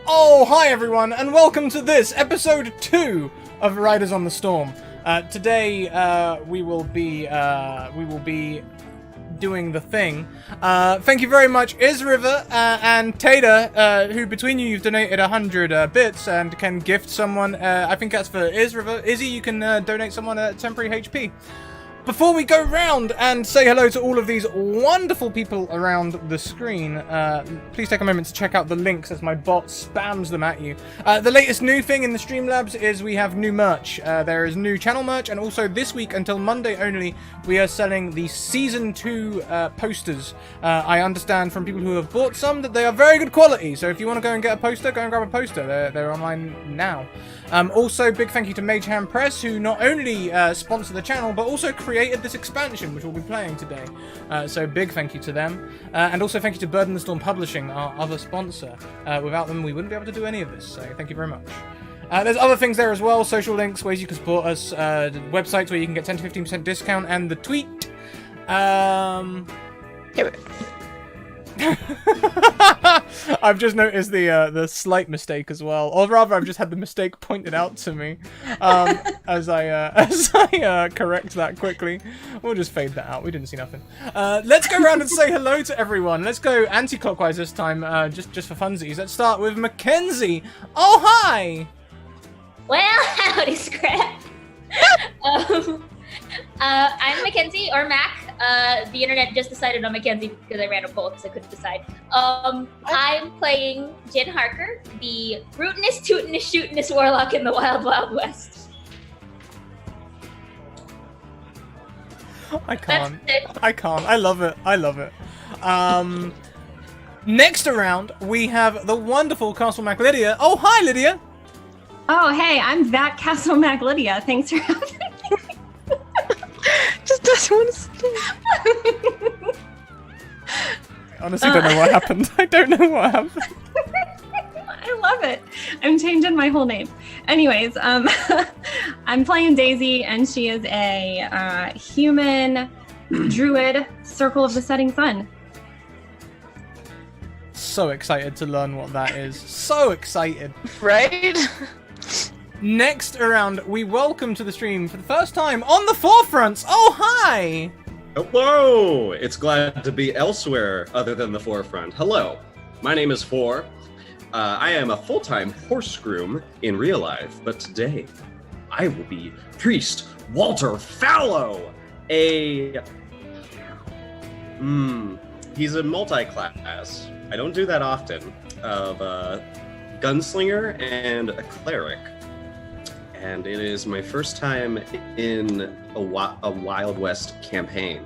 Oh, hi everyone, and welcome to this episode 2 of Riders on the Storm. Today we will be doing the thing. Thank you very much, Isriver and Tater, who between you've donated 100 bits and can gift someone. I think that's for Isriver. Izzy, you can donate someone a temporary HP. Before we go round and say hello to all of these wonderful people around the screen, please take a moment to check out the links as my bot spams them at you. The latest new thing in the Streamlabs is we have new merch. There is new channel merch, and also this week, until Monday only, we are selling the Season 2 posters. I understand from people who have bought some that they are very good quality, so if you want to go and get a poster, go and grab a poster. They're online now. Also, big thank you to Mage Hand Press, who not only sponsor the channel, but also created this expansion, which we'll be playing today. So big thank you to them. And also thank you to Bird and the Storm Publishing, our other sponsor. Without them, we wouldn't be able to do any of this, so thank you very much. There's other things there as well, social links, ways you can support us, websites where you can get 10 to 15% discount, and the tweet. I've just noticed the slight mistake as well, or rather, I've just had the mistake pointed out to me as I correct that quickly. We'll just fade that out. We didn't see nothing. Let's go around and say hello to everyone. Let's go anti-clockwise this time, just for funsies. Let's start with Mackenzie. Oh hi! Well, howdy, Scrat. I'm Mackenzie, or Mac. The internet just decided on Mackenzie because I ran a poll because I couldn't decide. I'm playing Jen Harker, the rootinest, tootinest, shootinest warlock in the Wild Wild West. I can't. I love it. Next around, we have the wonderful Castle Mac Lydia. Oh, hi, Lydia. Oh, hey, I'm that Castle Mac Lydia. Thanks for having me. Just doesn't want to stay. I honestly don't know what happened. I don't know what happened. I love it. I'm changing my whole name. Anyways, I'm playing Daisy, and she is a human druid, Circle of the Setting Sun. So excited to learn what that is. So excited. Right? Next around, we welcome to the stream for the first time on the Forefronts. Oh, hi! Hello! It's glad to be elsewhere other than the Forefront. Hello, my name is Four. I am a full-time horse groom in real life, but today I will be Priest Walter Fallow, he's a multi-class. I don't do that often, of a gunslinger and a cleric. And it is my first time in a Wild West campaign.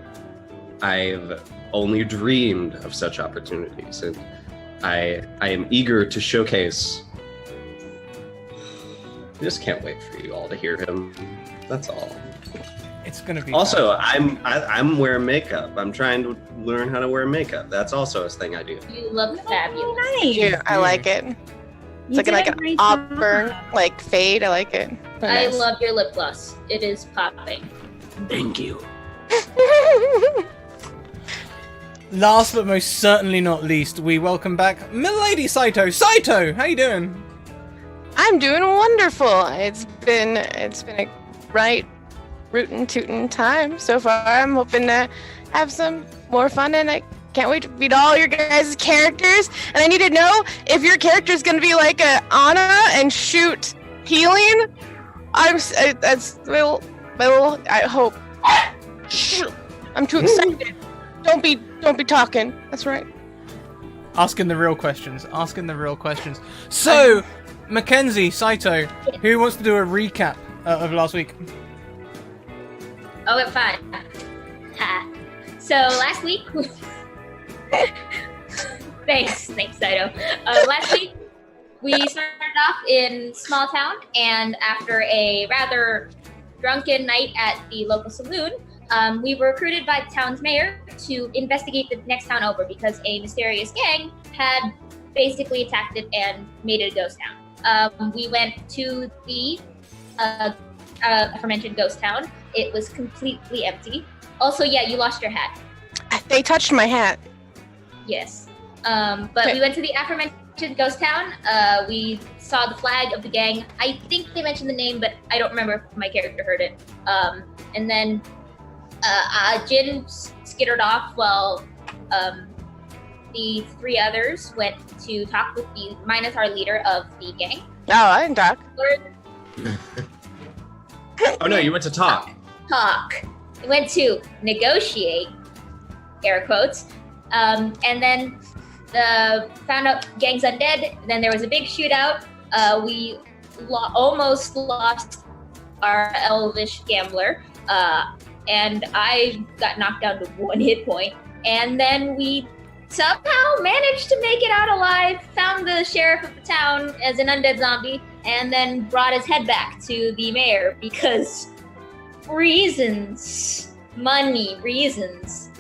I've only dreamed of such opportunities, and I am eager to showcase. I just can't wait for you all to hear him. That's all. It's gonna be. Also, I'm wearing makeup. I'm trying to learn how to wear makeup. That's also a thing I do. You look fabulous. Nice. Yeah, I like it. It's like an auburn, like fade. I like it. Very I nice. love your lip gloss. It is popping. Thank you. Last but most certainly not least, we welcome back Milady Saito. Saito, how you doing? I'm doing wonderful. It's been a right rootin' tootin' time so far. I'm hoping to have some more fun, and I can't wait to meet all your guys' characters. And I need to know if your character's gonna be like a Anna and shoot healing. I hope. I'm too excited. Don't be talking. That's right. Asking the real questions. So, Mackenzie, Saito, who wants to do a recap of last week? Oh, fine. Ha. So last week, thanks, Saito. Last week we started off in small town, and after a rather drunken night at the local saloon, we were recruited by the town's mayor to investigate the next town over because a mysterious gang had basically attacked it and made it a ghost town. We went to the aforementioned ghost town. It was completely empty. Also, yeah, you lost your hat. They touched my hat. Yes. But we went to the aforementioned to Ghost Town. We saw the flag of the gang. I think they mentioned the name, but I don't remember if my character heard it. And then Jin skittered off while the three others went to talk with the Minotaur leader of the gang. Oh, I didn't talk. Oh no, you went to talk. We went to negotiate, air quotes, and then found out gang's undead. Then there was a big shootout. We almost lost our elvish gambler, and I got knocked down to 1 hit point. And then we somehow managed to make it out alive, found the sheriff of the town as an undead zombie, and then brought his head back to the mayor because reasons. Money reasons.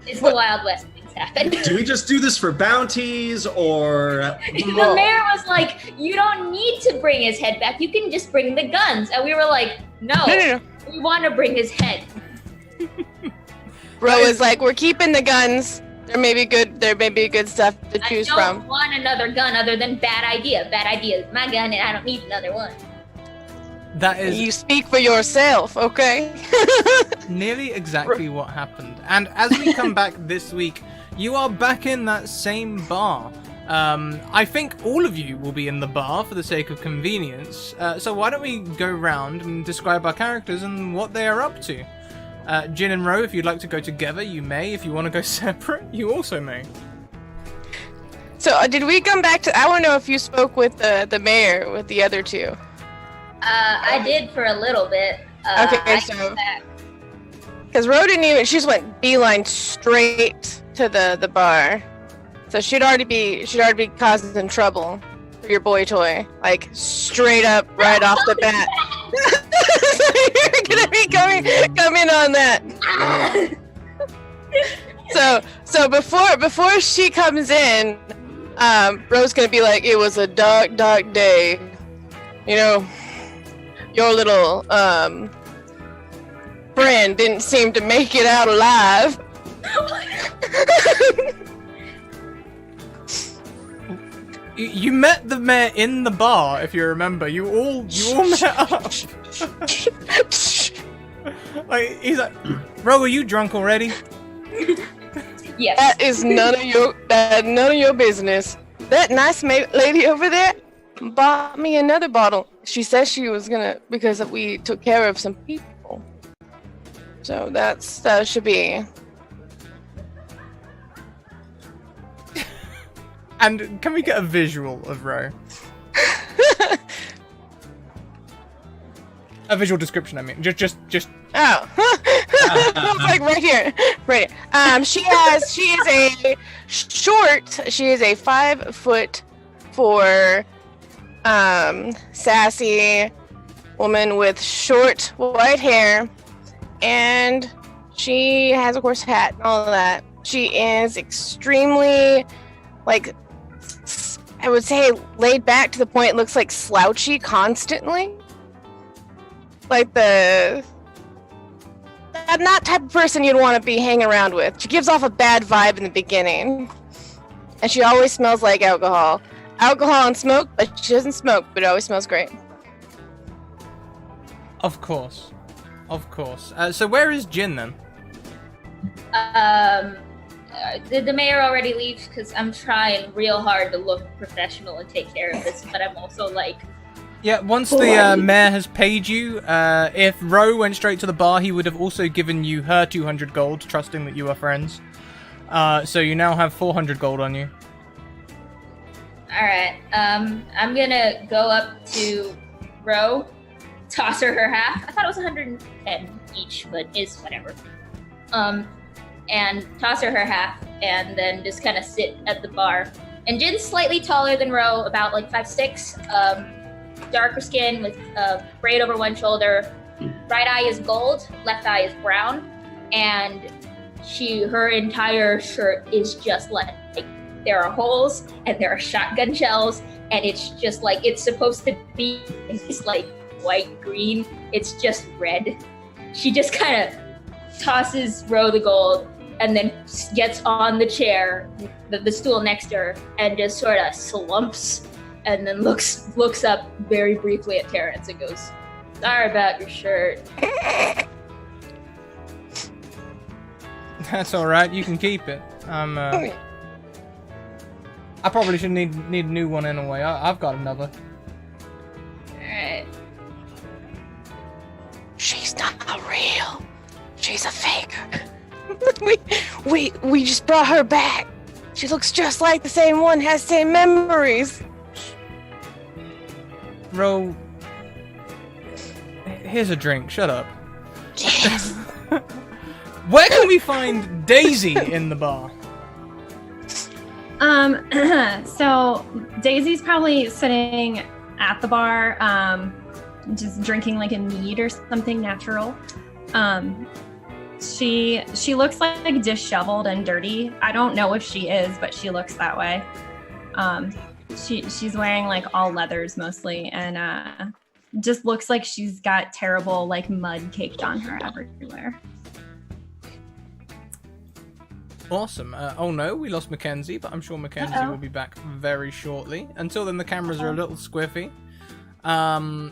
It's the Wild West. Things happen. Do we just do this for bounties or? The mayor was like, "You don't need to bring his head back. You can just bring the guns." And we were like, "No, we want to bring his head." Bro is like, "We're keeping the guns. There may be good stuff to choose I don't from." want another gun other than bad idea. Bad idea is my gun, and I don't need another one. That is You speak for yourself, okay? nearly exactly what happened. And as we come back this week, you are back in that same bar. I think all of you will be in the bar for the sake of convenience. So why don't we go round and describe our characters and what they are up to? Jin and Ro, if you'd like to go together, you may. If you want to go separate, you also may. So did we come back to? I want to know if you spoke with the mayor, with the other two. I did for a little bit. Okay, so because Ro didn't even, she just went beeline straight to the bar, so she'd already be causing trouble for your boy toy, like straight up right off the bat. So you're gonna be coming on that. So before she comes in, Ro's gonna be like, "It was a dark day, you know. Your little friend didn't seem to make it out alive." You met the mayor in the bar, if you remember. You all met up. Like, he's like, "Ro, are you drunk already?" Yes. That is none of your business. That nice lady over there bought me another bottle. She says she was gonna, because we took care of some people. So that should be. And can we get a visual of Ro? A visual description, I mean. Just. Oh. Like right here. Right. She is a short. She is a 5'4", sassy woman with short white hair, and she has a course hat and all of that. She is extremely, like, I would say, laid back to the point it looks like slouchy constantly. Like not type of person you'd want to be hanging around with. She gives off a bad vibe in the beginning, and she always smells like alcohol and smoke, but she doesn't smoke, but it always smells great. Of course. So where is Jin then? Did the mayor already leave? Because I'm trying real hard to look professional and take care of this, but I'm also like... Yeah, once the mayor has paid you, if Ro went straight to the bar, he would have also given you her 200 gold, trusting that you are friends. So you now have 400 gold on you. Alright, I'm gonna go up to Ro, toss her half. I thought it was 110 each, but it's whatever. And toss her half, and then just kind of sit at the bar. And Jin's slightly taller than Ro, about like 5'6". Darker skin with a braid over one shoulder. Right eye is gold, left eye is brown, and her entire shirt is just like there are holes and there are shotgun shells, and it's just like it's supposed to be it's like white green. It's just red. She just kind of tosses Ro the gold and then gets on the chair, the stool next to her, and just sort of slumps, and then looks up very briefly at Terrence and goes, "Sorry about your shirt." That's all right. You can keep it. I probably should need a new one anyway. I've got another. Alright. She's not real. She's a fake. we just brought her back. She looks just like the same one, has same memories. Ro, here's a drink. Shut up. Yes. Where can we find Daisy in the bar? So Daisy's probably sitting at the bar, just drinking like a mead or something natural. She looks like disheveled and dirty. I don't know if she is, but she looks that way. She's wearing like all leathers mostly, and just looks like she's got terrible like mud caked on her everywhere. Awesome. Oh no, we lost Mackenzie, but I'm sure Mackenzie will be back very shortly. Until then, the cameras are a little squiffy. And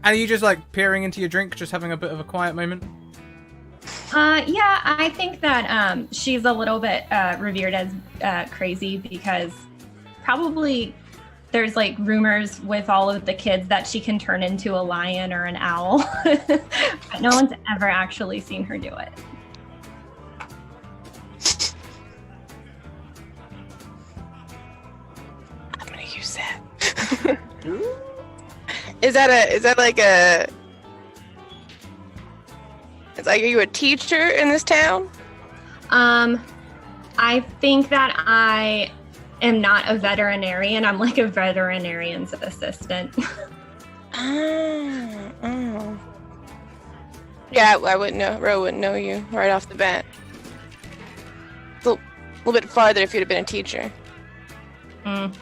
are you just like peering into your drink, just having a bit of a quiet moment? Yeah, I think that she's a little bit revered as crazy because probably there's like rumors with all of the kids that she can turn into a lion or an owl, but no one's ever actually seen her do it. I'm gonna use that. Is that like a? It's like, are you a teacher in this town? I think that I am not a veterinarian. I'm like a veterinarian's assistant. Oh. Yeah, I wouldn't know. Ro wouldn't know you right off the bat. A little bit farther if you'd have been a teacher. Mm.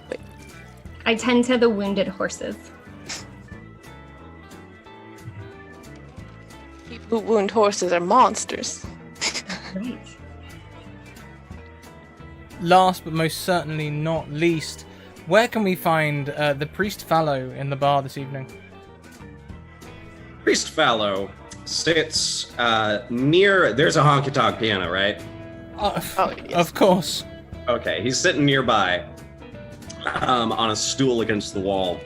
Wait. I tend to the wounded horses. People who wound horses are monsters. Right. Last but most certainly not least, where can we find the Priest Fallow in the bar this evening? Priest Fallow sits near. There's a honky-tonk piano, right? Yes. Of course. Okay, he's sitting nearby on a stool against the wall.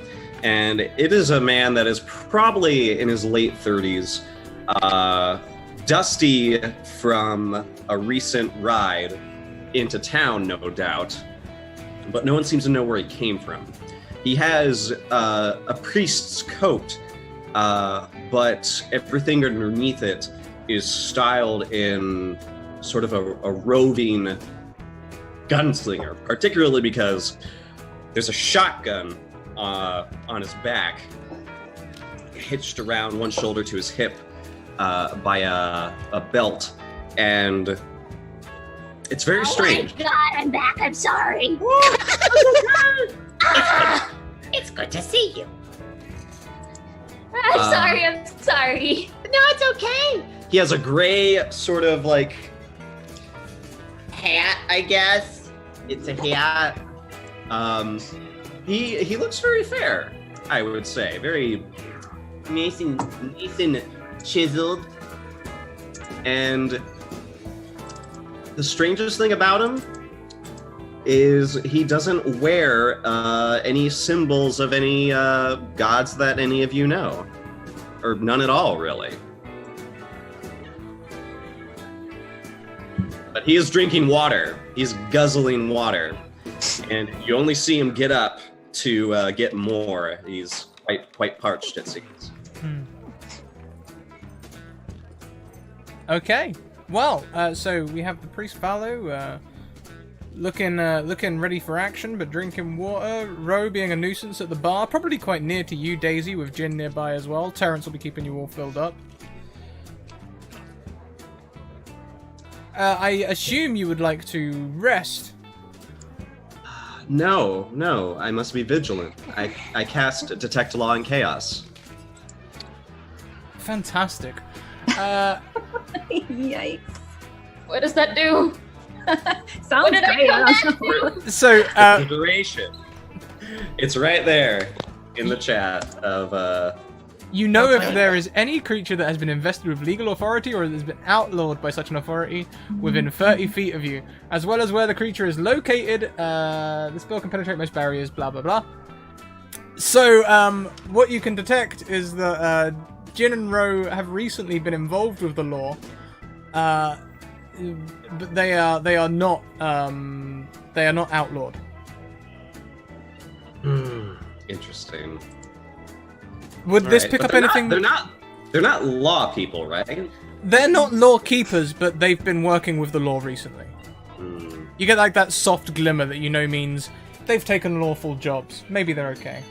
And it is a man that is probably in his late 30s, dusty from a recent ride into town, no doubt. But no one seems to know where he came from. He has a priest's coat, but everything underneath it is styled in sort of a roving gunslinger, particularly because there's a shotgun on his back, hitched around one shoulder to his hip by a belt, and it's very strange. Oh my god, I'm back, I'm sorry. It's good to see you. I'm sorry. No, it's okay. He has a gray sort of like Hat, I guess. It's a hat. he looks very fair, I would say. Very Nice and chiseled. And the strangest thing about him is he doesn't wear any symbols of any gods that any of you know. Or none at all, really. But he is drinking water. He's guzzling water. And you only see him get up to get more. He's quite parched, it seems. Okay. Well, so we have the Priest Fallow looking ready for action, but drinking water. Ro being a nuisance at the bar, probably quite near to you, Daisy, with gin nearby as well. Terrence will be keeping you all filled up. I assume you would like to rest. No, I must be vigilant. I cast Detect Law and Chaos. Fantastic. Yikes. What does that do? Sounds What did I great. come I back don't know. to? So, The duration. It's right there in the chat of you know if there is any creature that has been invested with legal authority or that has been outlawed by such an authority within 30 feet of you, as well as where the creature is located. The spell can penetrate most barriers, blah, blah, blah. So, what you can detect is that Jin and Ro have recently been involved with the law, but they are not outlawed. interesting. Would this Alright, pick but up anything? They're not law people, right? They're not law keepers, but they've been working with the law recently. Hmm. You get like that soft glimmer that you know means they've taken lawful jobs. Maybe they're okay.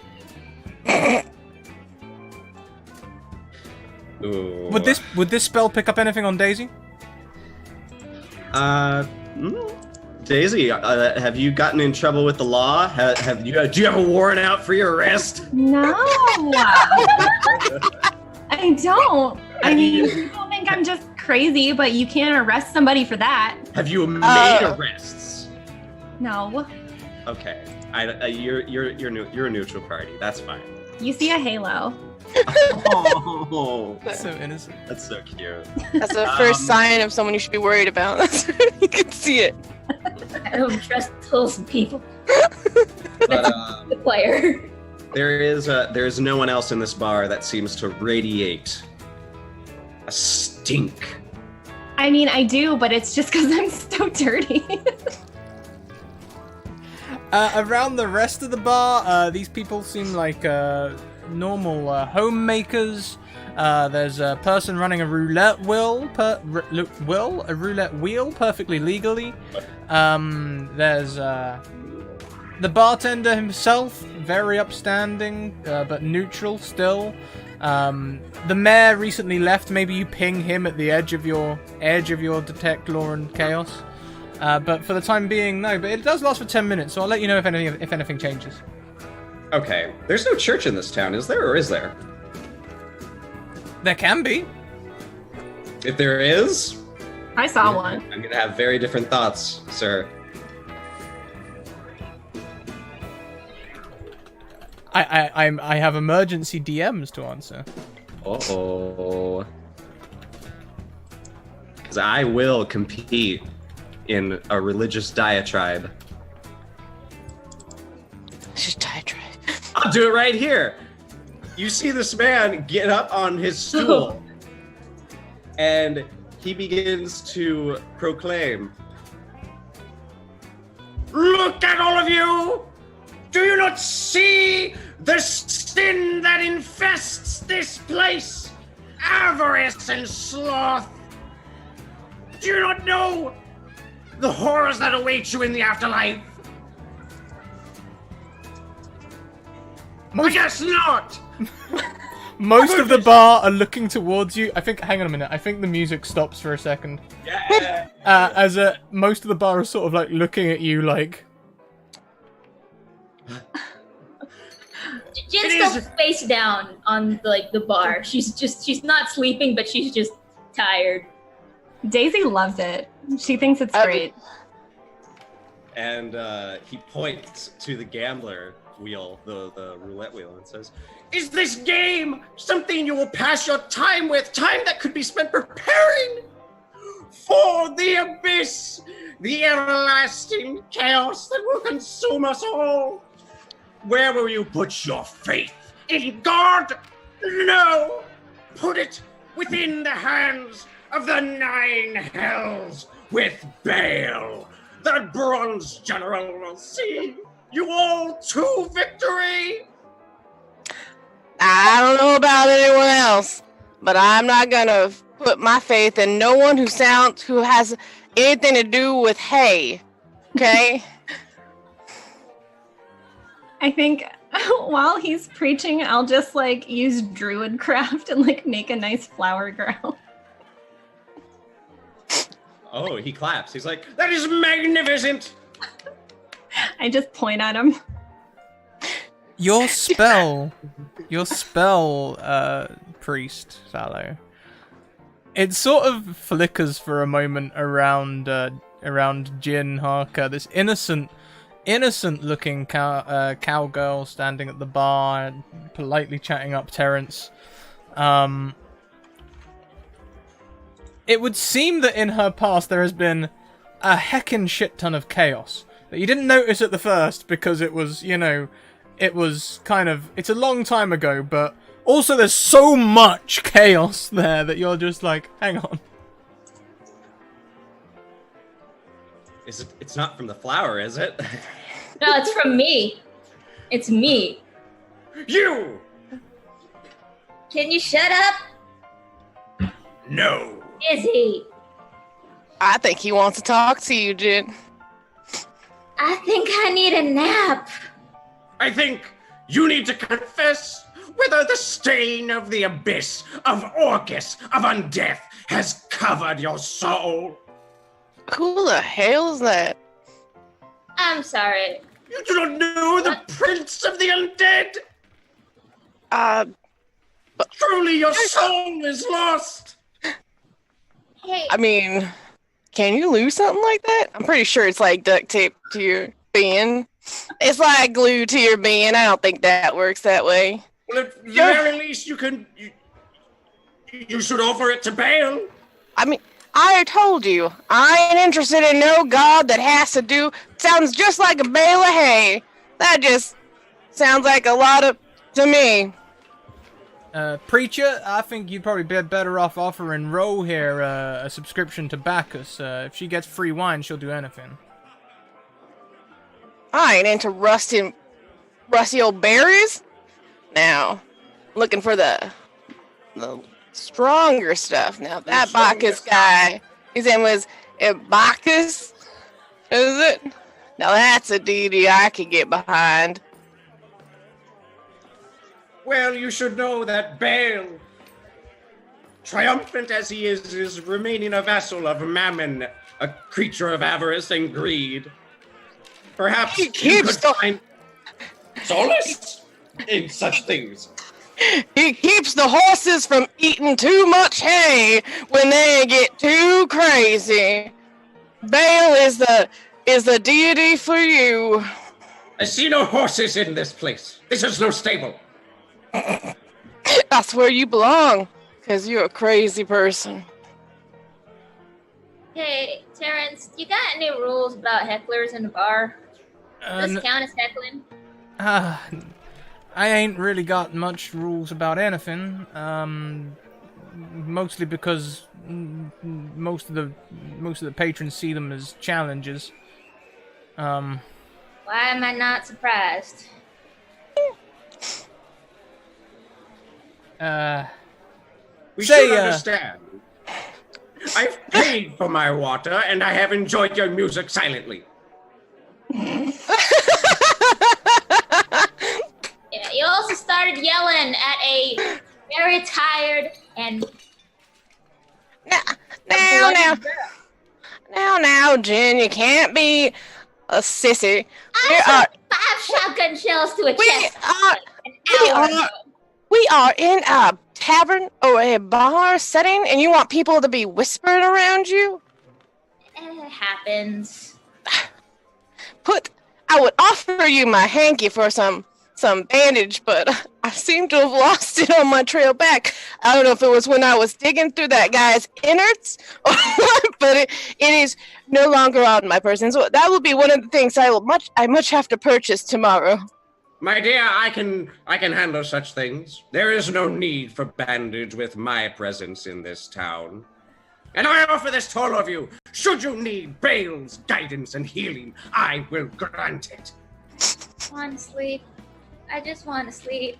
Ooh. Would this spell pick up anything on Daisy? Daisy, have you gotten in trouble with the law? Do you have a warrant out for your arrest? No. I don't. I mean, people think I'm just crazy, but you can't arrest somebody for that. Have you made arrests? No. Okay, you're a neutral party. That's fine. You see a halo. Oh, So innocent. that's so cute. That's the first sign of someone you should be worried about. You can see it. I don't trust those people. But The player. there's no one else in this bar that seems to radiate a stink. I mean, I do, but it's just because I'm so dirty. Around the rest of the bar, these people seem like normal homemakers. There's a person running a roulette wheel, perfectly legally. There's the bartender himself, very upstanding, but neutral still. The mayor recently left. Maybe you ping him at the edge of your detect law and chaos. But for the time being, no. But it does last for 10 minutes, so I'll let you know if anything changes. Okay, there's no church in this town, is there, or is there? There can be. If there is, I saw one. I'm gonna have very different thoughts, sir. I have emergency DMs to answer. Uh-oh. Because I will compete in a religious diatribe. Just diatribe. I'll do it right here. You see this man get up on his stool, and he begins to proclaim, "Look at all of you! Do you not see the sin that infests this place? Avarice and sloth! Do you not know the horrors that await you in the afterlife? I guess not! Most of the bar are looking towards you. Hang on a minute. I think the music stops for a second. Yeah. As most of the bar are sort of like looking at you like. Jin's still face down on the bar. She's not sleeping, but she's just tired. Daisy loves it. She thinks it's great. And he points to the gambler wheel, the roulette wheel, and says, "Is this game something you will pass your time with? Time that could be spent preparing for the abyss, the everlasting chaos that will consume us all? Where will you put your faith? In God? No! Put it within the hands of the 9 hells with Baal. The bronze general will see you all to victory." I don't know about anyone else, but I'm not gonna put my faith in no one who has anything to do with hay. Okay? I think while he's preaching, I'll just use druid craft and make a nice flower ground. Oh, he claps. He's like, "That is magnificent!" I just point at him. Your spell, priest, Fallow, It sort of flickers for a moment around Jin Harker, this innocent-looking cowgirl standing at the bar, politely chatting up Terrence. It would seem that in her past there has been a heckin' shit ton of chaos that you didn't notice at the first because it was, it's a long time ago, but also there's so much chaos there that you're just like, hang on. It's not from the flower, is it? No, it's from me. It's me. You! Can you shut up? No. Izzy. I think he wants to talk to you, Jin. I think I need a nap. I think you need to confess whether the stain of the abyss of Orcus of Undeath has covered your soul. Who the hell is that? I'm sorry. You do not know the Prince of the Undead? Truly your soul is lost. Hey, I mean, can you lose something like that? I'm pretty sure it's like duct tape to your being. It's like glue to your being. I don't think that works that way. Well, at the very least, you should offer it to Baal. I mean, I told you, I ain't interested in no god that has to do. Sounds just like a bale of hay. That just sounds like a lot to me. Preacher, I think you'd probably be better off offering Ro here a subscription to Bacchus. If she gets free wine, she'll do anything. I ain't into rusty old berries. Now, looking for the stronger stuff. Now, that Bacchus guy, his name was Bacchus, is it? Now, that's a deity I could get behind. Well, you should know that Baal, triumphant as he is remaining a vassal of Mammon, a creature of avarice and greed. Perhaps you could find solace in such things. He keeps the horses from eating too much hay when they get too crazy. Baal is the deity for you. I see no horses in this place. This is no stable. That's where you belong, because you're a crazy person. hey, Terrence, you got any rules about hecklers in the bar? Does this count as heckling? I ain't really got much rules about anything. Mostly because most of the patrons see them as challenges. Why am I not surprised? We Say, should understand. I've paid for my water, and I have enjoyed your music silently. Yeah, you also started yelling at a very tired and Now, Jen, you can't be a sissy. I took 5 shotgun shells to a chest an hour ago. We are in a tavern or a bar setting, and you want people to be whispering around you? It happens. I would offer you my hanky for some bandage, but I seem to have lost it on my trail back. I don't know if it was when I was digging through that guy's innards, or what, but it is no longer on my person. So that will be one of the things I much have to purchase tomorrow. My dear, I can handle such things. There is no need for bandage with my presence in this town. And I offer this to all of you. Should you need Baal's guidance and healing, I will grant it. I want to sleep. I just want to sleep.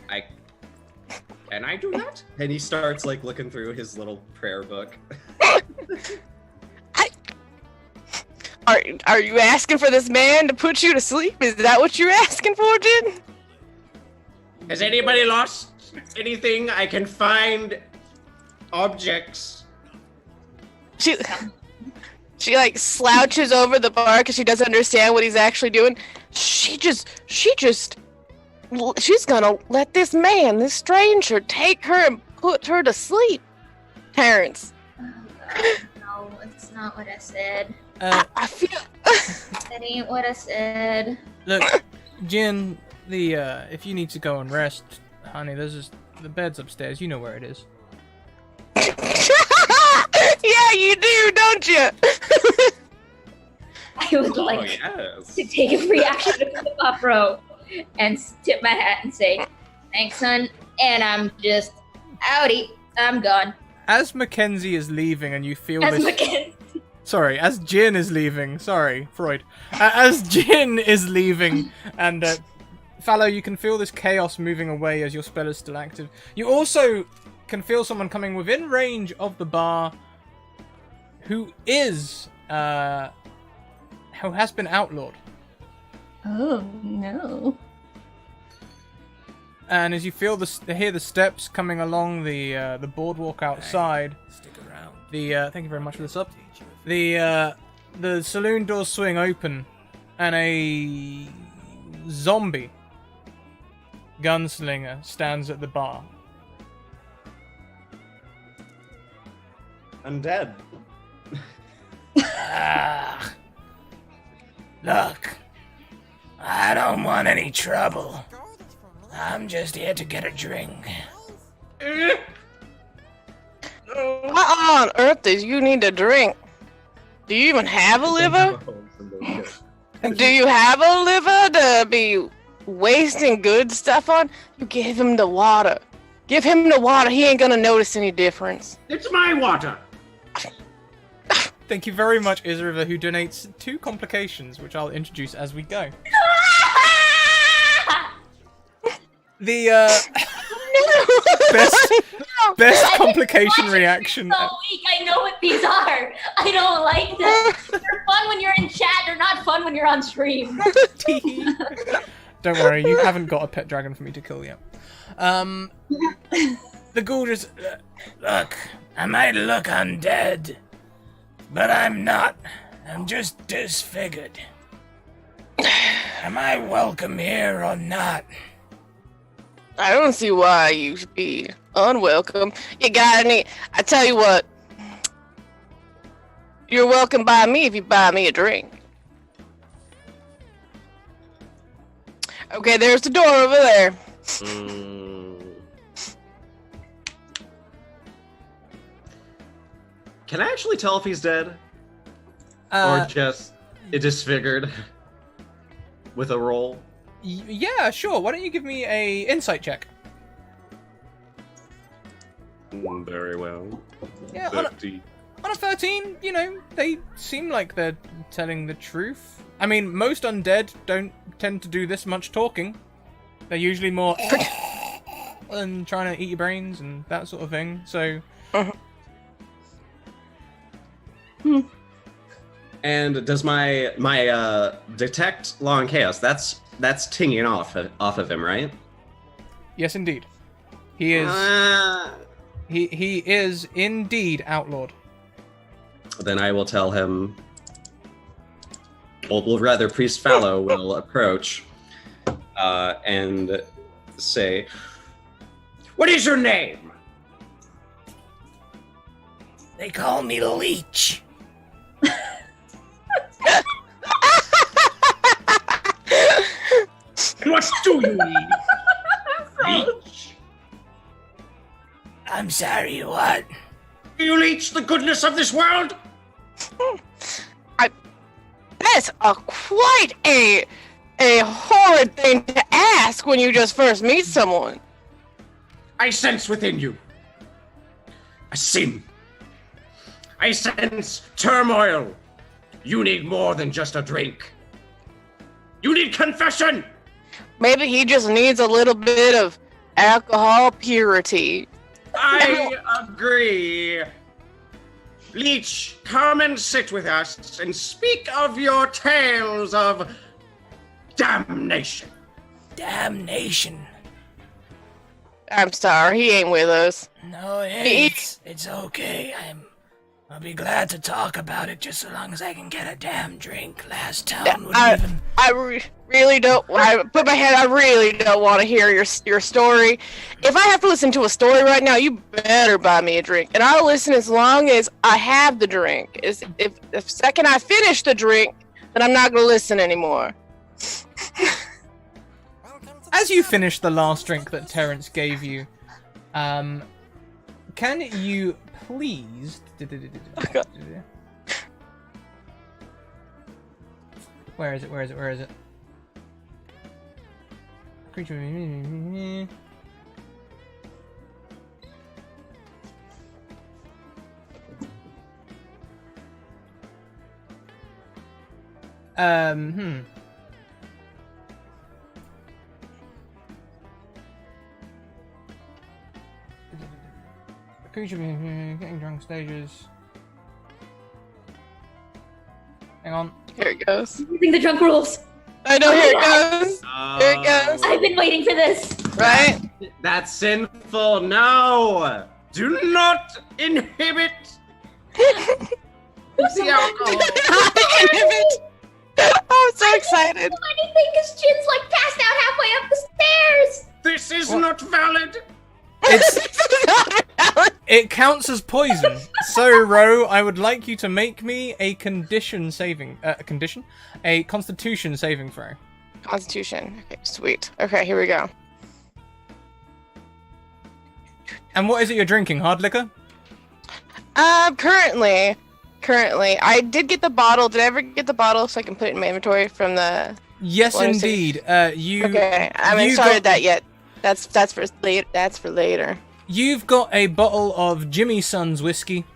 Can I do that? And he starts like looking through his little prayer book. Are you asking for this man to put you to sleep? Is that what you're asking for, Jen? Has anybody lost anything? I can find objects. She like slouches over the bar because she doesn't understand what he's actually doing. She's gonna let this stranger take her and put her to sleep. parents. Oh, God, no, that's not what I said. I feel. That ain't what I said. Look, Jin, if you need to go and rest, honey, the bed's upstairs. You know where it is. Yeah, you do, don't you? I would like yes. to take a free action to flip up row and tip my hat and say, thanks, son. And I'm just, outie, I'm gone. As Mackenzie is leaving and you feel That's this... Mackenzie. Sorry, as Jin is leaving... Sorry, Freud. As Jin is leaving and... Fallow, you can feel this chaos moving away as your spell is still active. You also can feel someone coming within range of the bar who is... who has been outlawed. Oh, no. And as you feel hear the steps coming along the boardwalk outside, Stick around. thank you very much for the sub. The saloon doors swing open, and a zombie gunslinger stands at the bar. Undead. Look, I don't want any trouble. I'm just here to get a drink. What on earth does you need to drink? Do you even have a liver? Do you have a liver to be wasting good stuff on? You give him the water. Give him the water. He ain't gonna notice any difference. It's my water. Thank you very much, Isriva, who donates 2 complications, which I'll introduce as we go. The best complication reaction. So weak. I know what these are. I don't like them. They're fun when you're in chat. They're not fun when you're on stream. Don't worry, you haven't got a pet dragon for me to kill yet. The ghoul just... Look, I might look undead, but I'm not. I'm just disfigured. Am I welcome here or not? I don't see why you should be unwelcome. You got any? I tell you what. You're welcome by me if you buy me a drink. Okay, there's the door over there. Can I actually tell if he's dead? Uh, or just disfigured with a roll? Yeah, sure. Why don't you give me a insight check? Very well. Yeah, 50. on a 13, you know, they seem like they're telling the truth. I mean, most undead don't tend to do this much talking. They're usually more and trying to eat your brains and that sort of thing. So, And does my detect law and chaos? That's tinging off of him, right? yes, indeed, he is. He is indeed outlawed. Then I will tell him. Well, rather, Priest Fallow will approach and say, What is your name? They call me Leech. And what do you need? Leech. I'm sorry, what? Do you leech the goodness of this world? That's quite a horrid thing to ask when you just first meet someone. I sense within you a sin. I sense turmoil. You need more than just a drink. You need confession. Maybe he just needs a little bit of alcohol purity. I agree. Leech, come and sit with us and speak of your tales of damnation. Damnation. I'm sorry, he ain't with us. No, it's okay. I'll be glad to talk about it just so long as I can get a damn drink. Last town wouldn't even... really don't. I put my head. I really don't want to hear your story. If I have to listen to a story right now, you better buy me a drink, and I'll listen as long as I have the drink. If the second I finish the drink, then I'm not gonna listen anymore. As you finish the last drink that Terrence gave you, can you please... Where is it? Creature... Creature getting drunk stages. Hang on. Here it goes. Using the drunk rules. I know. Here it goes. Here it goes. I've been waiting for this. Right? That's sinful. No! Do not inhibit the alcohol. I'm so excited. Anything because Jin's like passed out halfway up the stairs. This is not valid. It counts as poison. So, Ro, I would like you to make me a constitution saving throw. Constitution. Okay, sweet. Okay, here we go. And what is it you're drinking? Hard liquor? Currently, I did get the bottle. Did I ever get the bottle so I can put it in my inventory from the... Yes, indeed. Okay, I haven't started that yet. That's for later. That's for later. You've got a bottle of Jimmy Son's whiskey.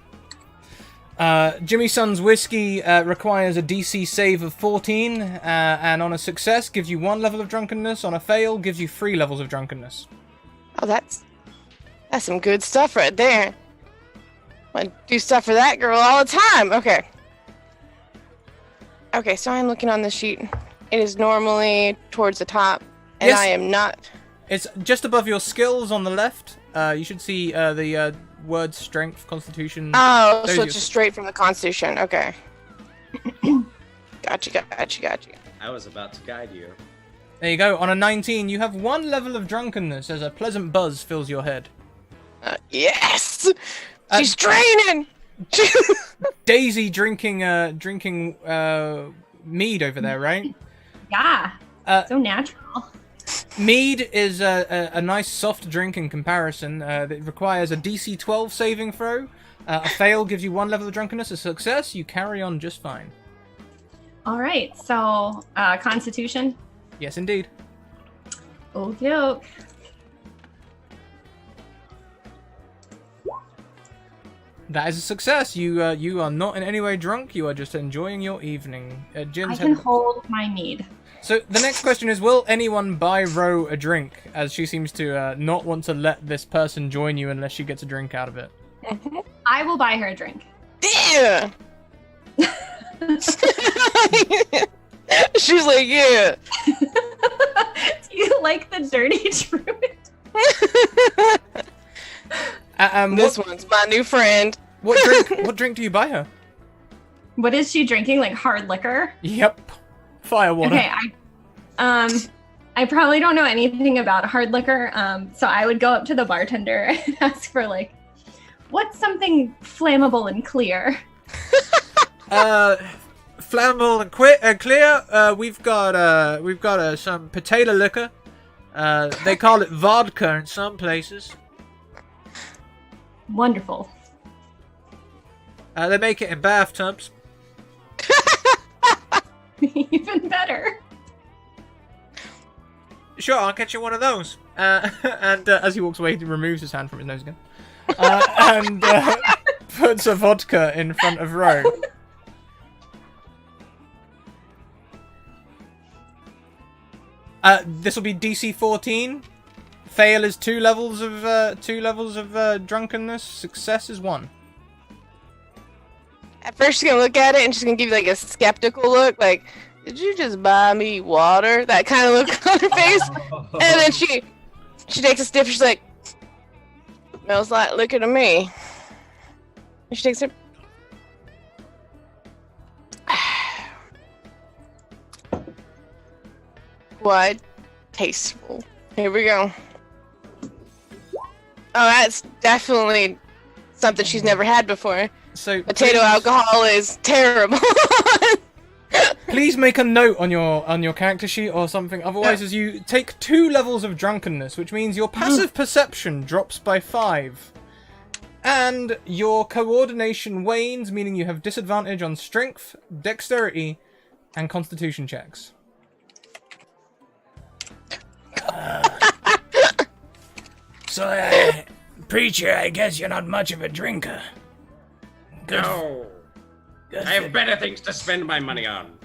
Jimmy Son's whiskey requires a DC save of 14, and on a success gives you 1 level of drunkenness. On a fail, gives you 3 levels of drunkenness. Oh, that's some good stuff right there. I do stuff for that girl all the time. Okay. Okay, so I'm looking on the sheet. It is normally towards the top, and Yes. I am not. It's just above your skills on the left. You should see the word strength, constitution. Oh, Those so are it's just straight from the Constitution. Okay. Gotcha. I was about to guide you. There you go. On a 19, you have 1 level of drunkenness as a pleasant buzz fills your head. Yes! She's training! Daisy drinking mead over there, right? Yeah. So natural. Mead is a nice soft drink in comparison. That requires a DC 12 saving throw. A fail gives you 1 level of drunkenness. A success, you carry on just fine. All right. So, Constitution. Yes, indeed. Okay. That is a success. You are not in any way drunk. You are just enjoying your evening. Jin's I can hold my mead. So the next question is, will anyone buy Ro a drink? As she seems to not want to let this person join you unless she gets a drink out of it. I will buy her a drink. Yeah! She's like, yeah. Do you like the dirty druid? This one's my new friend. What drink do you buy her? What is she drinking? Like hard liquor? Yep. Fire water. Okay, I probably don't know anything about hard liquor, so I would go up to the bartender and ask for like, what's something flammable and clear? Flammable and clear. We've got some potato liquor. They call it vodka in some places. Wonderful. They make it in bathtubs. Even better. Sure, I'll get you one of those. And as he walks away, he removes his hand from his nose again. And puts a vodka in front of Ro. This will be DC 14. Fail is 2 levels of drunkenness. Success is 1. At first she's gonna look at it and she's gonna give you like a skeptical look, like, did you just buy me water? That kind of look on her face. And then she takes a sniff, she's like, smells like liquor to me. And she takes a quite tasteful. Here we go. Oh, that's definitely something she's never had before. So Potato alcohol is terrible. please make a note on your character sheet or something. Otherwise, as you take 2 levels of drunkenness, which means your passive perception drops by 5. And your coordination wanes, meaning you have disadvantage on strength, dexterity, and constitution checks. So, preacher, I guess you're not much of a drinker. No. Good I for, have better things to spend my money on.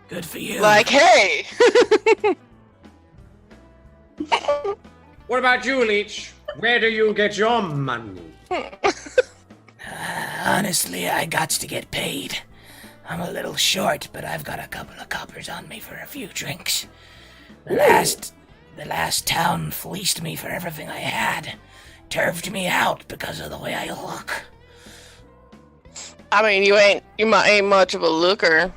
good for you. Like, hey. What about you, Leech? Where do you get your money? Honestly, I gots to get paid. I'm a little short, but I've got a couple of coppers on me for a few drinks. The last town fleeced me for everything I had. Turfed me out because of the way I look. I mean, you ain't much of a looker.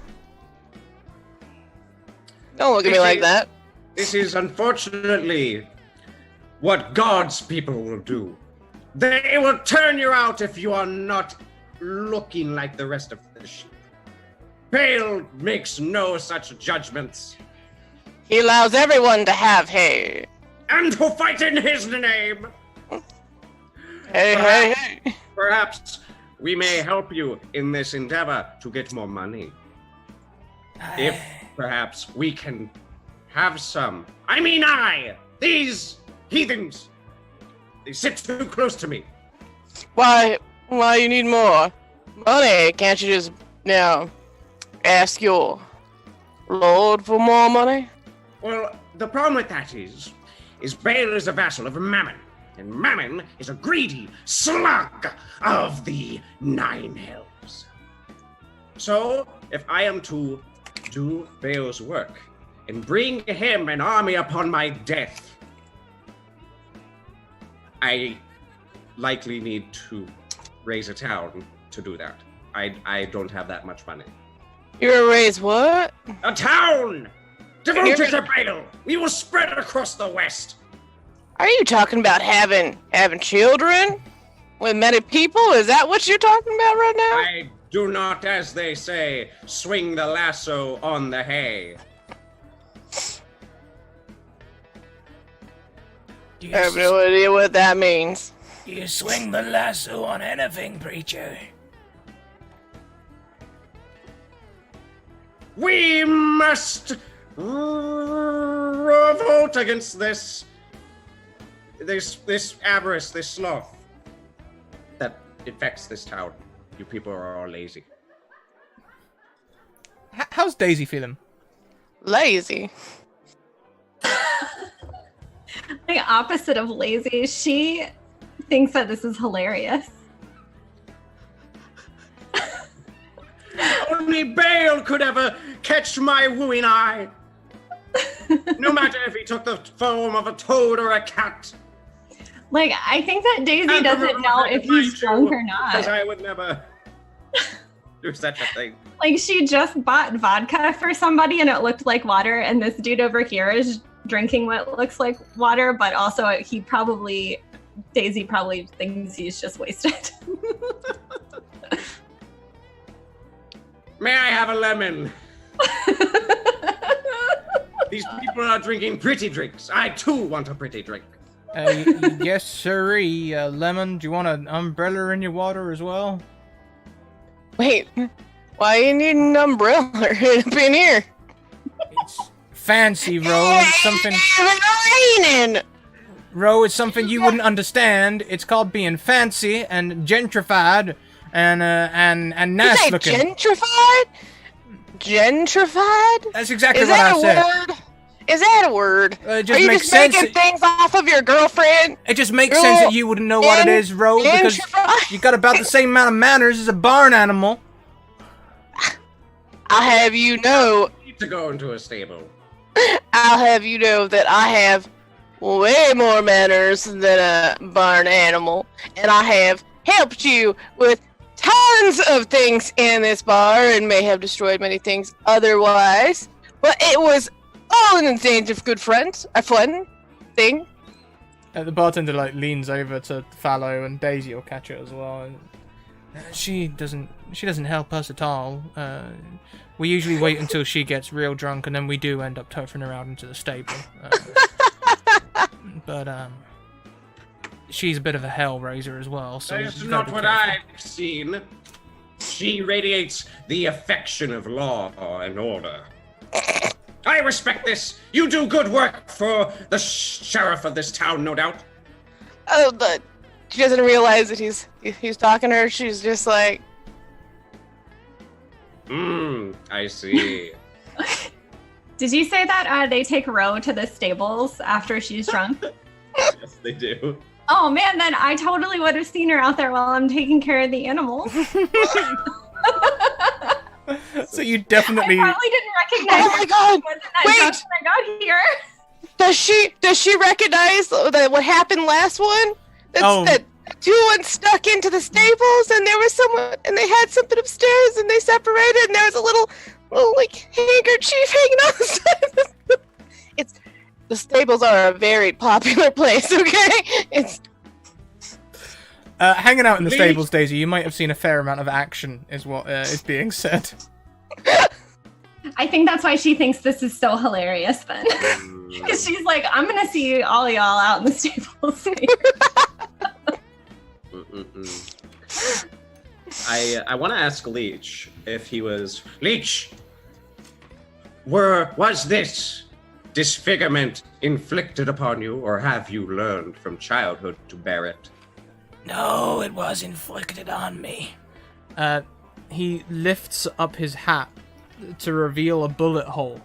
Don't look at me like that. This is unfortunately what God's people will do. They will turn you out if you are not looking like the rest of the sheep. Baal makes no such judgments. He allows everyone to have hay. And who fight in his name. Hey. Perhaps we may help you in this endeavor to get more money. If perhaps we can have some. These heathens. They sit too close to me. Why you need more money? Can't you just ask your lord for more money? Well, the problem with that is Baal is a vassal of Mammon, and Mammon is a greedy slug of the 9 hells. So, if I am to do Baal's work and bring him an army upon my death, I likely need to raise a town to do that. I don't have that much money. You're gonna raise what? A town! Devoted to Baal! We will spread across the west! Are you talking about having children with many people? Is that what you're talking about right now? I do not, as they say, swing the lasso on the hay. You I have no idea what that means. You swing the lasso on anything, preacher. We must revolt against this avarice, this sloth that infects this town. You people are all lazy. How's Daisy feeling? Lazy. The opposite of lazy. She thinks that this is hilarious. Only Baal could ever catch my wooing eye. No matter if he took the form of a toad or a cat. Like, I think that Daisy doesn't know if he's drunk or Because not. I would never do such a thing. Like, she just bought vodka for somebody and it looked like water, and this dude over here is drinking what looks like water, but also Daisy probably thinks he's just wasted. May I have a lemon? These people are drinking pretty drinks. I too want a pretty drink. Yes, sirree. Lemon, do you want an umbrella in your water as well? Wait, why you need an umbrella up in here? It's fancy, Ro. It's something. Raining. Ro, it's something you wouldn't understand. It's called being fancy and gentrified and nice You say looking. gentrified? Gentrified? That's exactly Is what that I a said. word? Is that a word? It just Are you makes just sense. making things off of your girlfriend? It just makes sense that you wouldn't know what it is, Ro, because Gentrified? you got about the same amount of manners as a barn animal. I'll have you know. I need to go into a stable. I'll have you know that I have way more manners than a barn animal, and I have helped you with tons of things in this bar and may have destroyed many things otherwise, but it was All in exchange of good friends, a fun thing. The bartender like leans over to Fallow, and Daisy will catch it as well. And, she doesn't help us at all. We usually wait until she gets real drunk, and then we do end up turfing her out into the stable. But she's a bit of a hellraiser as well. So That's you not gotta be what careful. I've seen. She radiates the affection of law and order. I respect this. You do good work for the sheriff of this town, no doubt. Oh, but she doesn't realize that he's talking to her. She's just like, I see. Did you say that they take Ro to the stables after she's drunk? Yes, they do. Oh man, then I totally would have seen her out there while I'm taking care of the animals. So you definitely. I probably didn't recognize oh my god! Wait! when I got here. Does she recognize what happened last one? That two went stuck into the stables, and there was someone, and they had something upstairs, and they separated, and there was a little like handkerchief hanging on the side. The stables are a very popular place. Okay, it's hanging out in the stables, Daisy. You might have seen a fair amount of action, is what is being said. I think that's why she thinks this is so hilarious then. Because she's like, I'm going to see all y'all out in the stables. I want to ask Leech if he was... Leech, was this disfigurement inflicted upon you, or have you learned from childhood to bear it? No, it was inflicted on me. He lifts up his hat to reveal a bullet hole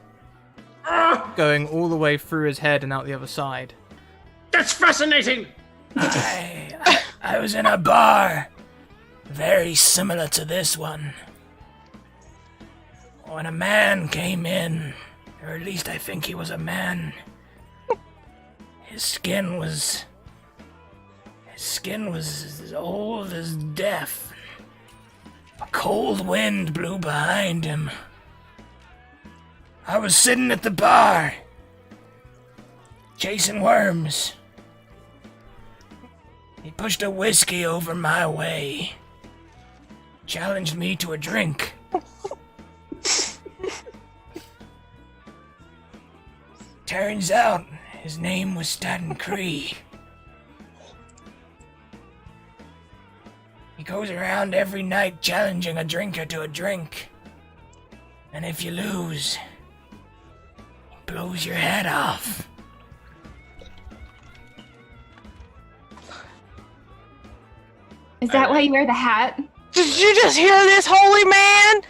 going all the way through his head and out the other side. That's fascinating! I was in a bar, very similar to this one, when a man came in, or at least I think he was a man. His skin was as old as death. A cold wind blew behind him. I was sitting at the bar, chasing worms. He pushed a whiskey over my way, challenged me to a drink. Turns out his name was Staten Cree. He goes around every night challenging a drinker to a drink. And if you lose, he blows your head off. Is that why you wear the hat? Did you just hear this, holy man?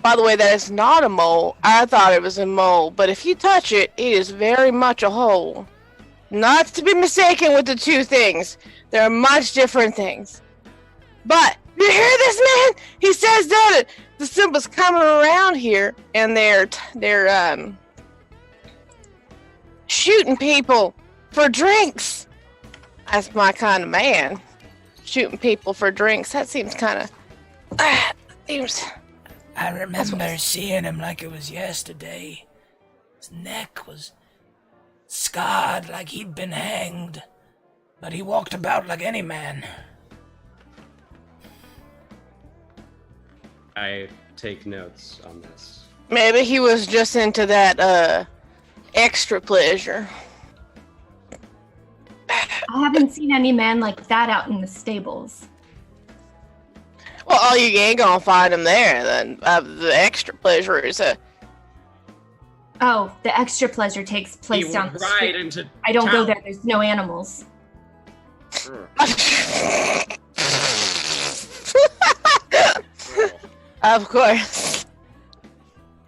By the way, that is not a mole. I thought it was a mole, but if you touch it, it is very much a hole. Not to be mistaken with the two things. They are much different things. But, you hear this, man? He says that the Simba's coming around here, and they're shooting people for drinks. That's my kind of man. Shooting people for drinks. That seems kind of... I remember seeing him like it was yesterday. His neck was scarred like he'd been hanged, but he walked about like any man. I take notes on this. Maybe he was just into that, extra pleasure. I haven't seen any man like that out in the stables. Well, you ain't gonna find him there, then. The extra pleasure is Oh, the extra pleasure takes place He down the ride street. into I don't go town. there. There's no animals. Of course.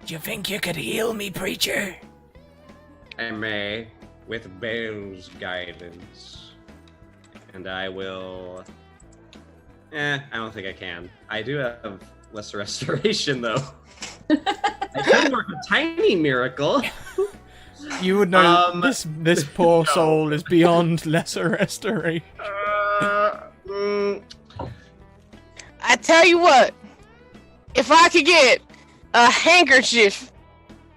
Do you think you could heal me, preacher? I may, with Bale's guidance. And I will... I don't think I can. I do have lesser restoration, though. I could work a tiny miracle. You would know this poor soul is beyond lesser restoration. I tell you what, if I could get a handkerchief,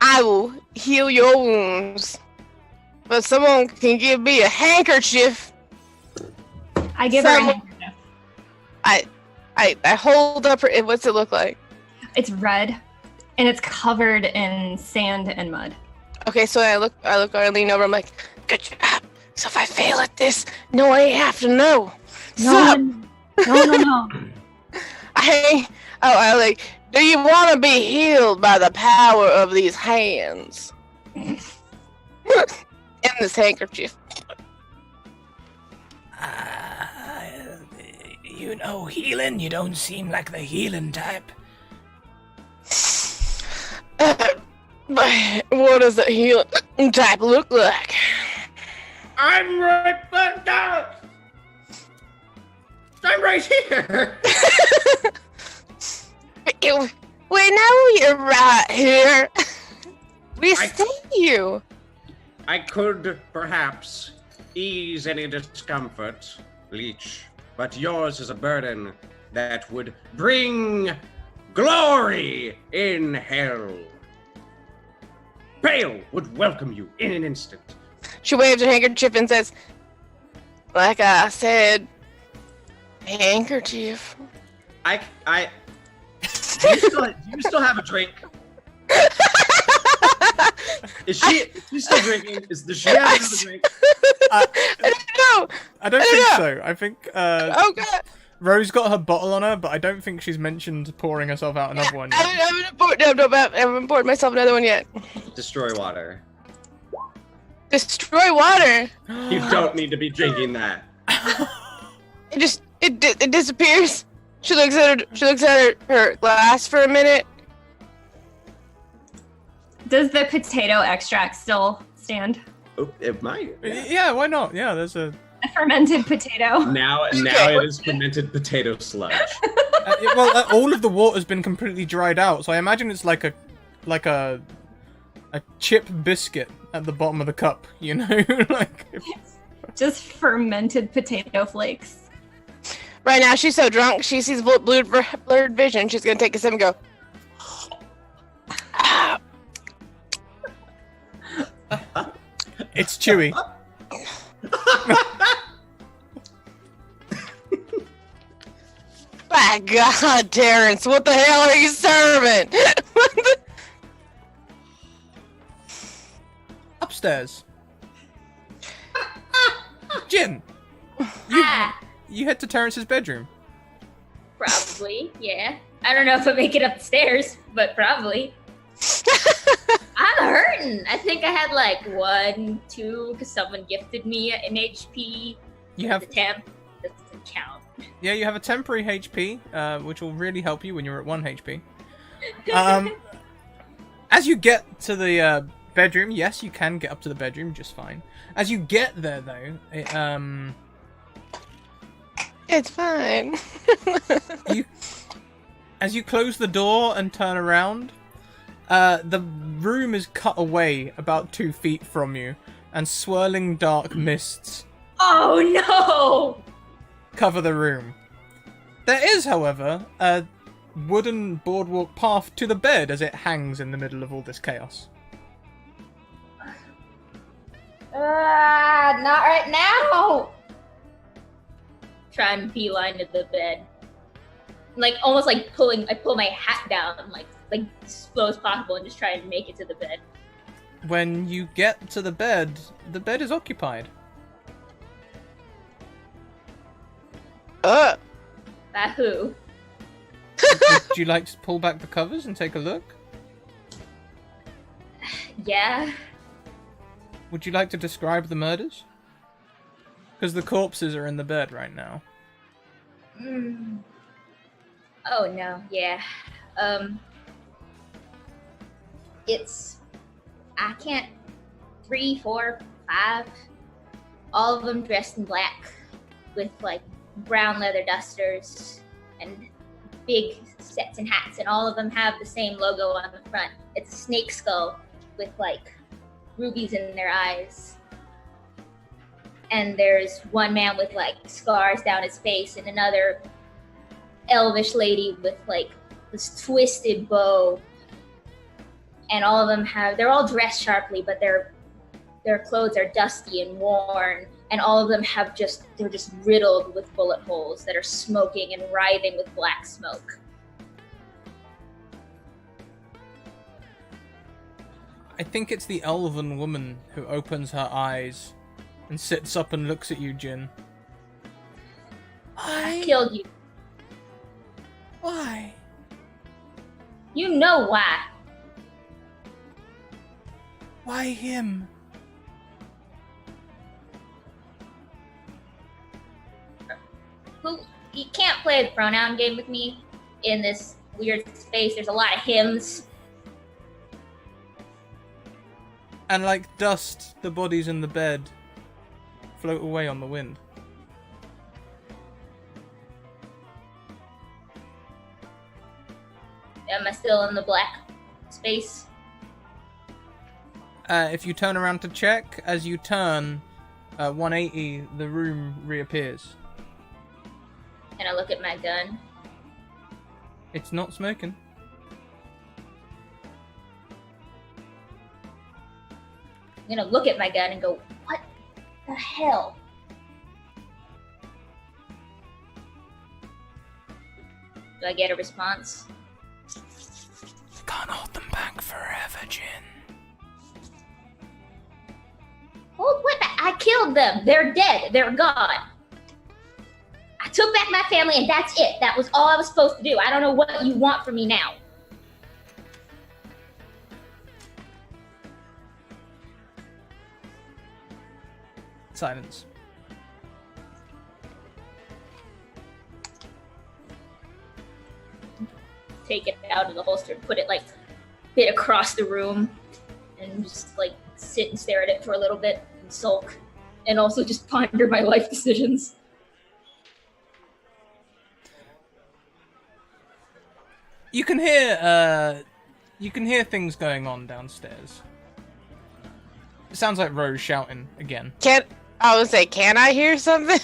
I will heal your wounds. But someone can give me a handkerchief. I give her a Someone- handkerchief. I hold up her. What's it look like? It's red, and it's covered in sand and mud. Okay, so I lean over. I'm like, good job. So if I fail at this, no one have to know. No. I like. Do you want to be healed by the power of these hands? And this handkerchief. You know healing? You don't seem like the healing type. What does the healing type look like? I'm right back down. I'm right here. We know you're right here. We see you. I could perhaps ease any discomfort, Leech, but yours is a burden that would bring glory in hell. Bale would welcome you in an instant. She waves her handkerchief and says, like I said, handkerchief. Do you still have a drink? Is she still drinking? Does she have another drink? I don't know. I don't think so. I think Oh god. Rose got her bottle on her, but I don't think she's mentioned pouring herself out another one yet. I haven't poured myself another one yet. Destroy water. Destroy water. You don't need to be drinking that. It disappears. She looks at her glass for a minute. Does the potato extract still stand? Oh, it might. Yeah, why not? Yeah, there's a... A fermented potato. Now it is fermented potato sludge. All of the water's been completely dried out, so I imagine it's like a chip biscuit at the bottom of the cup, you know? Just fermented potato flakes. Right now, she's so drunk, she sees blurred vision. She's gonna take a sip and go. It's chewy. My God, Terrence, what the hell are you serving? Upstairs. Jin, you head to Terrence's bedroom. Probably, yeah. I don't know if I make it up the stairs, but probably. I'm hurting. I think I had like 1, 2, because someone gifted me an HP. You have the temp. That doesn't count. Yeah, you have a temporary HP, which will really help you when you're at 1 HP. As you get to the bedroom, yes, you can get up to the bedroom just fine. As you get there, though, It's fine. As you close the door and turn around, the room is cut away about 2 feet from you, and swirling dark mists Oh no! cover the room. There is, however, a wooden boardwalk path to the bed as it hangs in the middle of all this chaos. Not right now! Try and beeline to the bed. Like, almost like I pull my hat down, like as slow as possible and just try and make it to the bed. When you get to the bed is occupied. By who? Would you like to pull back the covers and take a look? Yeah. Would you like to describe the murders? Because the corpses are in the bed right now. Oh no, yeah. It's... I can't... 3, 4, 5. All of them dressed in black. With, like, brown leather dusters. And big sets and hats. And all of them have the same logo on the front. It's a snake skull with, like, rubies in their eyes. And there's one man with, like, scars down his face. And another elvish lady with, like, this twisted bow and all of them they're all dressed sharply, but their clothes are dusty and worn, and all of them they're just riddled with bullet holes that are smoking and writhing with black smoke. I think it's the elven woman who opens her eyes and sits up and looks at you, Jin. I killed you. Why? You know why. Why him? You can't play the pronoun game with me in this weird space. There's a lot of hymns. And like dust, the bodies in the bed float away on the wind. Am I still in the black space? If you turn around to check, as you turn 180, the room reappears. And I look at my gun. It's not smoking. I'm gonna look at my gun and go, what the hell? Do I get a response? Can't hold them back forever, Jin. Hold what back? I killed them. They're dead. They're gone. I took back my family and that's it. That was all I was supposed to do. I don't know what you want from me now. Silence. Take it out of the holster and put it like bit across the room and just like sit and stare at it for a little bit and sulk and also just ponder my life decisions. You can hear things going on downstairs. It sounds like Rose shouting again. Can I hear something?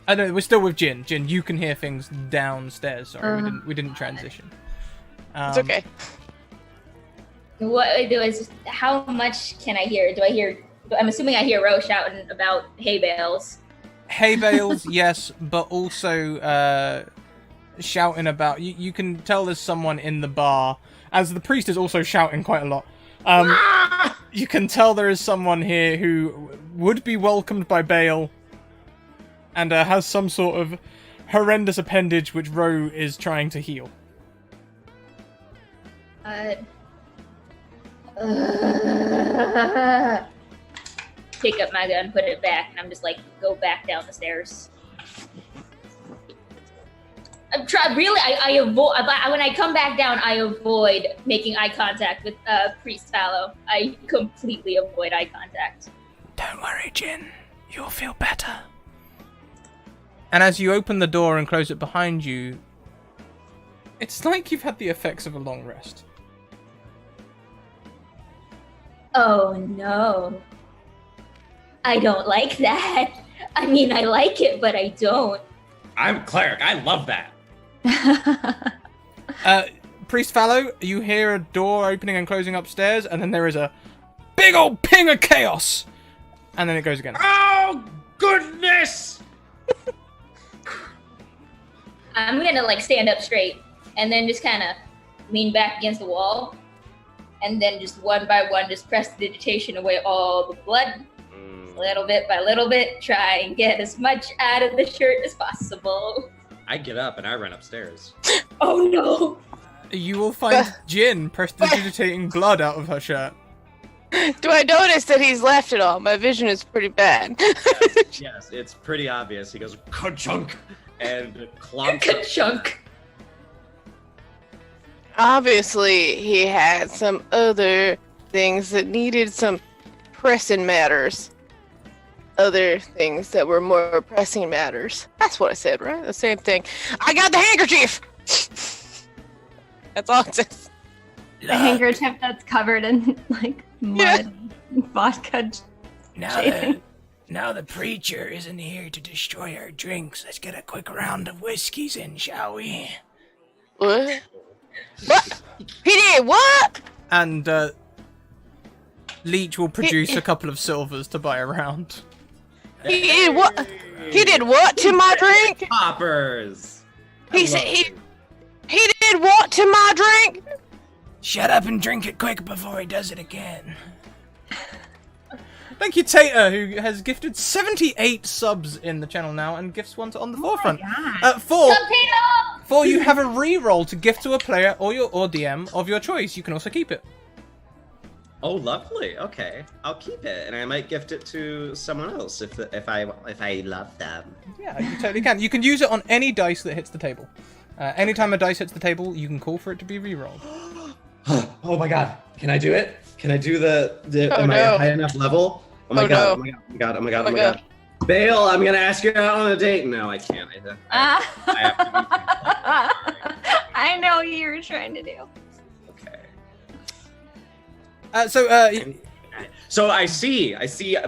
I know we're still with Jin. Jin, you can hear things downstairs. Sorry, we didn't transition. It's okay. What I do is, how much can I hear? I'm assuming I hear Rose shouting about hay bales. Hay bales, yes, but also shouting about. You can tell there's someone in the bar, as the priest is also shouting quite a lot. You can tell there is someone here who would be welcomed by Bale, and has some sort of horrendous appendage which Ro is trying to heal. Pick up my gun, put it back, and I'm just like, go back down the stairs. I'm trying, really, I avoid, when I come back down, I avoid making eye contact with Priest Fallow. I completely avoid eye contact. Don't worry, Jin. You'll feel better. And as you open the door and close it behind you, it's like you've had the effects of a long rest. Oh no. I don't like that. I mean, I like it, but I don't. I'm cleric. I love that. Priest Fallow, you hear a door opening and closing upstairs, and then there is a big old ping of chaos! And then it goes again. Oh, goodness! I'm gonna like stand up straight and then just kind of lean back against the wall and then just one by one just press the digitation away all the blood, little bit by little bit, try and get as much out of the shirt as possible. I get up and I run upstairs. Oh no! You will find Jin prestidigitating blood out of her shirt. Do I notice that he's left it all? My vision is pretty bad. Yes, it's pretty obvious. He goes, ka-chunk, and clomps up. Ka-chunk! Obviously, he had some other things that needed some pressing matters. Other things that were more pressing matters. That's what I said, right? The same thing. I got the handkerchief! That's all it says. The handkerchief that's covered in like mud, vodka. Now the preacher isn't here to destroy our drinks. Let's get a quick round of whiskeys in, shall we? What? What? He did what? And Leech will produce a couple of silvers to buy around. He did what? He did what to my drink? Poppers. He said he did what to my drink? Shut up and drink it quick before he does it again. Thank you, Tater, who has gifted 78 subs in the channel now and gifts one on the forefront. Four, you have a re-roll to gift to a player or DM of your choice. You can also keep it. Oh, lovely. Okay, I'll keep it, and I might gift it to someone else if I love them. Yeah, you totally can. You can use it on any dice that hits the table. Anytime a dice hits the table, you can call for it to be re-rolled. Oh my god, can I do it? Can I do the Oh, am I no. high enough level? Oh my Oh, god, no. oh my god, oh my god, oh my god. Bale, I'm gonna ask you out on a date. No, I can't. I have to I know what you were trying to do. okay. So, So I see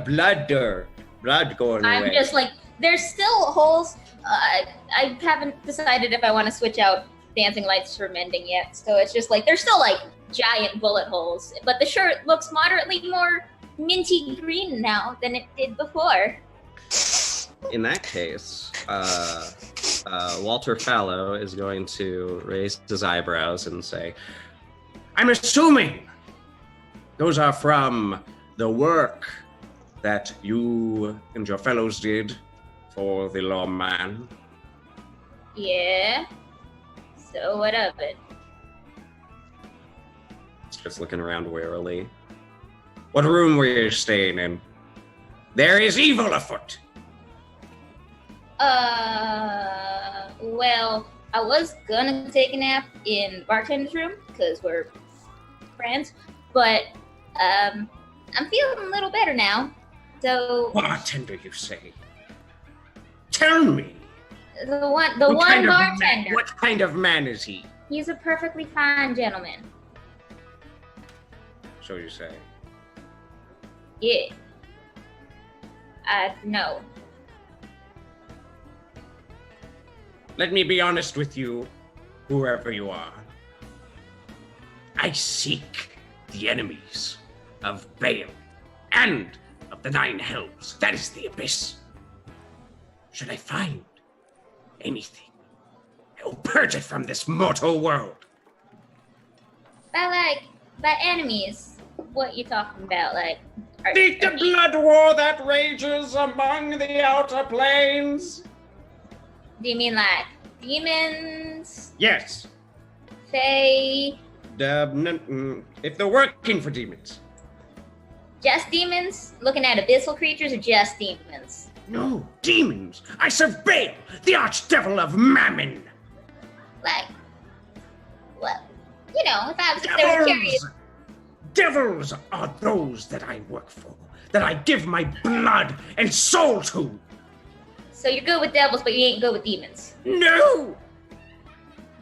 blood going away. I'm just like, there's still holes. I haven't decided if I want to switch out dancing lights for mending yet. So it's just like, there's still like giant bullet holes. But the shirt looks moderately more minty green now than it did before. In that case, Walter Fallow is going to raise his eyebrows and say, I'm assuming those are from the work that you and your fellows did for the lawman. Yeah. So what of it? just looking around warily. What room were you staying in? There is evil afoot. Well, I was gonna take a nap in the bartender's room because we're friends, but I'm feeling a little better now. So Bartender, you say? Tell me. the one What bartender. what kind of man is he? He's a perfectly fine gentleman. So you say. Yeah. No. Let me be honest with you, whoever you are. I seek the enemies of Baal and of the Nine Hells. That is the abyss. Should I find anything, I will purge it from this mortal world. By enemies, what you talking about? Like, The blood war that rages among the outer planes. do you mean like demons? Yes, Fae? if they're working for demons. Just demons? Looking at abyssal creatures or just demons? No, demons. I serve Baal, the archdevil of Mammon. Like, well, you know, if I was there curious. Devils are those that I work for, that I give my blood and soul to. So you're good with devils, but you ain't good with demons. No,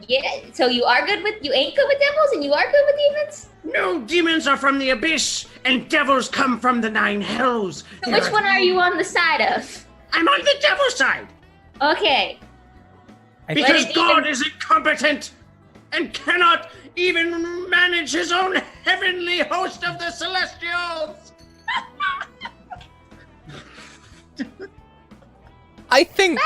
Yeah, so you ain't good with devils and you are good with demons? no, demons are from the abyss, and devils come from the Nine Hells. So which one are you on the side of? I'm on the devil side, Okay. because But God is incompetent and cannot even manage his own heavenly host of the Celestials. I think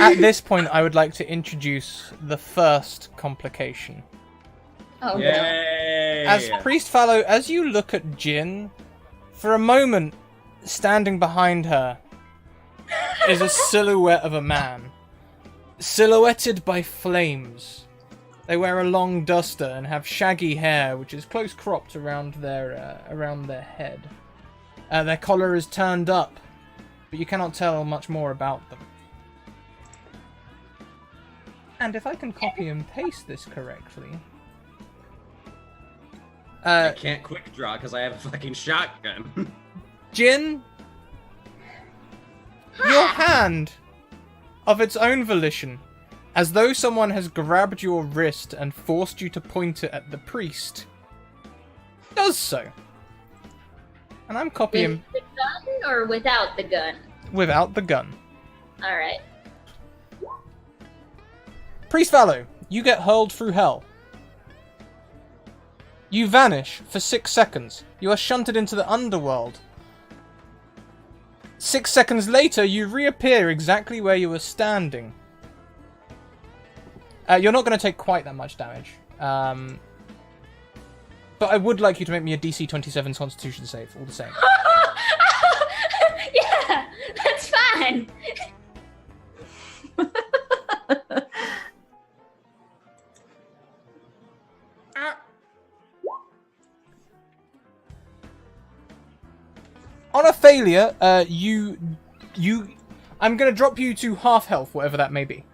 at this point I would like to introduce the first complication. Oh, no. Yay! As Priest Fallow, as you look at Jin, for a moment, standing behind her is a silhouette of a man, silhouetted by flames. They wear a long duster and have shaggy hair, which is close cropped around their head. Their collar is turned up, but you cannot tell much more about them. And if I can copy and paste this correctly, I can't quick draw because I have a fucking shotgun. Jin, your hand, of its own volition, as though someone has grabbed your wrist and forced you to point it at the priest, does so. And I'm copying With the gun or without the gun? without the gun. Alright. Priest Fallow, you get hurled through hell. You vanish for 6 seconds. You are shunted into the underworld. 6 seconds later, you reappear exactly where you were standing. You're not going to take quite that much damage. But I would like you to make me a DC 27 Constitution save, all the same. Yeah, that's fine. On a failure, I'm going to drop you to half health, whatever that may be.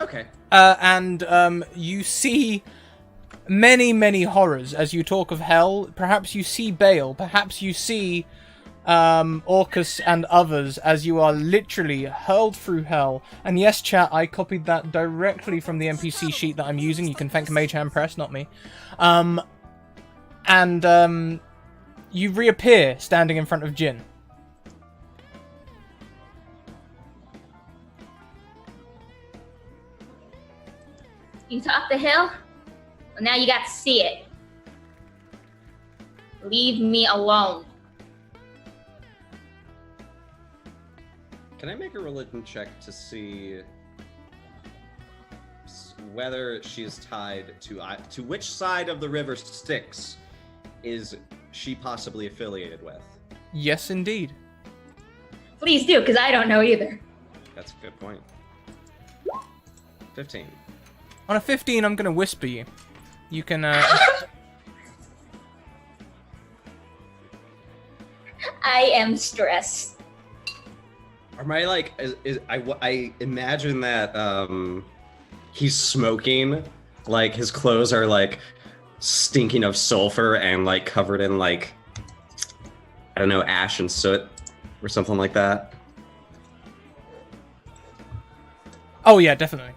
Okay. And you see many, many horrors as you talk of hell. Perhaps you see Bale. Perhaps you see Orcus and others as you are literally hurled through hell. And yes, chat, I copied that directly from the NPC sheet that I'm using. You can thank Mage Hand Press, not me. You reappear standing in front of Jin. You talk the hill? Well, now you got to see it. Leave me alone. Can I make a religion check to see whether she is tied to which side of the river Styx is she possibly affiliated with? Yes, indeed. Please do, because I don't know either. That's a good point. 15. On a 15, I'm going to whisper you. You can, I am stressed. Am I like? I imagine that he's smoking. Like his clothes are like stinking of sulfur and like covered in like I don't know, ash and soot or something like that. Oh yeah, definitely.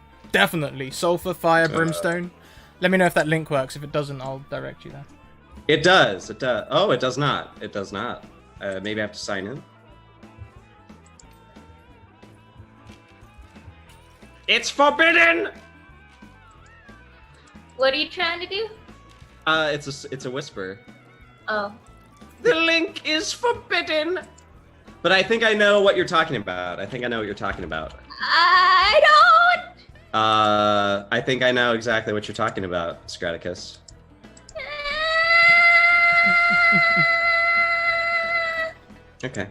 Sulfur, fire, brimstone. Let me know if that link works. If it doesn't, I'll direct you there. It does. It does. Oh, it does not. It does not. Maybe I have to sign in. It's forbidden! What are you trying to do? It's a whisper. Oh. The link is forbidden! But I think I know what you're talking about. I don't! I think I know exactly what you're talking about, Scratticus. Okay.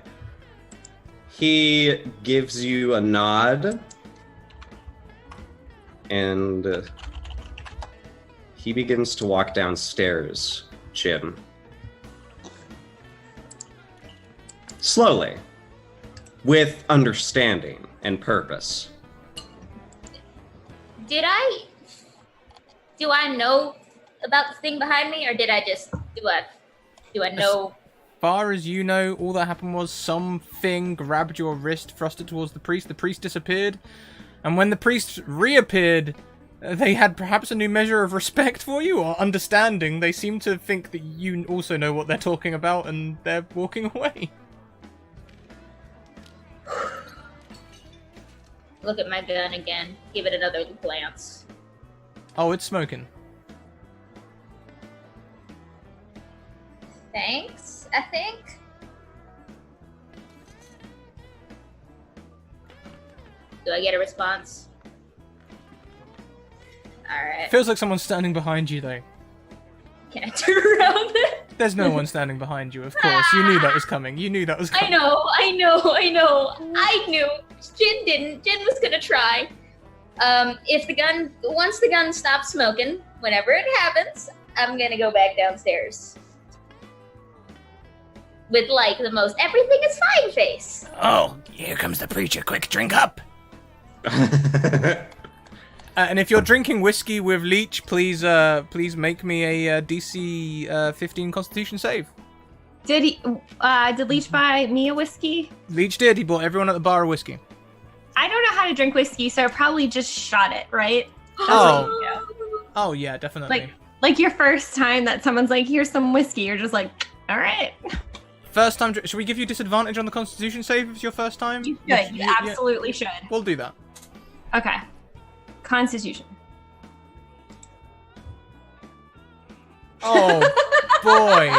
He gives you a nod. And he begins to walk downstairs, Jim. Slowly. With understanding and purpose. Do I know about the thing behind me, or did I just, do I know? As far as you know, all that happened was something grabbed your wrist, thrust it towards the priest disappeared, and when the priest reappeared, they had perhaps a new measure of respect for you, or understanding. They seem to think that you also know what they're talking about, and they're walking away. Look at my gun again. Give it another glance. Oh, it's smoking. Thanks, I think. Do I get a response? Alright. Feels like someone's standing behind you, though. Can I turn around? There's no one standing behind you, of course. You knew that was coming. I know. I knew. Jin didn't. Jin was gonna try. Once the gun stops smoking, whenever it happens, I'm gonna go back downstairs. With like the most everything is fine face. Oh, here comes the preacher. Quick, drink up. And if you're drinking whiskey with Leech, please make me a DC 15 Constitution save. Did Leech buy me a whiskey? Leech did. He bought everyone at the bar a whiskey. I don't know how to drink whiskey, so I probably just shot it, right? Oh yeah, definitely. Like your first time that someone's like, here's some whiskey, you're just like, all right. First time, should we give you disadvantage on the Constitution save if it's your first time? You should, you absolutely should. We'll do that. Okay. Constitution. Oh boy.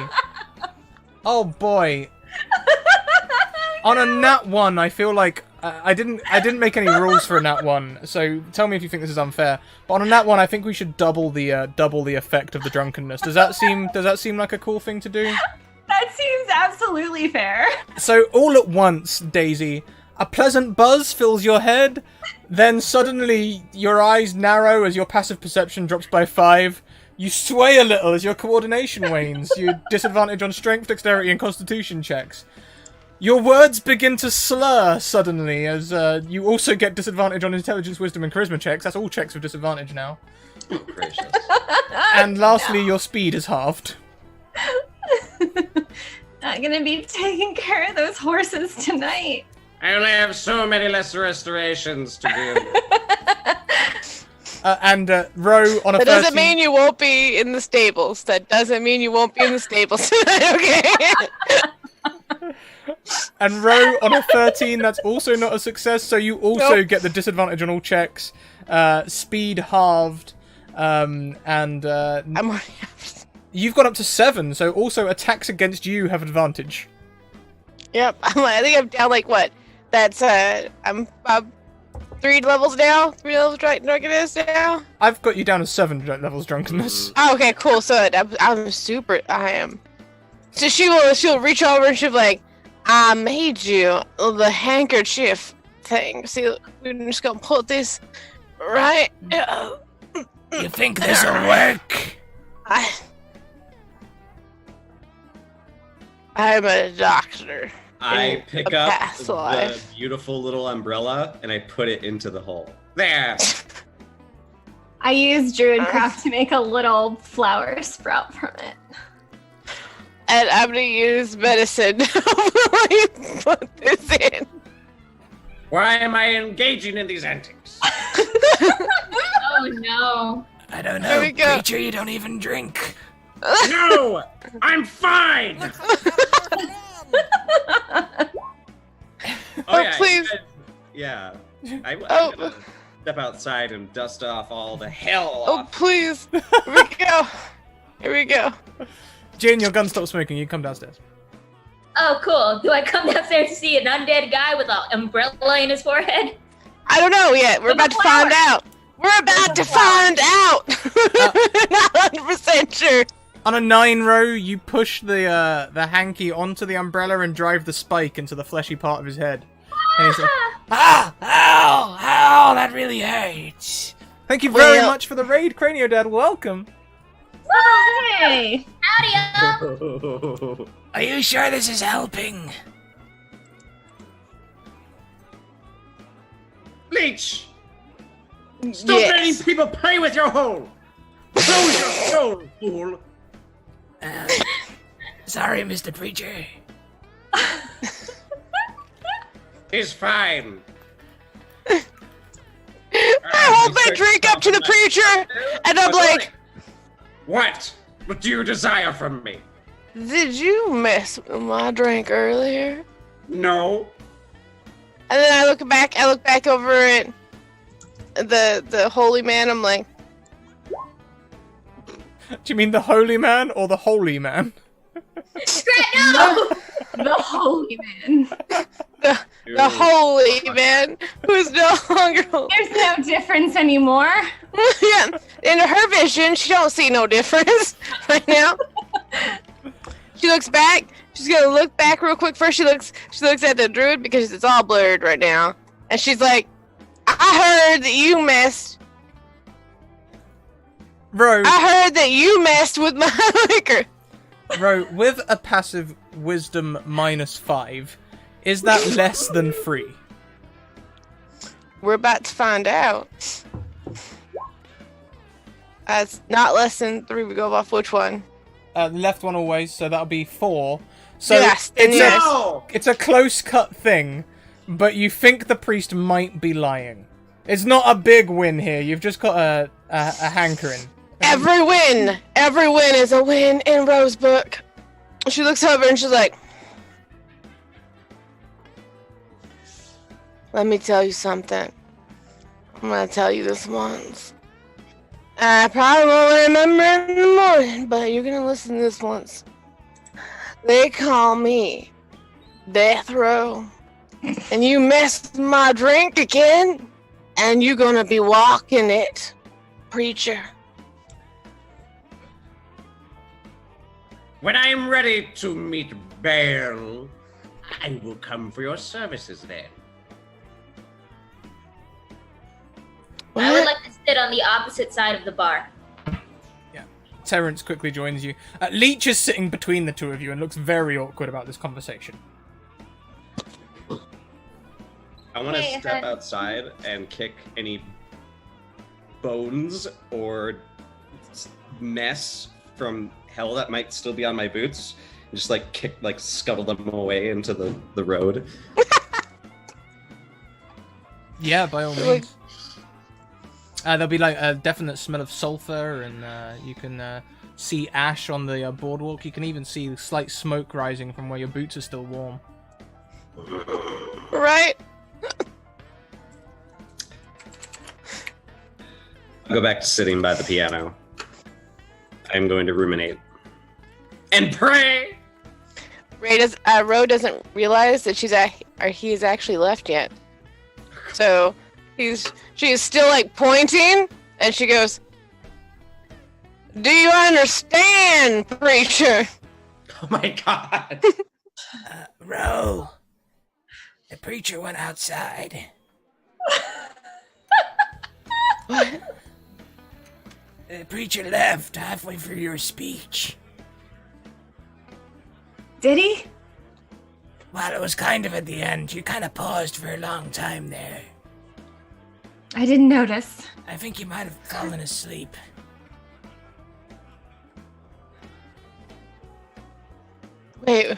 Oh boy. On a nat 1, I feel like I didn't make any rules for a nat 1, so tell me if you think this is unfair. But on a nat 1, I think we should double the effect of the drunkenness. Does that seem like a cool thing to do? That seems absolutely fair. So all at once, Daisy, a pleasant buzz fills your head, then suddenly your eyes narrow as your passive perception drops by 5. You sway a little as your coordination wanes. You disadvantage on strength, dexterity, and constitution checks. Your words begin to slur suddenly as you also get disadvantage on intelligence, wisdom, and charisma checks. That's all checks with disadvantage now. Oh, gracious. And lastly, your speed is halved. Not gonna be taking care of those horses tonight. I only have so many less restorations to do. And Ro on a 13... That doesn't mean you won't be in the stables. That doesn't mean you won't be in the stables tonight, okay? And Ro on a 13, that's also not a success, so you also get the disadvantage on all checks. Speed halved, and you've gone up to 7, so also attacks against you have advantage. Yep, I think I'm down like what? That's I'm about 3 levels now. 3 levels drunkenness now. I've got you down to 7 levels drunkenness. Oh, okay, cool. So I'm super. I am. So she'll reach over and she'll be like, I made you the handkerchief thing. See, we're just gonna put this right. You think this'll work? I'm a doctor. I pick a up past the life. beautiful little umbrella and I put it into the hole. There. I use Druidcraft to make a little flower sprout from it. And I'm gonna use medicine while you put this in. Why am I engaging in these antics? Oh no. I don't There know, we go. creature, you don't even drink. No! I'm fine! Oh, please. Yeah. I'm Oh. gonna step outside and dust off all the hell Oh, off. please. Here we go. Here we go. Jane, your gun stops smoking, you come downstairs. Oh, cool. Do I come downstairs to see an undead guy with an umbrella in his forehead? I don't know yet. We're With a about to find flower. out. We're about to find out. Not 100% sure. On a 9 row, you push the hanky onto the umbrella and drive the spike into the fleshy part of his head. And he's like, Ah! Ow! Ow! That really hurts. thank you very Well- much for the raid, Cranio Dad. Welcome. Oh, hey! Howdy-o! Are you sure this is helping? Leech! Stop letting people play with your hole! Close your soul, fool! Sorry, Mr. Preacher. He's fine. I hold my drink up to the preacher, and I'm like, What? What do you desire from me? did you mess with my drink earlier? No. And then I look back over at the holy man. I'm like, Do you mean the holy man or the holy man? Scrat, no! The holy man. the holy man who's no longer holy. There's no difference anymore. Yeah, in her vision, she don't see no difference right now. She looks back. She's gonna look back real quick first. She looks at the druid because it's all blurred right now, and she's like, "I heard that you messed. Ro, I heard that you messed with my liquor." Ro, with a passive wisdom -5, is that less than 3? We're about to find out. That's not less than 3. We go off which one? Left one always, so that'll be 4. So Yes, then it's, yes. it's a close cut thing, but you think the priest might be lying. It's not a big win here. You've just got a hankering. Every win is a win in Ro's book. She looks over and she's like, "Let me tell you something. I'm gonna tell you this once, I probably won't remember in the morning, but you're gonna listen to this once. They call me Death Row. And you mess with my drink again, and you're gonna be walking it, preacher. When I am ready to meet Baal, I will come for your services then. I would like to sit on the opposite side of the bar. Terrence quickly joins you. Leech is sitting between the two of you and looks very awkward about this conversation. I want to Hey, step hun. outside and kick any bones or mess from hell that might still be on my boots. And just scuttle them away into the road. Yeah, by all means. There'll be like a definite smell of sulfur, and you can see ash on the boardwalk. You can even see slight smoke rising from where your boots are still warm. Right? I'll go back to sitting by the piano. I'm going to ruminate. And pray! Ro doesn't realize that he's actually left yet. So she is still like pointing, and she goes, "Do you understand, preacher?" Oh my god. Ro, the preacher went outside. What? The preacher left halfway through your speech. Did he? Well, it was kind of at the end. You kind of paused for a long time there. I didn't notice. I think you might have fallen asleep. Wait,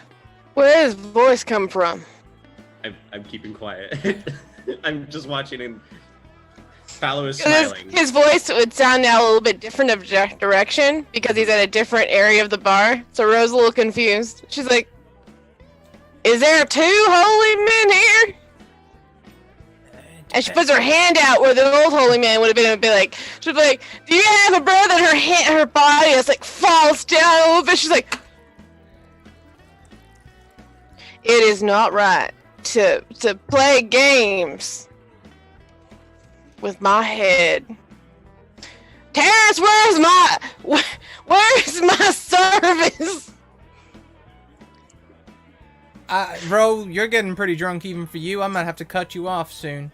where does his voice come from? I'm keeping quiet. I'm just watching and Fallow is smiling. His voice would sound now a little bit different of direction because he's at a different area of the bar. So Ro's a little confused. She's like, "Is there two holy men here?" And she puts her hand out where the old holy man would have been and be like, she'd be like, "Do you have a brother?" And her body is like falls down a little bit. She's like, "It is not right to play games with my head. Terrence, where's my service?" Ro, you're getting pretty drunk even for you. I might have to cut you off soon.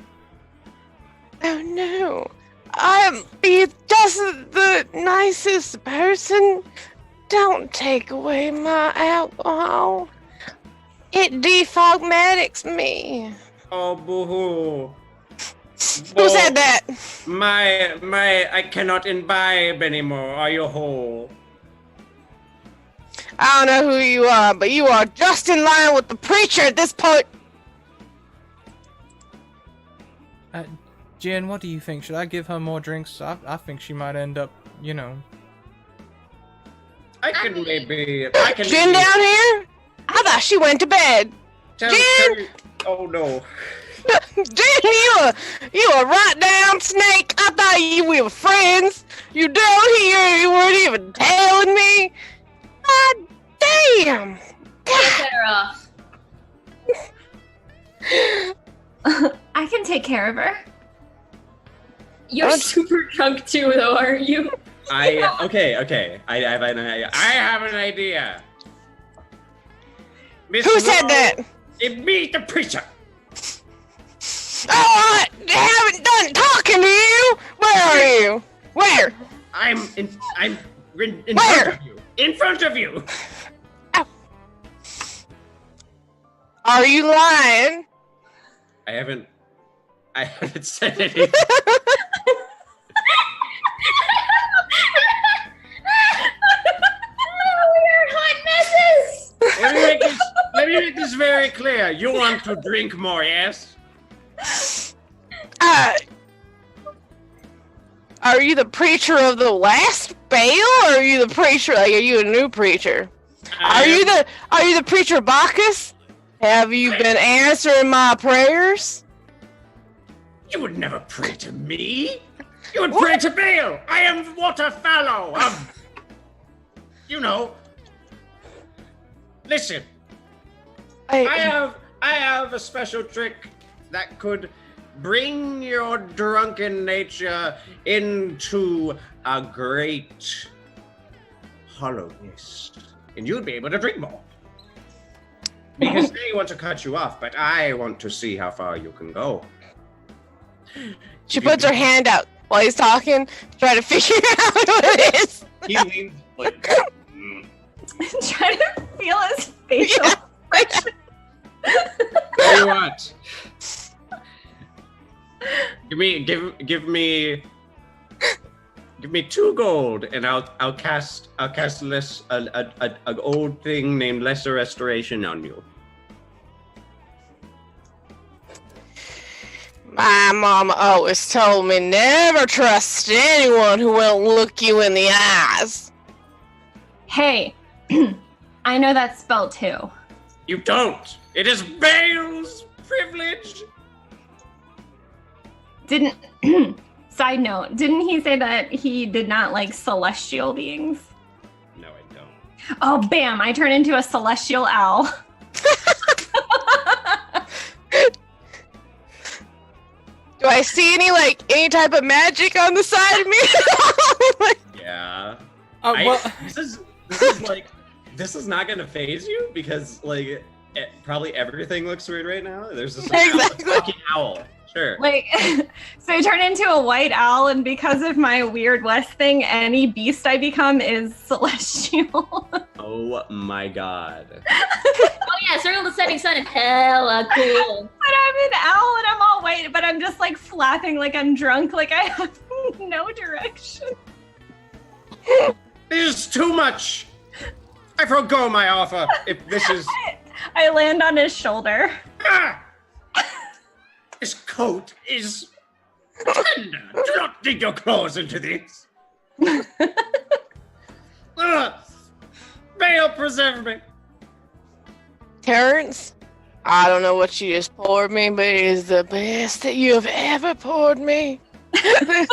Oh no, I'm just the nicest person. Don't take away my alcohol. It defogmatics me. Oh, boo-hoo. Who said that? I cannot imbibe anymore. Are you whole? I don't know who you are, but you are just in line with the preacher at this point. Jen, what do you think? Should I give her more drinks? I think she might end up, you know. I can Gin down here? I thought she went to bed. Jen! Oh no. Jen, you a right down snake. I thought we were friends. You down here, you weren't even telling me. God damn. Get her off. I can take care of her. You're super drunk too, though, aren't you? Okay. I have an idea. I have an idea. Miss Who said Ro, that? Meet the preacher. Oh, I haven't done talking to you. Where are you? Where? I'm in Where? front of you. In front of you. Are you lying? I haven't said anything. We're hot messes! Let me make this very clear. You want to drink more, yes? Are you the preacher of the last Baal, or are you the preacher? Like, are you a new preacher? Are you the preacher Bacchus? Have you been answering my prayers? You would never pray to me. You would pray to Baal! I am Waterfallow of... You know. Listen. I have a special trick that could bring your drunken nature into a great hollowness. And you'd be able to drink more. Because they want to cut you off, but I want to see how far you can go. She puts her hand out while he's talking, trying to figure out what it is. He leans like, Trying to feel his facial expression. Tell you what. Give me 2 gold, and I'll cast a old thing named Lesser Restoration on you. My mama always told me never trust anyone who won't look you in the eyes. Hey, I know that spell too. You don't. It is Baal's privilege. Didn't side note, didn't he say that he did not like celestial beings? no, I don't. Oh, bam, I turn into a celestial owl. Do I see any type of magic on the side of me? Yeah. Well, This is not gonna phase you because probably everything looks weird right now. There's this Exactly. fucking owl. Sure. So I turn into a white owl, and because of my Weird West thing, any beast I become is celestial. Oh my god. Oh yeah, Circle the Setting Sun is hella cool. But I'm an owl and I'm all white, but I'm just like flapping like I'm drunk, like I have no direction. This is too much. I forgo my offer. If this is I land on his shoulder. ah! This coat is tender. Do not dig your claws into this. Baal preserve me. Terrence, I don't know what you just poured me, but it is the best that you have ever poured me. Did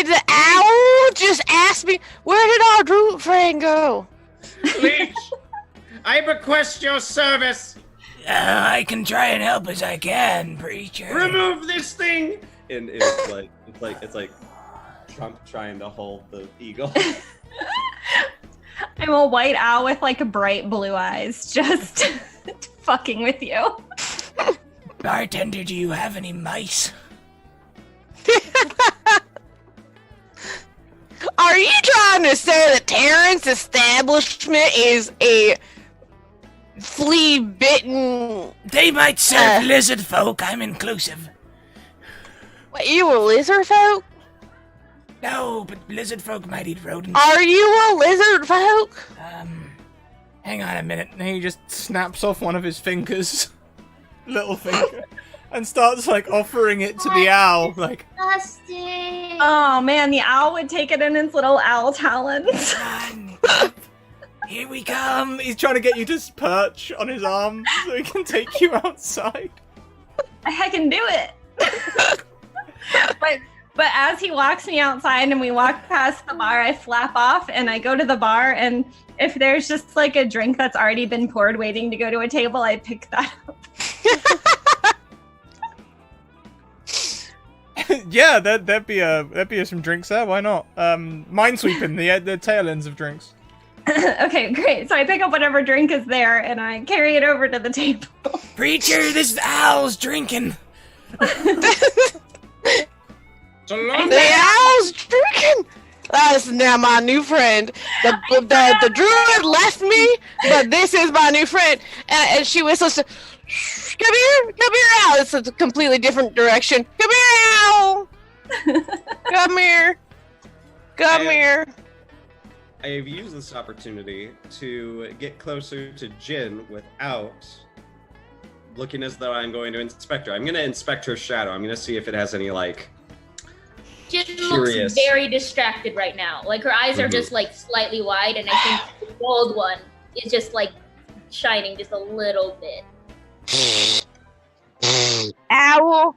the owl just ask me, where did our druid friend go? Leech, I request your service. I can try and help as I can, preacher. Remove this thing. And it's like Trump trying to hold the eagle. I'm a white owl with like bright blue eyes, just fucking with you. Bartender, do you have any mice? Are you trying to say that Terrence establishment is a flea-bitten... They might serve lizard folk, I'm inclusive. What, you a lizard folk? No, but lizard folk might eat rodents. Are you a lizard folk? hang on a minute. And he just snaps off one of his fingers, little finger, and starts like offering it to the owl. Like, Disgusting. Oh man, the owl would take it in its little owl talons. Come on, here we come. he's trying to get you to perch on his arm so he can take you outside. I can do it. But as he walks me outside and we walk past the bar, I flap off and I go to the bar, and if there's just like a drink that's already been poured waiting to go to a table, I pick that up. Yeah, there'd be some drinks there. Why not? Minesweeping, the tail ends of drinks. Okay, great. So I pick up whatever drink is there and I carry it over to the table. Preacher, this owl's drinking. So long. The owl's drinking. That is now my new friend. The druid left me, but this is my new friend. And she whistles to, "Shh, come here, owl." It's a completely different direction. Come here, owl. Come here. Come here. I have used this opportunity to get closer to Jin without looking as though I'm going to inspect her. I'm going to inspect her shadow. I'm going to see if it has any, like... Jin Curious. looks very distracted right now. Like her eyes are just like slightly wide, and I think the gold one is just like shining just a little bit. Owl.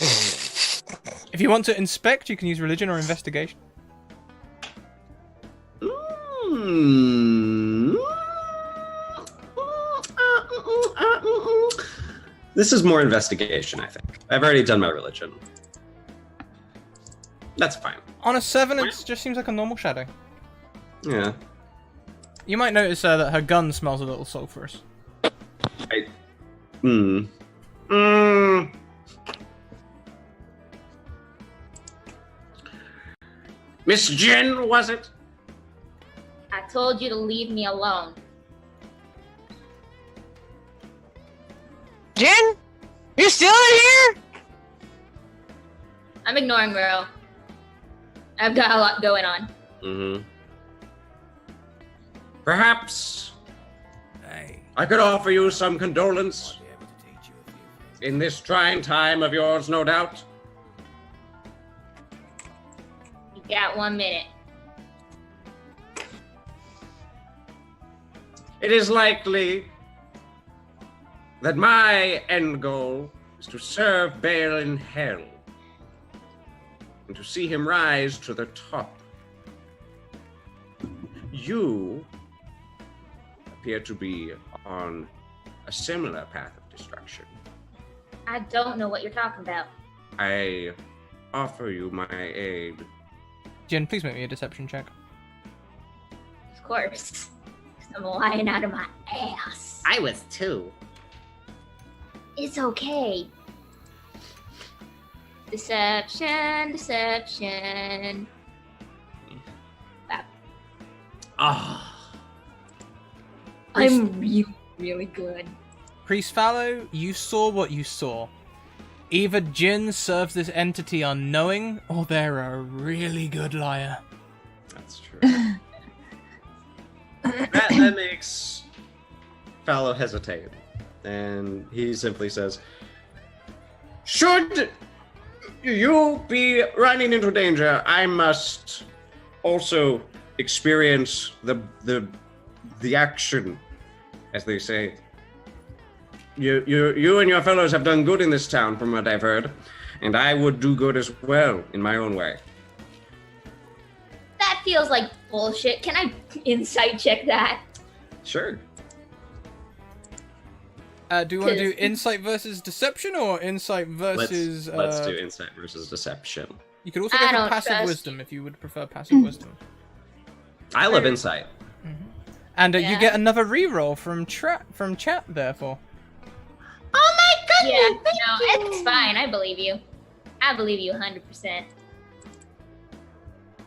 If you want to inspect, you can use religion or investigation. This is more investigation, I think. I've already done my religion. That's fine. On a 7, it just seems like a normal shadow. Yeah. You might notice that her gun smells a little sulfurous. Miss Jen, was it? I told you to leave me alone. Jen? You're still in here? I'm ignoring Ro. I've got a lot going on. Mm-hmm. Perhaps Hey, I could offer you some condolence I'll be able to teach you a few things. in this trying time of yours, no doubt. You got 1 minute. It is likely that my end goal is to serve Baal in hell and to see him rise to the top. You appear to be on a similar path of destruction. I don't know what you're talking about. I offer you my aid. Jen, please make me a deception check. Of course. 'Cause I'm lying out of my ass. I was too. It's okay. Deception, deception. Ah, I'm really, really good. Priest Fallow, you saw what you saw. Either Jin serves this entity unknowing, or they're a really good liar. That's true. that makes Fallow hesitate. And he simply says, should you be running into danger, I must also experience the action, as they say. You and your fellows have done good in this town, from what I've heard, and I would do good as well in my own way. That feels like bullshit. Can I insight check that? sure. Do you want to do insight versus deception, or insight versus... Let's do insight versus deception. You could also I go for don't passive trust wisdom if you would prefer passive wisdom. I love insight. And you Yeah. get another reroll from chat, therefore. Oh my Yeah, goodness! thank you. it's fine. I believe you. I believe you 100%.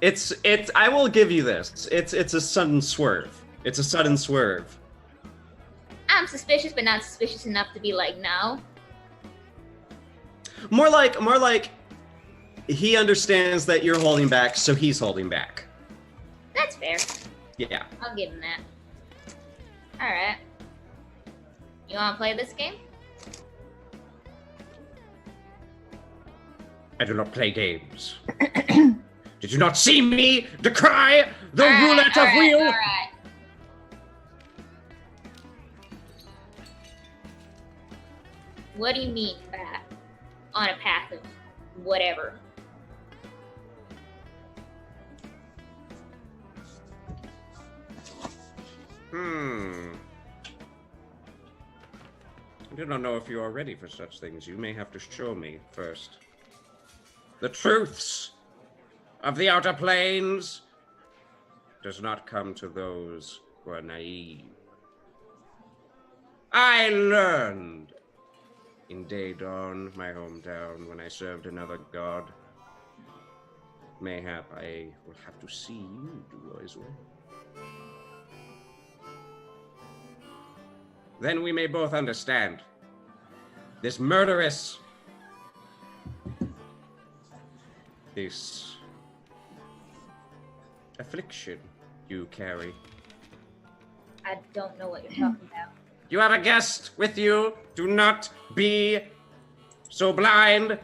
It's I will give you this. It's a sudden swerve. It's a sudden swerve. I'm suspicious, but not suspicious enough to be like, no. More like he understands that you're holding back, so he's holding back. That's fair. Yeah. I'll give him that. Alright. You wanna play this game? I do not play games. Did you not see me decry the roulette of wheel? Alright. What do you mean by on a path of whatever? I do not know if you are ready for such things. You may have to show me first. The truths of the outer planes does not come to those who are naive. I learned in Daydon, my hometown, when I served another god. Mayhap I will have to see you do as well. Then we may both understand this murderous, this affliction you carry. I don't know what you're talking about. You have a guest with you. Do not be so blind.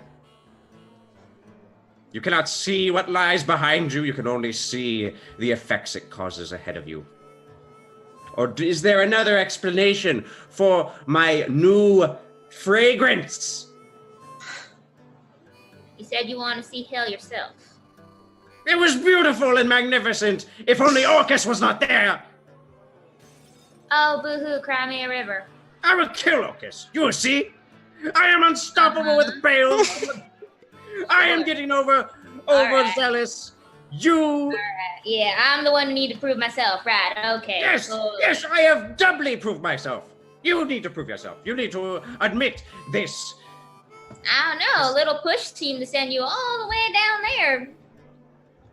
You cannot see what lies behind you. You can only see the effects it causes ahead of you. Or is there another explanation for my new fragrance? You said you want to see hell yourself. It was beautiful and magnificent. If only Orcus was not there. Oh, boo-hoo, cry me a river. I will kill Orcus. You will see. I am unstoppable with bales. I am getting overzealous. You. Yeah, I'm the one who need to prove myself, right? Okay. Yes, yes, I have doubly proved myself. You need to prove yourself. You need to admit this. I don't know. A little push seemed to send you all the way down there.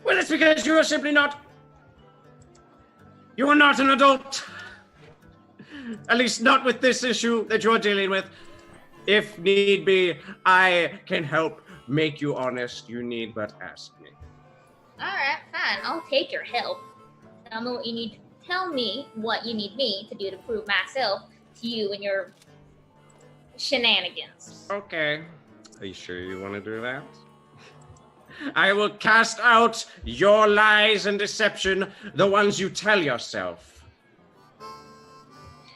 Well, it's because you are simply not. You are not an adult. At least not with this issue that you're dealing with. If need be, I can help make you honest. You need but ask me. All right, fine. I'll take your help. Tell me what you need. Tell me what you need me to do to prove myself to you and your shenanigans. Okay. Are you sure you want to do that? I will cast out your lies and deception, the ones you tell yourself.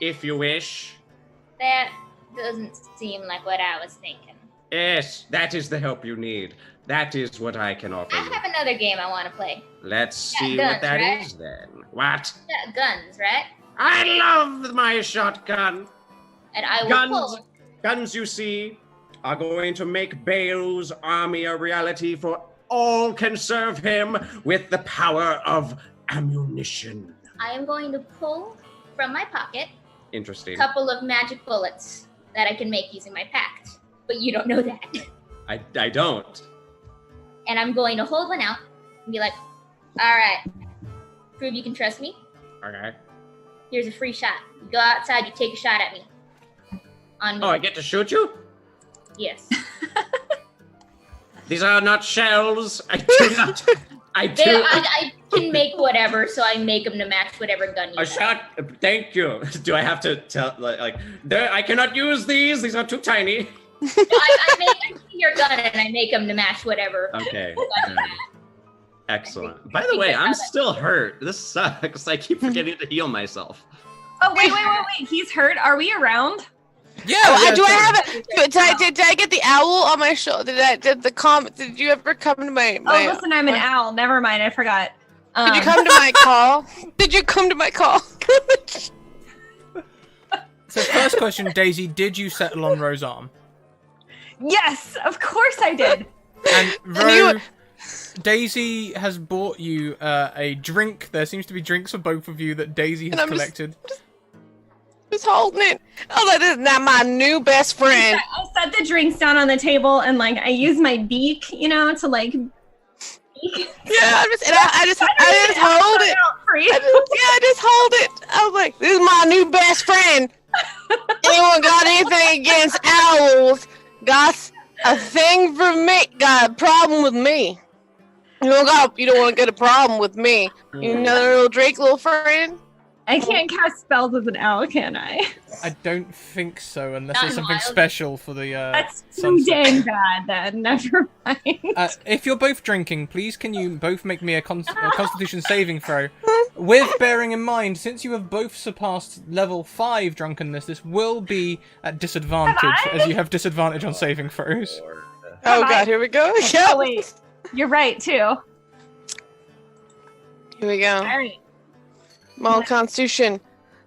If you wish. That doesn't seem like what I was thinking. Yes, that is the help you need. That is what I can offer I you. have another game I want to play. Let's see guns, what that right? is then. What? Yeah, guns, right? I love my shotgun. And I will Guns, pull. guns, you see, are going to make Bale's army a reality, for all can serve him with the power of ammunition. I am going to pull from my pocket Interesting. a couple of magic bullets that I can make using my pact. But you don't know that. I don't. And I'm going to hold one out and be like, all right, prove you can trust me. Okay. Here's a free shot. You go outside, you take a shot at me. On me. Oh, I get to shoot you? Yes. These are not shells. I do not. I can make whatever, so I make them to match whatever gun you A have. shot. Thank you. Do I have to tell I cannot use these? These are too tiny. I take your gun and I make them to match whatever. Okay. gun you have. Excellent. By the way, I'm still hurt. This sucks. I keep forgetting to heal myself. Oh, wait. He's hurt. Are we around? Yeah. Do I have it? Did I get the owl on my shoulder? Did you ever come to my? Oh, listen, I'm an owl. Never mind. I forgot. Did you come to my call? Did you come to my call? So first question, Daisy, did you settle on Ro's arm? Yes, of course I did. And Ro, Daisy has bought you a drink. There seems to be drinks for both of you that Daisy has collected. Just holding it. I was like, this is not my new best friend. I set the drinks down on the table and like I use my beak, to like. Yeah, I just hold it. I just hold it. I was like, this is my new best friend. Anyone got anything against owls? Got a thing for me? Got a problem with me? You don't want to get a problem with me. You another little drink, little friend? I can't cast spells as an owl, can I? I don't think so, unless Not it's something wild. special for the That's too sunset. dang bad then. Never mind. If you're both drinking, please can you both make me a Constitution saving throw? With bearing in mind, since you have both surpassed level 5 drunkenness, this will be at disadvantage, as you have disadvantage on saving throws. Oh god, here we go. Oh, Yep. wait. You're right, too. Here we go. All right. Small Constitution.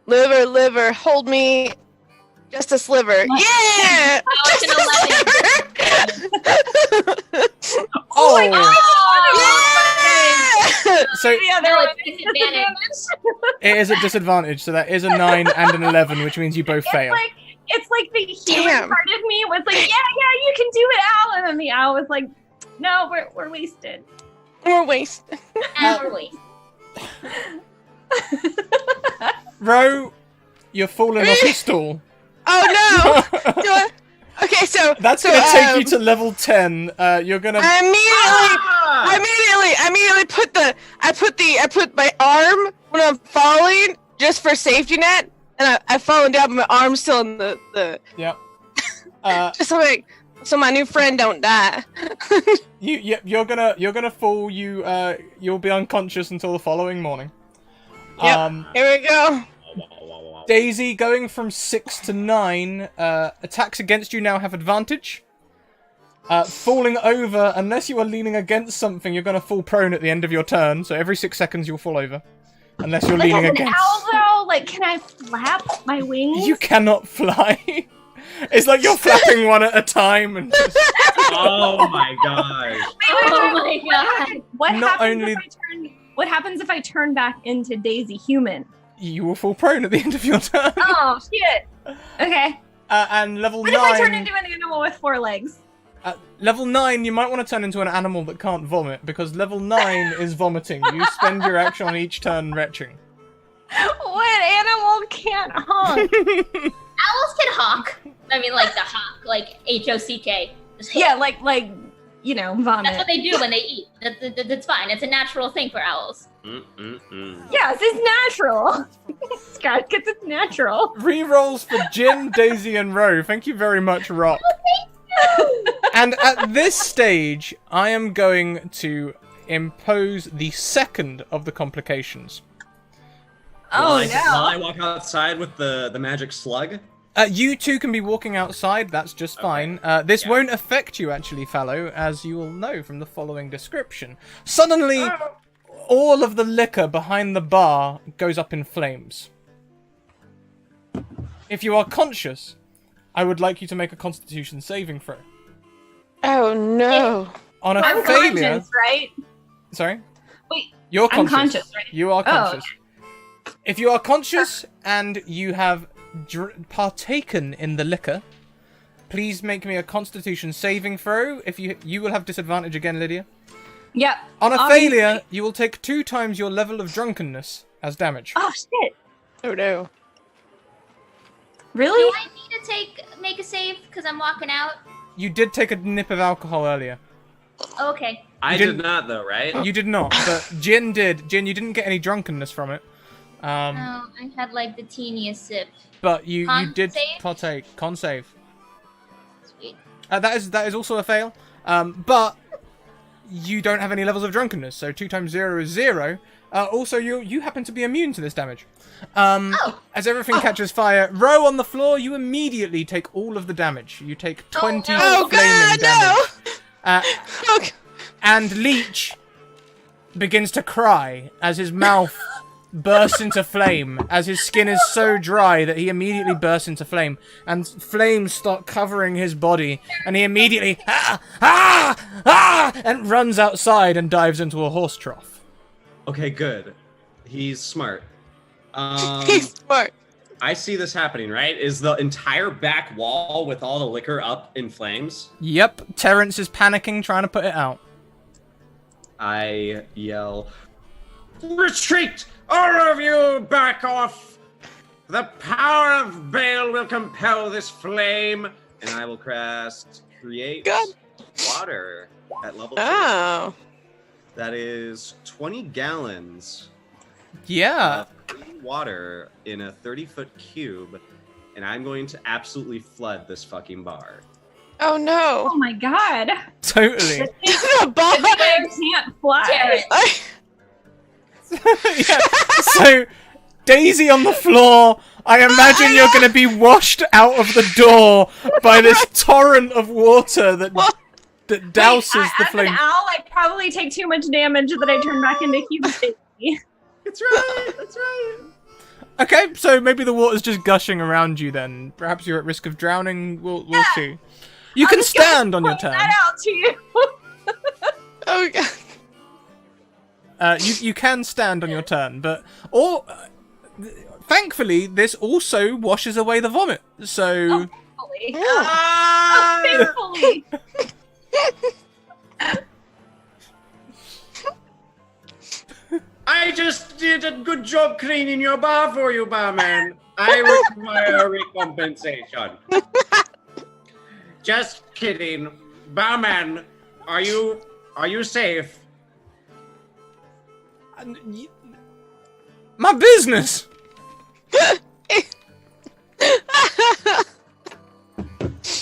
Liver, hold me. Just a sliver. Yeah! Oh, it's an 11. Oh! Yeah! So Yeah, No, there it's disadvantage. it is at disadvantage, so that is a 9 and an 11, which means you both fail. It's like the human Damn. part of me was like, yeah, you can do it, owl. And then the owl was like, no, we're wasted. We're wasted. And we're wasted. Ro, you're falling off your stool. Oh no! Okay, so That's gonna take you to level 10. You're gonna. I immediately put my arm when I'm falling just for safety net, and I've fallen down, but my arm's still in the Yep. just so my new friend don't die. You're gonna fall. You'll be unconscious until the following morning. Yep. Here we go. Daisy, going from 6 to 9, attacks against you now have advantage. falling over. Unless you are leaning against something, you're going to fall prone at the end of your turn. So every 6 seconds you'll fall over. Unless you're leaning as an against. owl, though, like, can I flap my wings? You cannot fly. It's like you're flapping one at a time and just... Oh my gosh. Oh my god. What happens if I turn back into Daisy human? You will fall prone at the end of your turn. Oh, shit. Okay. And level What 9... if I turn into an animal with 4 legs? Level 9, you might want to turn into an animal that can't vomit, because level 9 is vomiting. You spend your action on each turn retching. What animal can't honk? Owls can honk. I mean, like the honk, like H-O-C-K. Yeah, like you know, vomit. That's what they do when they eat. That's fine. It's a natural thing for owls. Yes, it's natural. Scratticus, it's natural. Rerolls for Jin, Daisy, and Ro. Thank you very much, Rock. And at this stage, I am going to impose the second of the complications. Oh, While no. I walk outside with the magic slug. You two can be walking outside, that's just fine. This won't affect you, actually, fellow, as you will know from the following description. Suddenly, all of the liquor behind the bar goes up in flames. If you are conscious, I would like you to make a Constitution saving throw. Oh no. On a I'm failure... conscious, right? Sorry? Wait, You're I'm conscious. conscious, right? You are Oh, conscious. If you are conscious and you have partaken in the liquor, please make me a Constitution saving throw. If you will have disadvantage again, Lydia. Yep. On a obviously. failure, you will take 2 times your level of drunkenness as damage. Oh, shit. Oh no. Really? Do I need to make a save because I'm walking out? You did take a nip of alcohol earlier. Oh, okay. I didn't- did not, though, right? You did not, but Jin did. Jin, you didn't get any drunkenness from it. No, I had like the teeniest sip. But you Con did save? partake. Con save. Sweet. That is also a fail. But you don't have any levels of drunkenness, so 2 times 0 is 0. Also, you happen to be immune to this damage. As everything catches fire, Ro on the floor, you immediately take all of the damage. You take 20 Oh flaming god, damage. no! Okay. And Leech begins to cry as his mouth bursts into flame, as his skin is so dry that he immediately bursts into flame, and flames start covering his body, and he immediately and runs outside and dives into a horse trough. Okay, good. He's smart. He's smart. I see this happening, right? Is the entire back wall with all the liquor up in flames? Yep, Terrence is panicking, trying to put it out. I yell, Retreat! All of you back off! The power of Baal will compel this flame. and I will cast Create God. Water at level 2. Oh. That is 20 gallons Yeah. of clean water in a 30-foot cube, and I'm going to absolutely flood this fucking bar. Oh no. Oh my god. Totally. The bar. The bear can't fly. Yeah. So, Daisy on the floor. I imagine you're going to be washed out of the door by this torrent of water that douses the As flame. an owl, I probably take too much damage that I turn back into human baby. That's right. That's right. Okay, so maybe the water's just gushing around you then. Perhaps you're at risk of drowning. We'll see. You can stand on your turn. That out to you. Oh god. You can stand on your turn, but thankfully this also washes away the vomit. So Thankfully. Ah! Oh, thankfully. I just did a good job cleaning your bar for you, barman. I require recompensation. Just kidding. Barman, are you safe? my business.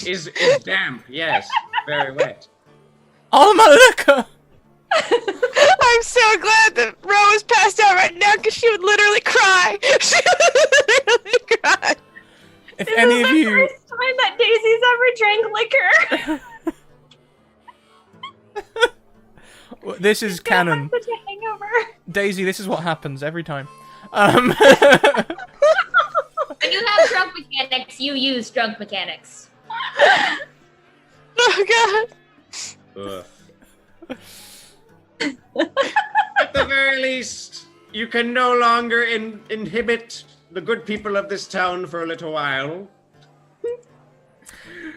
Is damp, yes. Very wet. All my liquor. I'm so glad that Ro is passed out right now because she would literally cry. She would literally cry. If This any is of the you, first time that Daisy's ever drank liquor. this is canon. Such a hangover. Daisy, this is what happens every time. When you have drunk mechanics, you use drunk mechanics. Oh god. Ugh. At the very least, you can no longer inhibit the good people of this town for a little while.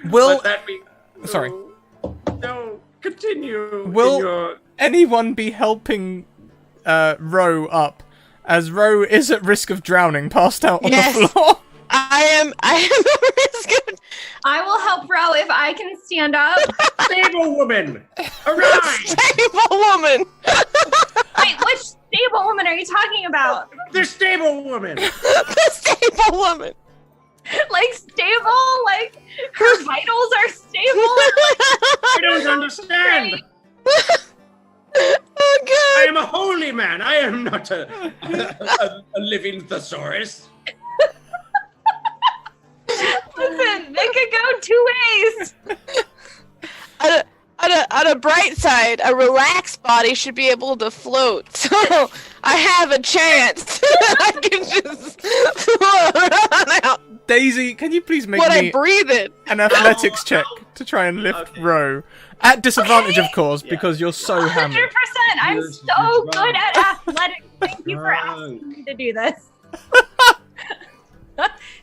Will Let that be. Sorry. No, continue. Will- in your... anyone be helping Ro up, as Ro is at risk of drowning, passed out on Yes. the floor? I am at risk of I will help Ro if I can stand up. Stable woman, arise! stable woman. Wait, which stable woman are you talking about? The stable woman. The stable woman. Like stable? Like her vitals are stable? I don't understand. Oh god. I am a holy man. I am not a living thesaurus. Listen, it could go two ways. On a bright side, a relaxed body should be able to float. So I have a chance. I can just float on out. Daisy, can you please make What I me breathe in. an athletics check to try and lift Ro? At disadvantage, of course, because you're so hammered. 100%. I'm You're so drunk. good at athletics. Thank you for asking Drunk. me to do this.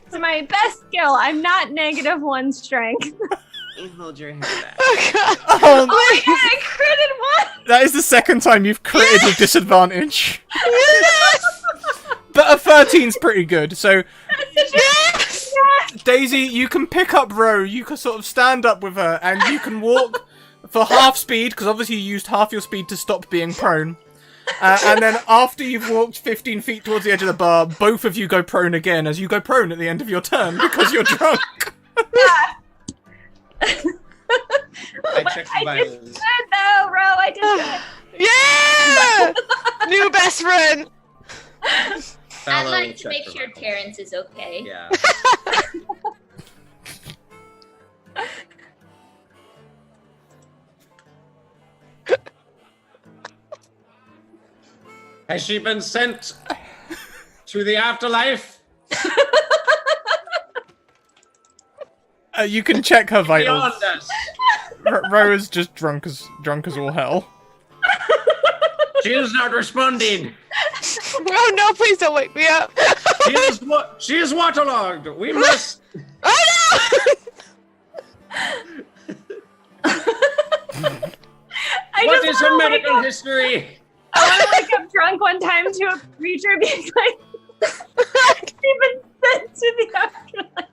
It's my best skill. I'm not -1 strength. Hold your hand back. Oh god. Oh, Oh my god, I critted one! that is the second time you've critted with disadvantage. Yes. But a 13's pretty good, so Yes. Daisy, you can pick up Ro, you can sort of stand up with her, and you can walk for half speed, because obviously you used half your speed to stop being prone. And then after you've walked 15 feet towards the edge of the bar, both of you go prone again, as you go prone at the end of your turn, because you're drunk. I checked I did violence. good though, Ro. I did good. Yeah. New best friend. I'd Fallow like to check make for sure violence. Terrence is okay. Yeah. Has she been sent to the afterlife? You can check her vitals. Beyond us. Ro is just drunk as all hell. She is not responding. Oh no! Please don't wake me up. She is waterlogged. We must. Oh I What just is her wanna wake medical up- history? I want to wake up drunk one time to a preacher being like, "You've been sent to the afterlife."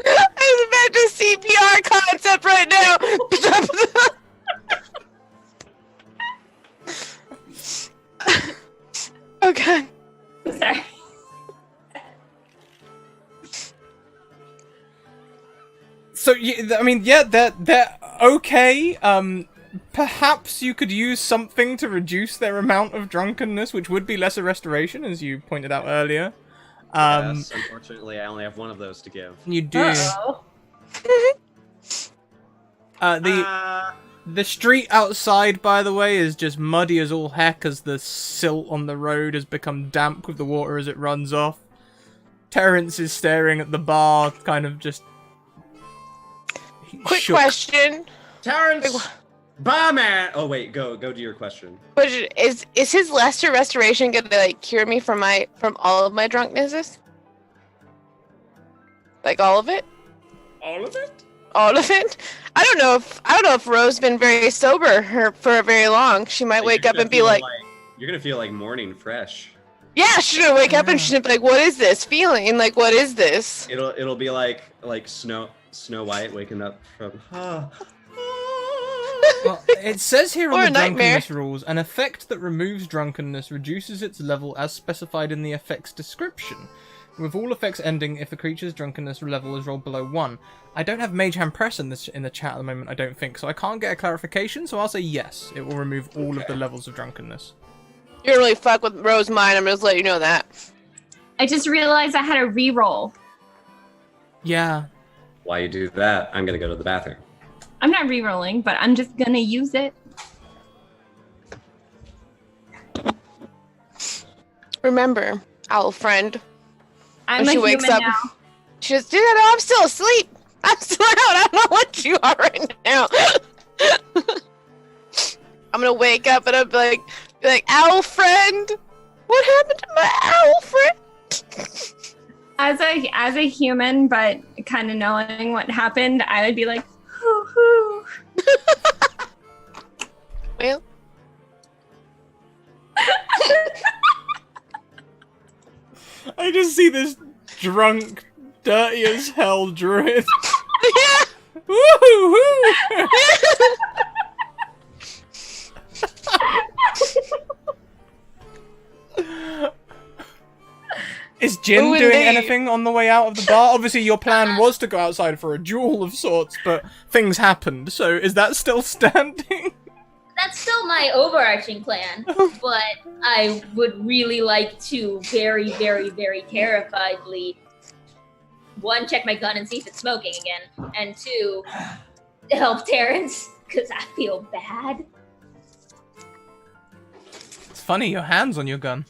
I was about to CPR concept right now. Oh god. Sorry. So, I mean, yeah, they're okay. Perhaps you could use something to reduce their amount of drunkenness, which would be lesser restoration, as you pointed out earlier. Yes, unfortunately, I only have one of those to give. You do. Uh-oh. The street outside, by the way, is just muddy as all heck, as the silt on the road has become damp with the water as it runs off. Terrence is staring at the bar, kind of just Quick shook. question. Terrence, barman. Oh wait, go to your question. Is his lesser restoration gonna like cure me from all of my drunknesses? Like all of it? All of it? All of it? I don't know if Ro's been very sober for very long. She might wake up and be like, you're gonna feel like morning fresh. yeah, she's gonna wake up and she's gonna be like, what is this feeling? Like, what is this? It'll be like Snow White waking up from. Well, it says here Or on a the nightmare. drunkenness rules, an effect that removes drunkenness reduces its level as specified in the effect's description. With all effects ending if a creature's drunkenness level is rolled below 1. I don't have Mage Hand Press in the chat at the moment, I don't think, so I can't get a clarification, so I'll say yes, it will remove all of the levels of drunkenness. You don't really fuck with Ro's mind, I'm just letting you know that. I just realized I had a reroll. Yeah. While you do that, I'm gonna go to the bathroom. I'm not rerolling, but I'm just gonna use it. Remember, owl friend. I'm When a she wakes human up, now. she just, dude, I'm still asleep. I'm still out. I don't know what you are right now. I'm gonna wake up and I'll be like, owl friend, what happened to my owl friend? As a human, but kind of knowing what happened, I would be like, hoo hoo. Well, I just see this drunk, dirty as hell druid. yeah. Woo-hoo-hoo! Is Jin Who doing indeed? anything on the way out of the bar? Obviously, your plan was to go outside for a duel of sorts, but things happened. So, is that still standing? That's still my overarching plan, but I would really like to very, very, very terrifiedly, one, check my gun and see if it's smoking again, and two, help Terrence, because I feel bad. It's funny, your hand's on your gun.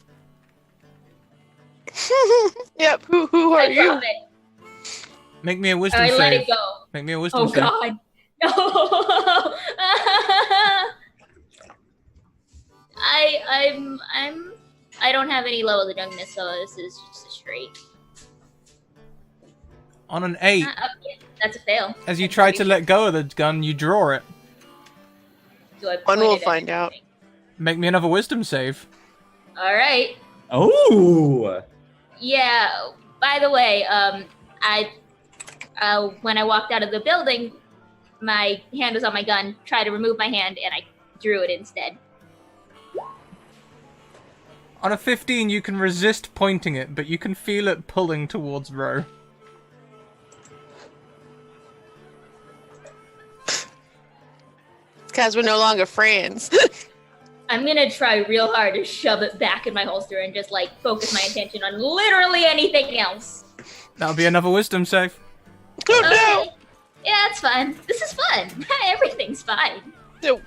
Yep. Who are I you? drop it. Make me a wisdom I save. let it go. Make me a wisdom Oh save. god. No. I don't have any levels of drunkenness, so this is just a straight. On an 8, Yeah, that's a fail. as you try to let go of the gun, you draw it. Do I One point will it at find out. anything? Make me another wisdom save. All right. Oh! Yeah. By the way, when I walked out of the building, my hand was on my gun. Tried to remove my hand, and I drew it instead. On a 15, you can resist pointing it, but you can feel it pulling towards Ro. Because we're no longer friends. I'm gonna try real hard to shove it back in my holster and just like focus my attention on literally anything else. That'll be another wisdom save. Oh Okay. Yeah, it's fun. This is fun. Everything's fine. no!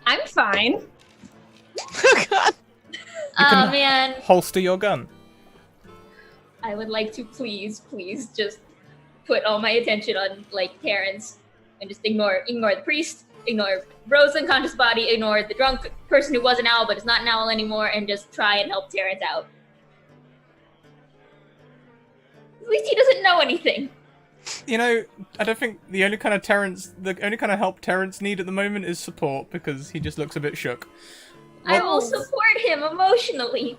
I'm fine. Oh god! Oh man, Holster your gun. I would like to please just put all my attention on like Terrence and just ignore the priest, ignore Rose's unconscious body, ignore the drunk person who was an owl but is not an owl anymore, and just try and help Terrence out. At least he doesn't know anything. You know, I don't think the only kind of help Terrence need at the moment is support, because he just looks a bit shook. I What- will support him emotionally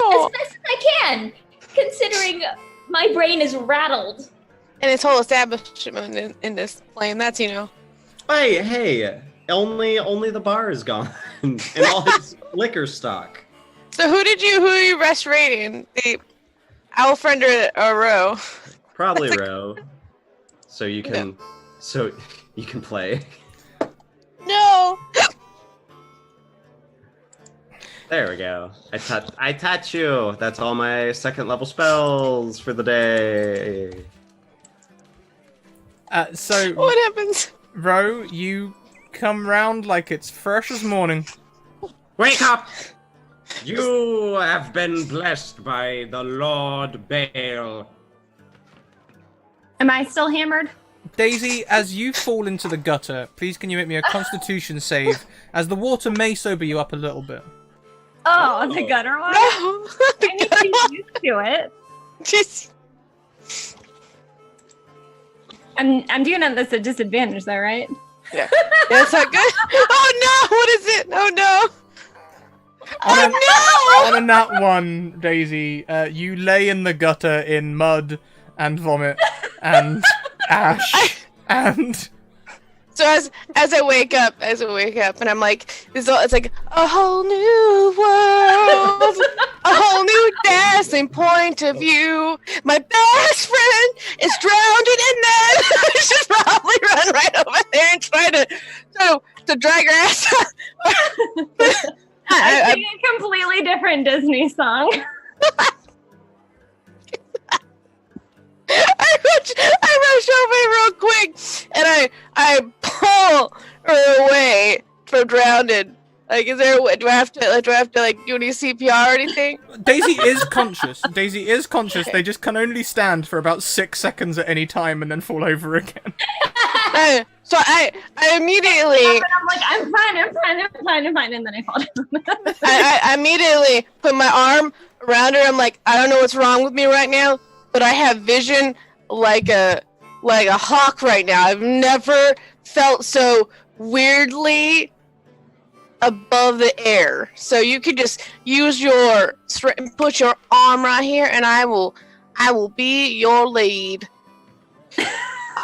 Oh. as best as I can, considering my brain is rattled. And his whole establishment in this plane, that's, you know. Hey, only the bar is gone, and all his liquor stock. So who are you rest rating? The owl friend or Ro? Probably Ro. So you can play. No! There we go. I touch you. That's all my second level spells for the day. So, What happens? Ro, you come round like it's fresh as morning. Wake up! You have been blessed by the Lord Baal. Am I still hammered? Daisy, as you fall into the gutter, please can you make me a constitution save, as the water may sober you up a little bit. Oh, the gutter one? No! I need to get used to it. Just... I'm doing this at disadvantage though, right? Yeah. That's not good. Oh no! What is it? Oh no! On a nat 1, Daisy, you lay in the gutter in mud and vomit and ash and... So as I wake up, and I'm like, it's like a whole new world, a whole new dazzling point of view. My best friend is drowned in that. I should probably run right over there and try to drag her ass out. I sing a completely different Disney song. I rush over real quick, and I pull her away from drowning, Like, do I have to like do any CPR or anything? Daisy is conscious. Daisy is conscious. They just can only stand for about 6 seconds at any time and then fall over again. So I immediately. I'm like, I'm fine, and then I fall down. I immediately put my arm around her. I'm like, I don't know what's wrong with me right now, but I have vision like a hawk right now. I've never felt so weirdly above the air. So you could just use put your arm right here, and I will be your lead.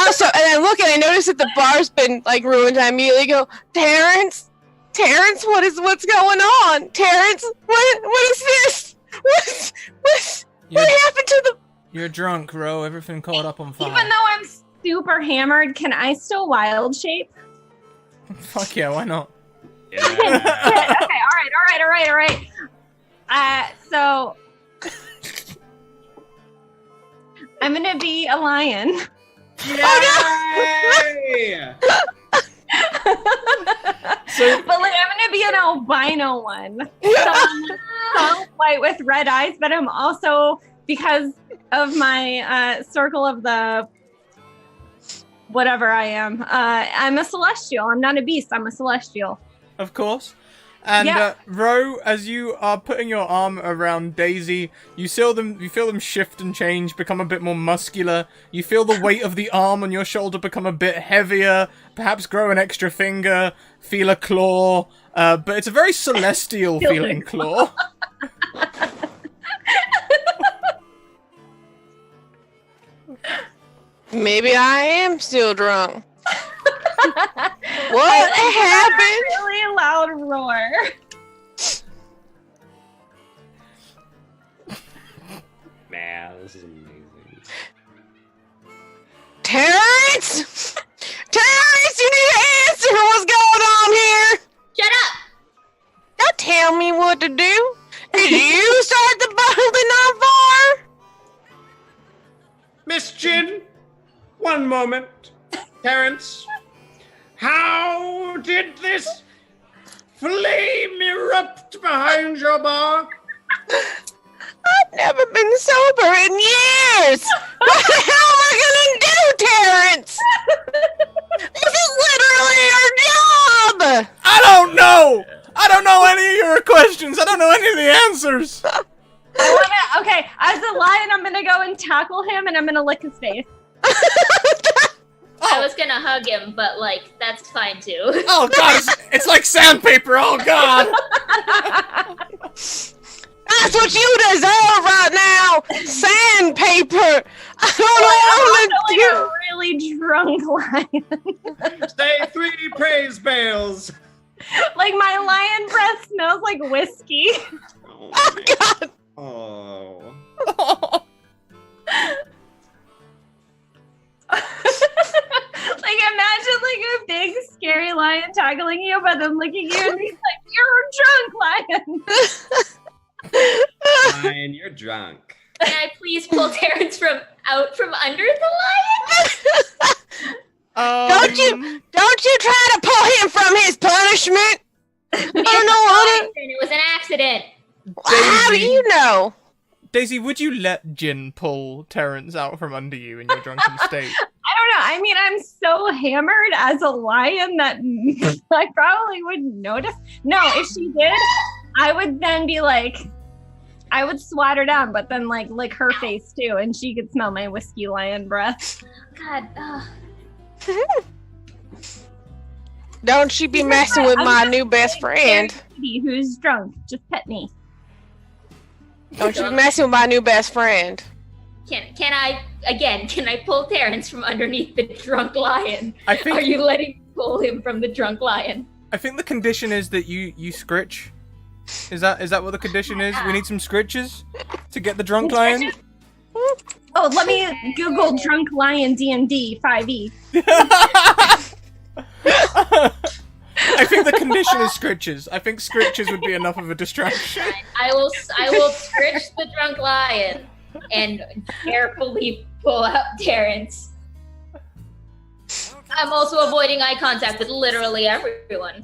Also, and I look and I notice that the bar's been like ruined. I immediately go, Terrence, what's going on? Terrence, what is this? What happened to the? You're drunk, Ro. Everything caught up on fire. Even though I'm super hammered, can I still wild shape? Fuck yeah, why not? Yeah. Okay, all right. So I'm gonna be a lion. Yay! But like, I'm gonna be an albino one. So I'm white with red eyes, but I'm also, because of my circle of the whatever I am, I'm a celestial. I'm not a beast. I'm a celestial. Of course. And Yeah. Ro, as you are putting your arm around Daisy, you feel them shift and change, become a bit more muscular. You feel the weight of the arm on your shoulder become a bit heavier, perhaps grow an extra finger, feel a claw, but it's a very celestial feeling claw. Maybe I am still drunk. What happened? Really loud roar. Man, this is amazing. Terrence, you need to answer what's going on here. Shut up! Don't tell me what to do. Did you start the building on fire? Miss Jin, one moment. Terrence, how did this flame erupt behind your bar? I've never been sober in years. What the hell am I gonna do, Terrence? This is literally your job. I don't know! I don't know any of your questions! I don't know any of the answers! Okay, as a lion, I'm gonna go and tackle him, and I'm gonna lick his face. I was gonna hug him, but like that's fine too. Oh god, it's like sandpaper, oh god! That's what you deserve right now, sandpaper. I don't know what Like a really drunk lion. Say 3 praise bells. Like my lion breath smells like whiskey. Oh, God. Oh. Like imagine like a big scary lion tackling you, but then licking you, and he's like, "You're a drunk lion." Fine, you're drunk. Can I please pull Terrence out from under the lion? Don't you try to pull him from his punishment. I don't know what It was an accident. How do you know? Daisy, would you let Jin pull Terrence out from under you in your drunken state? I don't know. I mean, I'm so hammered as a lion that I probably wouldn't notice. No, if she did, I would then be like, I would swat her down, but then like lick her face too, and she could smell my whiskey lion breath. God, Don't she be messing with my new best friend? Who's drunk? Just pet me. Don't you be messing with my new best friend? can I pull Terrence from underneath the drunk lion? I think Are you letting me pull him from the drunk lion? I think the condition is that you scritch. Is that what the condition is? We need some scritches to get the drunk lion. Oh, let me Google drunk lion D&D 5e. I think the condition is scritches. I think scritches would be enough of a distraction. I will scritch the drunk lion and carefully pull out Terrence. I'm also avoiding eye contact with literally everyone.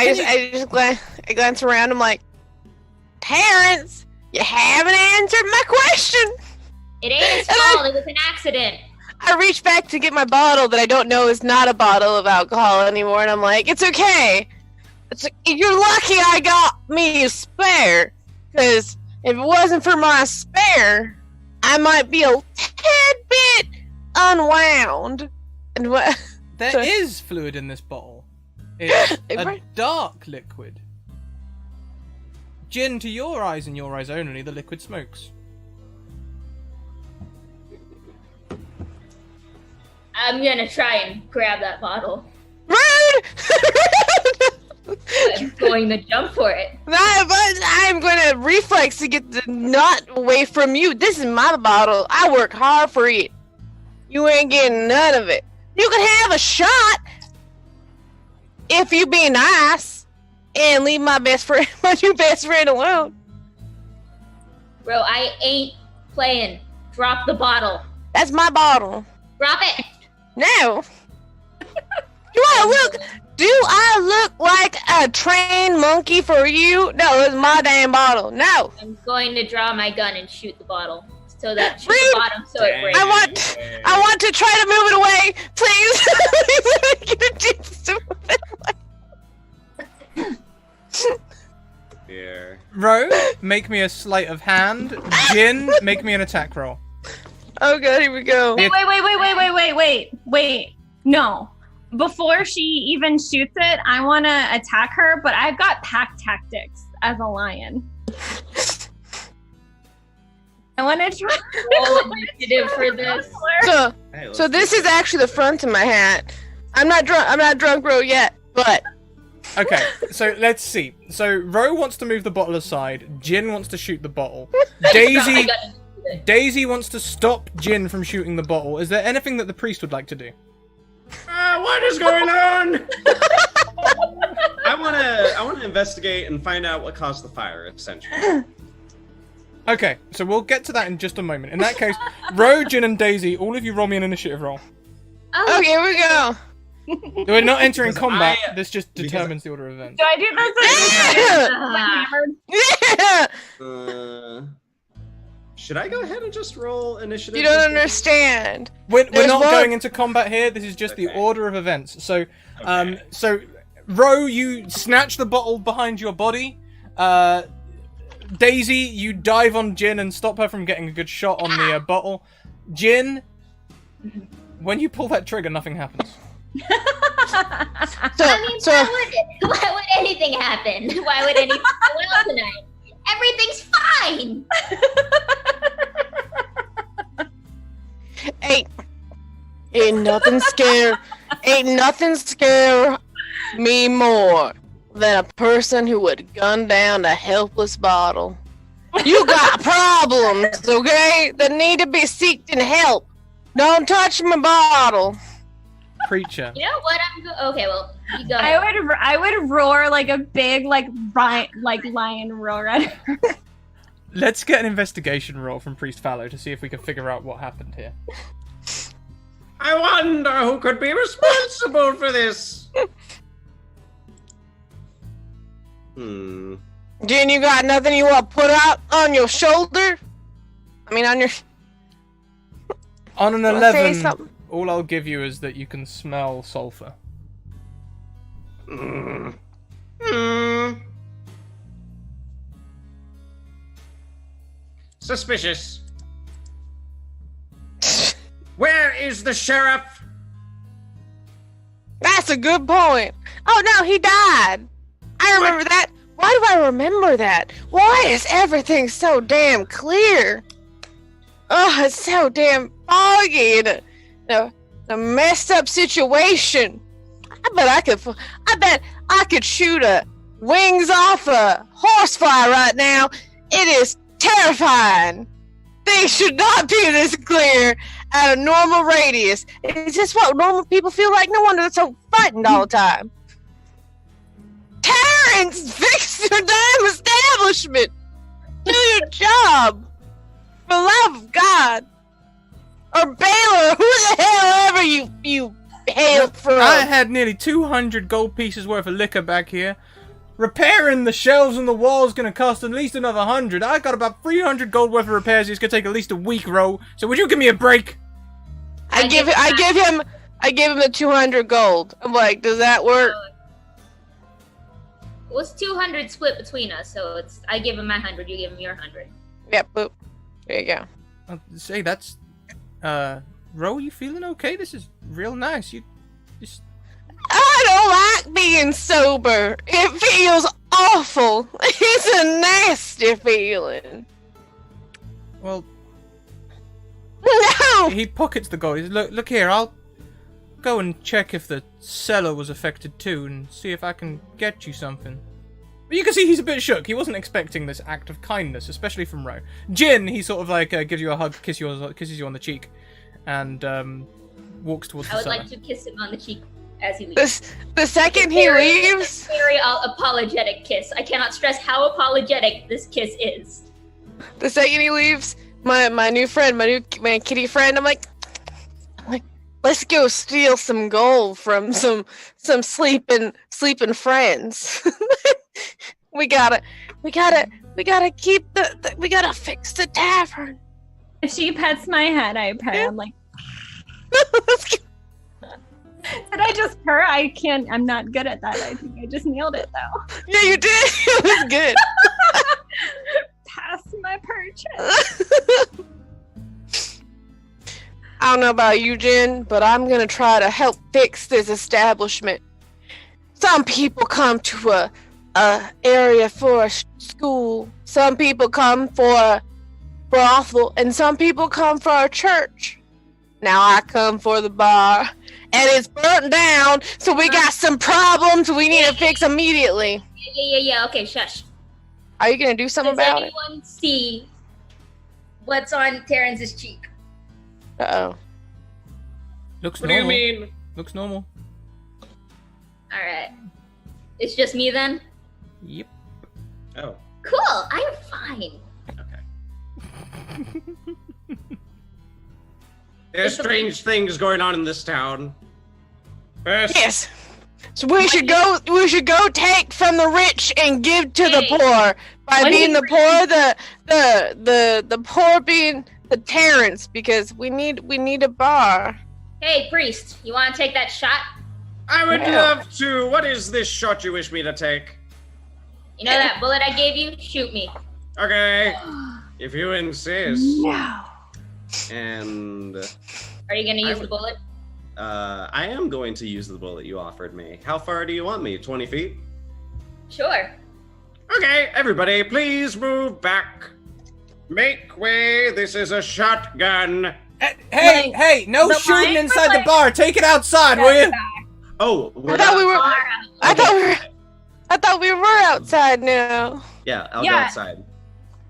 I glance around. I'm like, Terrence, you haven't answered my question. It ain't his fault. It was an accident. I reach back to get my bottle that I don't know is not a bottle of alcohol anymore, and I'm like, it's okay. You're lucky I got me a spare, because if it wasn't for my spare, I might be a tad bit unwound. And what? There is fluid in this bottle. It's a dark liquid. Jin, to your eyes and your eyes only, the liquid smokes. I'm gonna try and grab that bottle. Rude! I'm going to jump for it. I'm gonna reflex to get the nut away from you. This is my bottle. I work hard for it. You ain't getting none of it. You can have a shot if you be nice and leave my new best friend alone. Bro, I ain't playing. Drop the bottle. That's my bottle. Drop it. No. Do I look like a trained monkey for you? No, it's my damn bottle. No. I'm going to draw my gun and shoot the bottle. So that shoot the bottom so it breaks. I want to try to move it away. Please. Please let me get a chance to move it away. Here. Ro, make me a sleight of hand. Jin, make me an attack roll. Oh god, here we go. Wait. No. Before she even shoots it, I want to attack her, but I've got pack tactics as a lion. I want to try roll initiative for this. So this is actually the front of my hat. I'm not drunk Ro yet, but Okay, so let's see. So Ro wants to move the bottle aside. Jin wants to shoot the bottle. Daisy wants to stop Jin from shooting the bottle. Is there anything that the priest would like to do? What is going on? I want to investigate and find out what caused the fire, essentially. Okay, so we'll get to that in just a moment. In that case, Ro, Jin, and Daisy, all of you roll me an initiative roll. Oh, okay, here we go. We're not entering Because combat. This just determines the order of events. Do I do this? Should I go ahead and just roll initiative? You don't understand. We're There's not one- going into combat here. This is just the order of events. So, so Ro, you snatch the bottle behind your body. Daisy, you dive on Jin and stop her from getting a good shot on the bottle. Jin, when you pull that trigger, nothing happens. Why would anything happen? Why would anything go well tonight? Everything's fine. Ain't nothing scare me more than a person who would gun down a helpless bottle. You got problems, okay? That need to be seeked and help. Don't touch my bottle. Preacher. You know what? Okay. Well, you go ahead. I would roar like a big lion roar at her. Let's get an investigation roll from Priest Fallow to see if we can figure out what happened here. I wonder who could be responsible for this. Hmm. Jen, you got nothing you want to put out on your shoulder? I mean, on your... On an Wanna say 11, something? all I'll give you is that you can smell sulfur. Suspicious. Where is the sheriff? That's a good point. Oh no, he died. I remember that. Why do I remember that? Why is everything so damn clear? Oh, it's so damn foggy and a messed up situation. I bet I could shoot wings off a horsefly right now. It is terrifying. Things should not be this clear at a normal radius. Is this what normal people feel like? No wonder they're so frightened all the time. Terrence, fix your damn establishment. Do your job. For the love of God. Or Baylor, who the hell ever you hail from. I had nearly 200 gold pieces worth of liquor back here. repairing the shelves and the walls gonna cost at least another 100. I got about 300 gold worth of repairs. It's gonna take at least a week, Ro. So would you give me a break? I give him the 200 gold. I'm like, does that work? It was 200 split between us, so I give him my 100, you give him your 100. Yep, boop. There you go. I'll say that's, Ro, you feeling okay? This is real nice. You just... I don't like being sober. It feels awful. It's a nasty feeling. Well, No! he pockets the gold. He's, look here, I'll go and check if the cellar was affected too and see if I can get you something. But you can see he's a bit shook. He wasn't expecting this act of kindness, especially from Ro. Jin, he sort of like gives you a hug, kisses you on the cheek, and walks towards the I would cellar. like to kiss him on the cheek as he leaves. The second he leaves, Very apologetic kiss. I cannot stress how apologetic this kiss is. the second he leaves, my new friend, my kitty friend, I'm like, let's go steal some gold from some sleeping friends. we gotta keep we gotta fix the tavern. If she pets my head, I pet. I'm like, did I just purr? I'm not good at that. I think I just nailed it though. Yeah, you did. It was good. Pass my purchase. I don't know about you, Jen, but I'm gonna try to help fix this establishment. Some people come to a area for a school. Some people come for a brothel, and some people come for a church. Now I come for the bar, and it's burnt down, so we got some problems we need to fix immediately. Yeah. Okay, shush. Are you gonna do something Does about it? anyone see what's on Terrence's cheek? Uh-oh. Looks What do normal. you mean? Looks normal. Alright. It's just me then? Yep. Oh, Cool, I'm fine. okay. There's strange things going on in this town. First, Yes. So we should go take from the rich and give to the Hey. poor. By What being do the you poor, the poor being the Terrence, because we need a bar. Hey, priest, you want to take that shot? I would Yeah. love to. What is this shot you wish me to take? You know that bullet I gave you? Shoot me. Okay, if you insist. No. And Are you gonna I use the would- bullet? I am going to use the bullet you offered me. How far do you want me? 20 feet? Sure. Okay, everybody, please move back. Make way. This is a shotgun. Hey, no the shooting line inside was the bar. Take it outside, will you? Oh, I thought we were. Okay. I thought we were outside now. Yeah, I'll go Yeah. outside.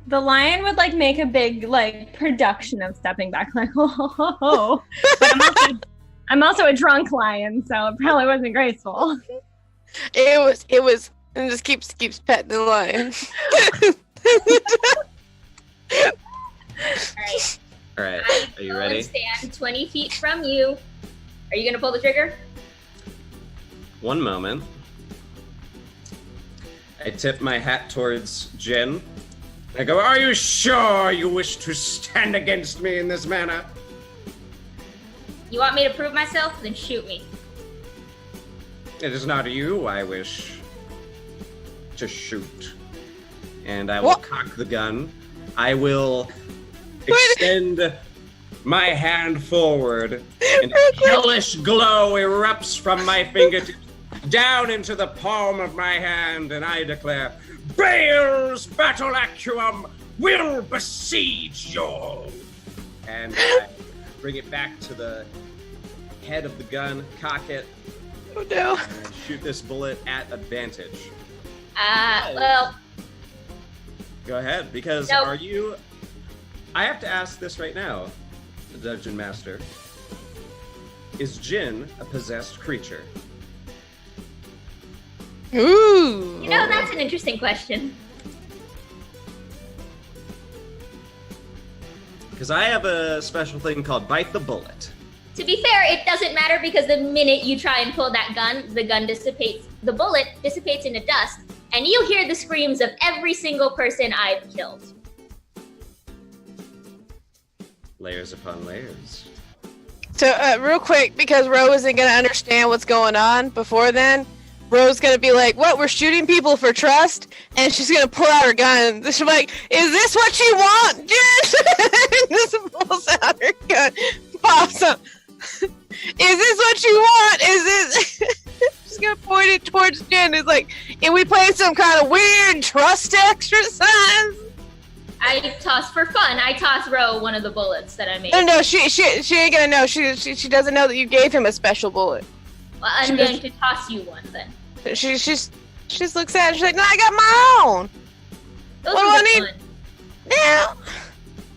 The lion would like make a big like production of stepping back, like oh. But I'm also a drunk lion, so it probably wasn't graceful. It was, and just keeps petting the lion. Alright. All right, I are you go ready? and stand 20 feet from you. Are you gonna pull the trigger? One moment. I tip my hat towards Jen. I go, are you sure you wish to stand against me in this manner? You want me to prove myself? Then shoot me. It is not you I wish to shoot. And I will What? cock the gun. I will extend my hand forward, and a hellish glow erupts from my fingertips down into the palm of my hand, and I declare, Bale's battle acuum will besiege you! And I bring it back to the head of the gun, cock it, Oh no. and shoot this bullet at advantage. Well, Go ahead, because Nope. are you... I have to ask this right now, the Dungeon Master. Is Jin a possessed creature? Ooh. you know, that's an interesting question. Because I have a special thing called Bite the Bullet. To be fair, it doesn't matter because the minute you try and pull that gun, the gun dissipates, the bullet dissipates into dust, and you hear the screams of every single person I've killed. Layers upon layers. So, real quick, because Ro isn't gonna understand what's going on before then, Ro's gonna be like, "What? We're shooting people for trust?" And she's gonna pull out her gun. She's like, "Is this what you want, Jen?" Just pulls out her gun, pops up. Is this what you want? Is this? She's gonna point it towards Jen. It's like, "And we play some kind of weird trust exercise." I toss for fun. I toss Ro one of the bullets that I made. No, she ain't gonna know. She doesn't know that you gave him a special bullet. Well, I'm going to toss you one then. She just looks at it. She's like, "No, I got my own. Those What do were I need fun. now?"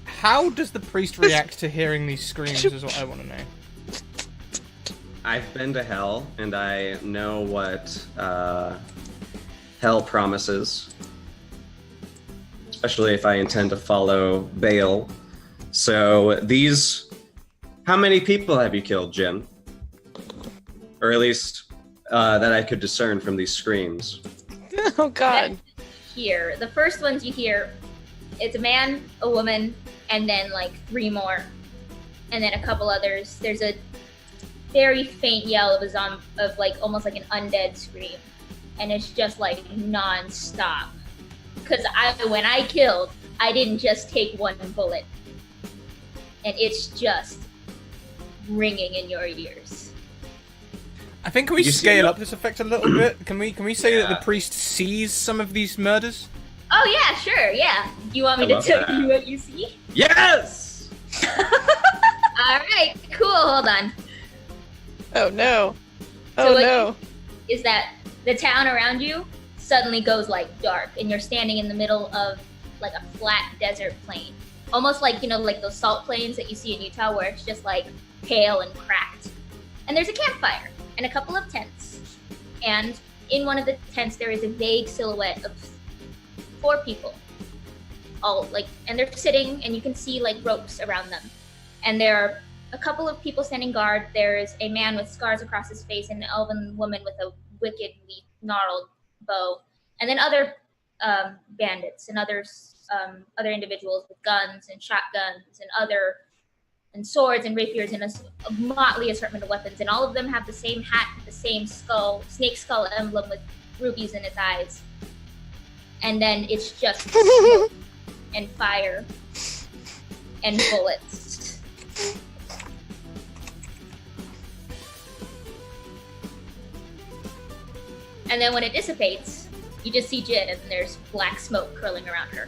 How does the priest react to hearing these screams is what I want to know. I've been to hell, and I know what hell promises. Especially if I intend to follow Baal. So how many people have you killed, Jim? Or at least that I could discern from these screams. Oh God. Here, the first ones you hear, it's a man, a woman, and then like 3 more, and then a couple others. There's a very faint yell of like almost like an undead scream, and it's just like non-stop. Because when I killed, I didn't just take 1 bullet, and it's just ringing in your ears. I think can we You see scale that? up this effect a little bit? Can we say that Yeah. the priest sees some of these murders? Oh yeah, sure, yeah. Do you want me I to love tell that. you what you see? Yes! All right, cool. Hold on. Oh no. So Oh what no. Is that the town around you suddenly goes like dark, and you're standing in the middle of like a flat desert plain, almost like like those salt plains that you see in Utah, where it's just like pale and cracked. And there's a campfire and a couple of tents, and in one of the tents there is a vague silhouette of 4 people, all and they're sitting, and you can see like ropes around them, and there are a couple of people standing guard. There's a man with scars across his face and an elven woman with a wickedly gnarled bow, and then other bandits and other individuals with guns and shotguns and swords and rapiers and a motley assortment of weapons, and all of them have the same hat, the same snake skull emblem with rubies in its eyes, and then it's just smoke and fire and bullets. And then when it dissipates, you just see Jin, and there's black smoke curling around her.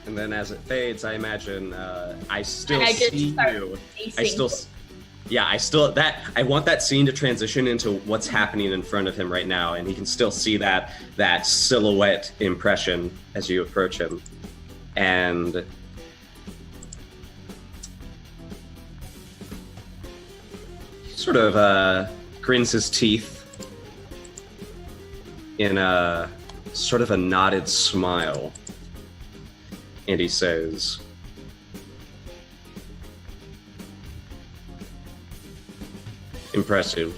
And then as it fades, I imagine I still And I just see start you. pacing. I want that scene to transition into what's happening in front of him right now, and he can still see that silhouette impression as you approach him. And he sort of grins his teeth in a sort of a knotted smile. And he says, "Impressive."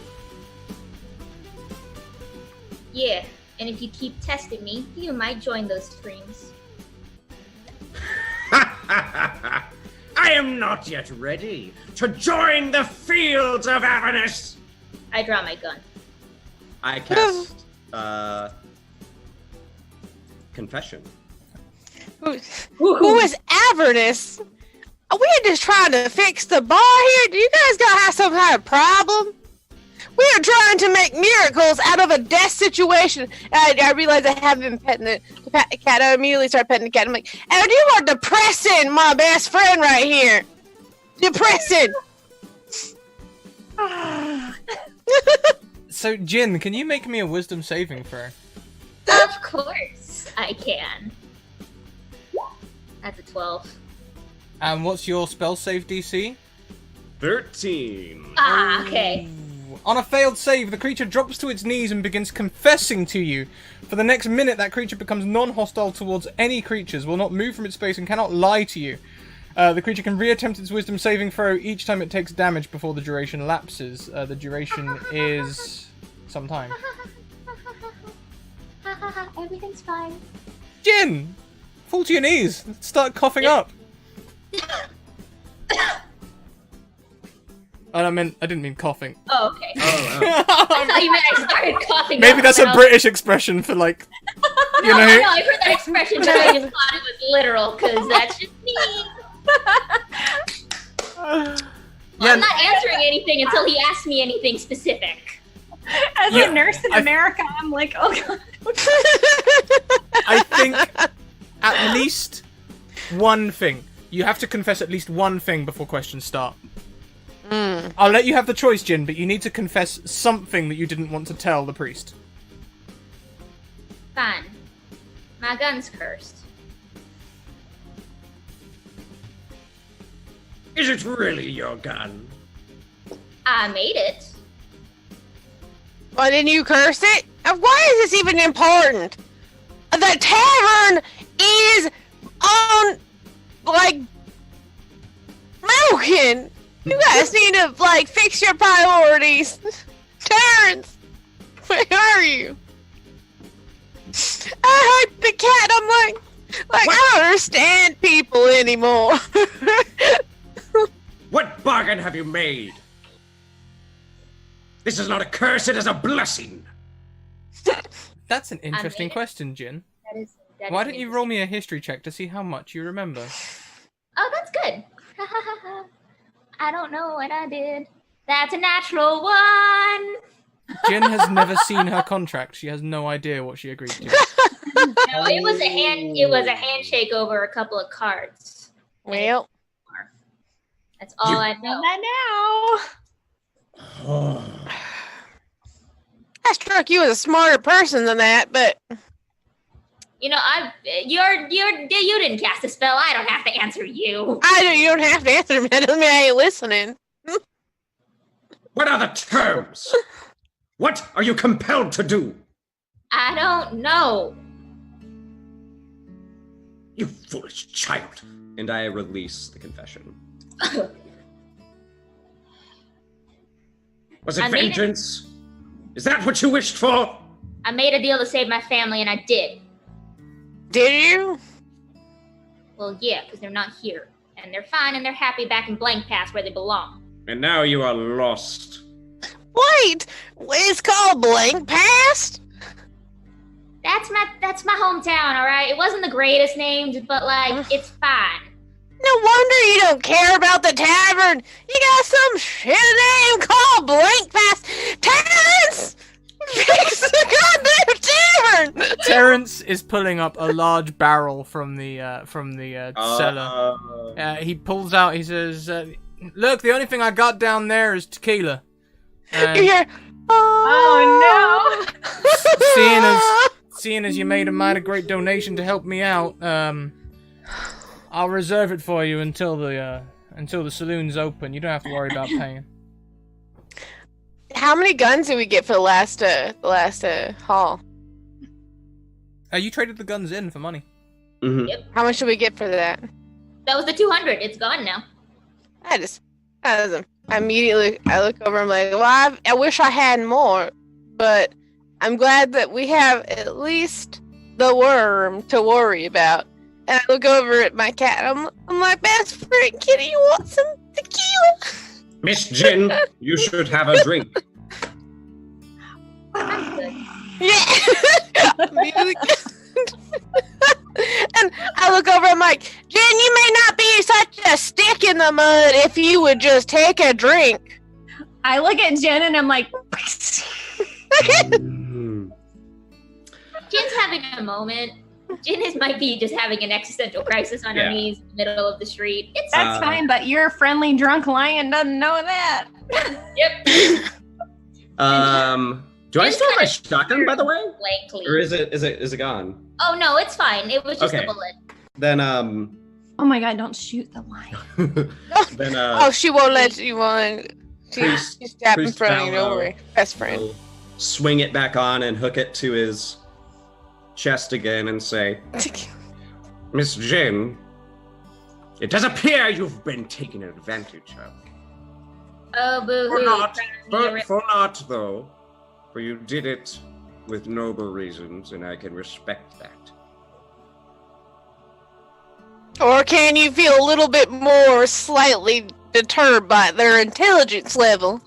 Yeah, and if you keep testing me, you might join those screams. I am not yet ready to join the fields of Avernus. I draw my gun. I cast confession. Who is Avernus? We're just trying to fix the bar here. Do you guys gotta have some kind of problem? We are trying to make miracles out of a death situation. I realize I haven't been petting the cat. I immediately start petting the cat. I'm like, and you are depressing my best friend right here. Depressing. So, Jin, can you make me a wisdom saving throw? Of course I can. That's a 12. And what's your spell save DC? 13. Ah, okay. On a failed save, the creature drops to its knees and begins confessing to you. For the next minute, that creature becomes non-hostile towards any creatures, will not move from its space, and cannot lie to you. The creature can reattempt its wisdom saving throw each time it takes damage before the duration lapses. The duration is some time. Everything's fine. Jin! Fall to your knees. Start coughing up. I didn't mean coughing. Oh, okay. Oh, I thought you meant I started coughing. Maybe up, that's and a I was British expression for like, you No, know. I know, I've heard that expression, but I just thought it was literal, because that's just me. Well, Yeah. I'm not answering anything until he asks me anything specific. As Yeah, a nurse in America, I'm like, oh god. I think at least one thing. You have to confess at least one thing before questions start. I'll let you have the choice, Jin, but you need to confess something that you didn't want to tell the priest. Fine. My gun's cursed. Is it really your gun? I made it. Why didn't you curse it? And why is this even important? The tavern is on, like, broken. You guys need to, like, fix your priorities. Terrence, where are you? I heard the cat. I'm like I don't understand people anymore. What bargain have you made? This is not a curse, it is a blessing. That's an interesting question, Jin. That Why is don't you interesting. roll me a history check to see how much you remember? Oh, that's good. I don't know what I did. That's a natural one. Jin has never seen her contract. She has no idea what she agreed to. No, it was a handshake over a couple of cards. Well, That's all I Know know. that now. I struck you as a smarter person than that, but You know, you didn't cast a spell. I don't have to answer you. you don't have to answer me. That doesn't mean I ain't listening. What are the terms? What are you compelled to do? I don't know. You foolish child. And I release the confession. Was it I made it- vengeance? Is that what you wished for? I made a deal to save my family, and I did. Did you? Well, yeah, because they're not here. And they're fine, and they're happy back in Blank Pass where they belong. And now you are lost. Wait, it's called Blank Past? That's my hometown, all right? It wasn't the greatest names, but, like, it's fine. No wonder you don't care about the tavern. You got some shit name called Blank Past. Terrence! Fix the goddamn tavern! Terrence is pulling up a large barrel from the cellar. He pulls out. He says, "Look, the only thing I got down there is tequila." You hear, Oh Seeing as you made a mighty great donation to help me out, I'll reserve it for you until the saloon's open. You don't have to worry about paying. How many guns did we get for the last haul? You traded the guns in for money. Mm-hmm. How much did we get for that? That was the 200. It's gone now. I immediately look over. I'm like, well, I wish I had more, but I'm glad that we have at least the worm to worry about. And I look over at my cat. I'm like, best friend, kitty, you want some tequila? Miss Jin, you should have a drink. That's good. Yeah. And I look over. I'm like, Jen, you may not be such a stick in the mud if you would just take a drink. I look at Jen and I'm like, Mm-hmm. Jin's having a moment. Jin might be just having an existential crisis on her Yeah. knees in the middle of the street. It's that's fine, but your friendly drunk lion doesn't know that. yep. Do I It's still have my kinda shotgun, by the way? Blankly. Or is it gone? Oh no, it's fine. It was just Okay. a bullet. Then Oh my god, don't shoot the lion. then Oh, she won't let you on. Priest- She's tapping in Priest front of you. Don't Valor worry. Best friend. will swing it back on and hook it to his chest again and say, Miss Jin, It does appear you've been taken advantage of. Oh, boo-hoo. For not, Crown me a for not, though. For you did it with noble reasons, and I can respect that. Or can you feel a little bit more slightly deterred by their intelligence level?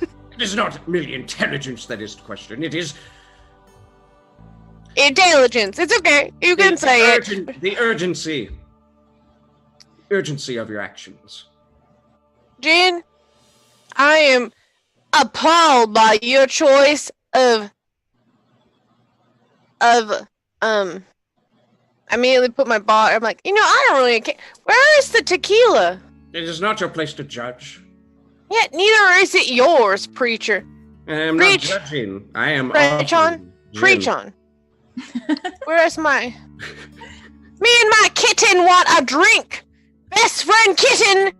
It is not merely intelligence that is the question. It is Intelligence. It's okay. You can say it. the urgency. Urgency of your actions. Jin, I am appalled by your choice of I immediately put my bottle. I'm like, I don't really care. Where is the tequila? It is not your place to judge. Yeah, neither is it yours, preacher. I am Preach. not judging. I am Preach on. offering Preach gin. on. Where's my... Me and my kitten want a drink. Best friend kitten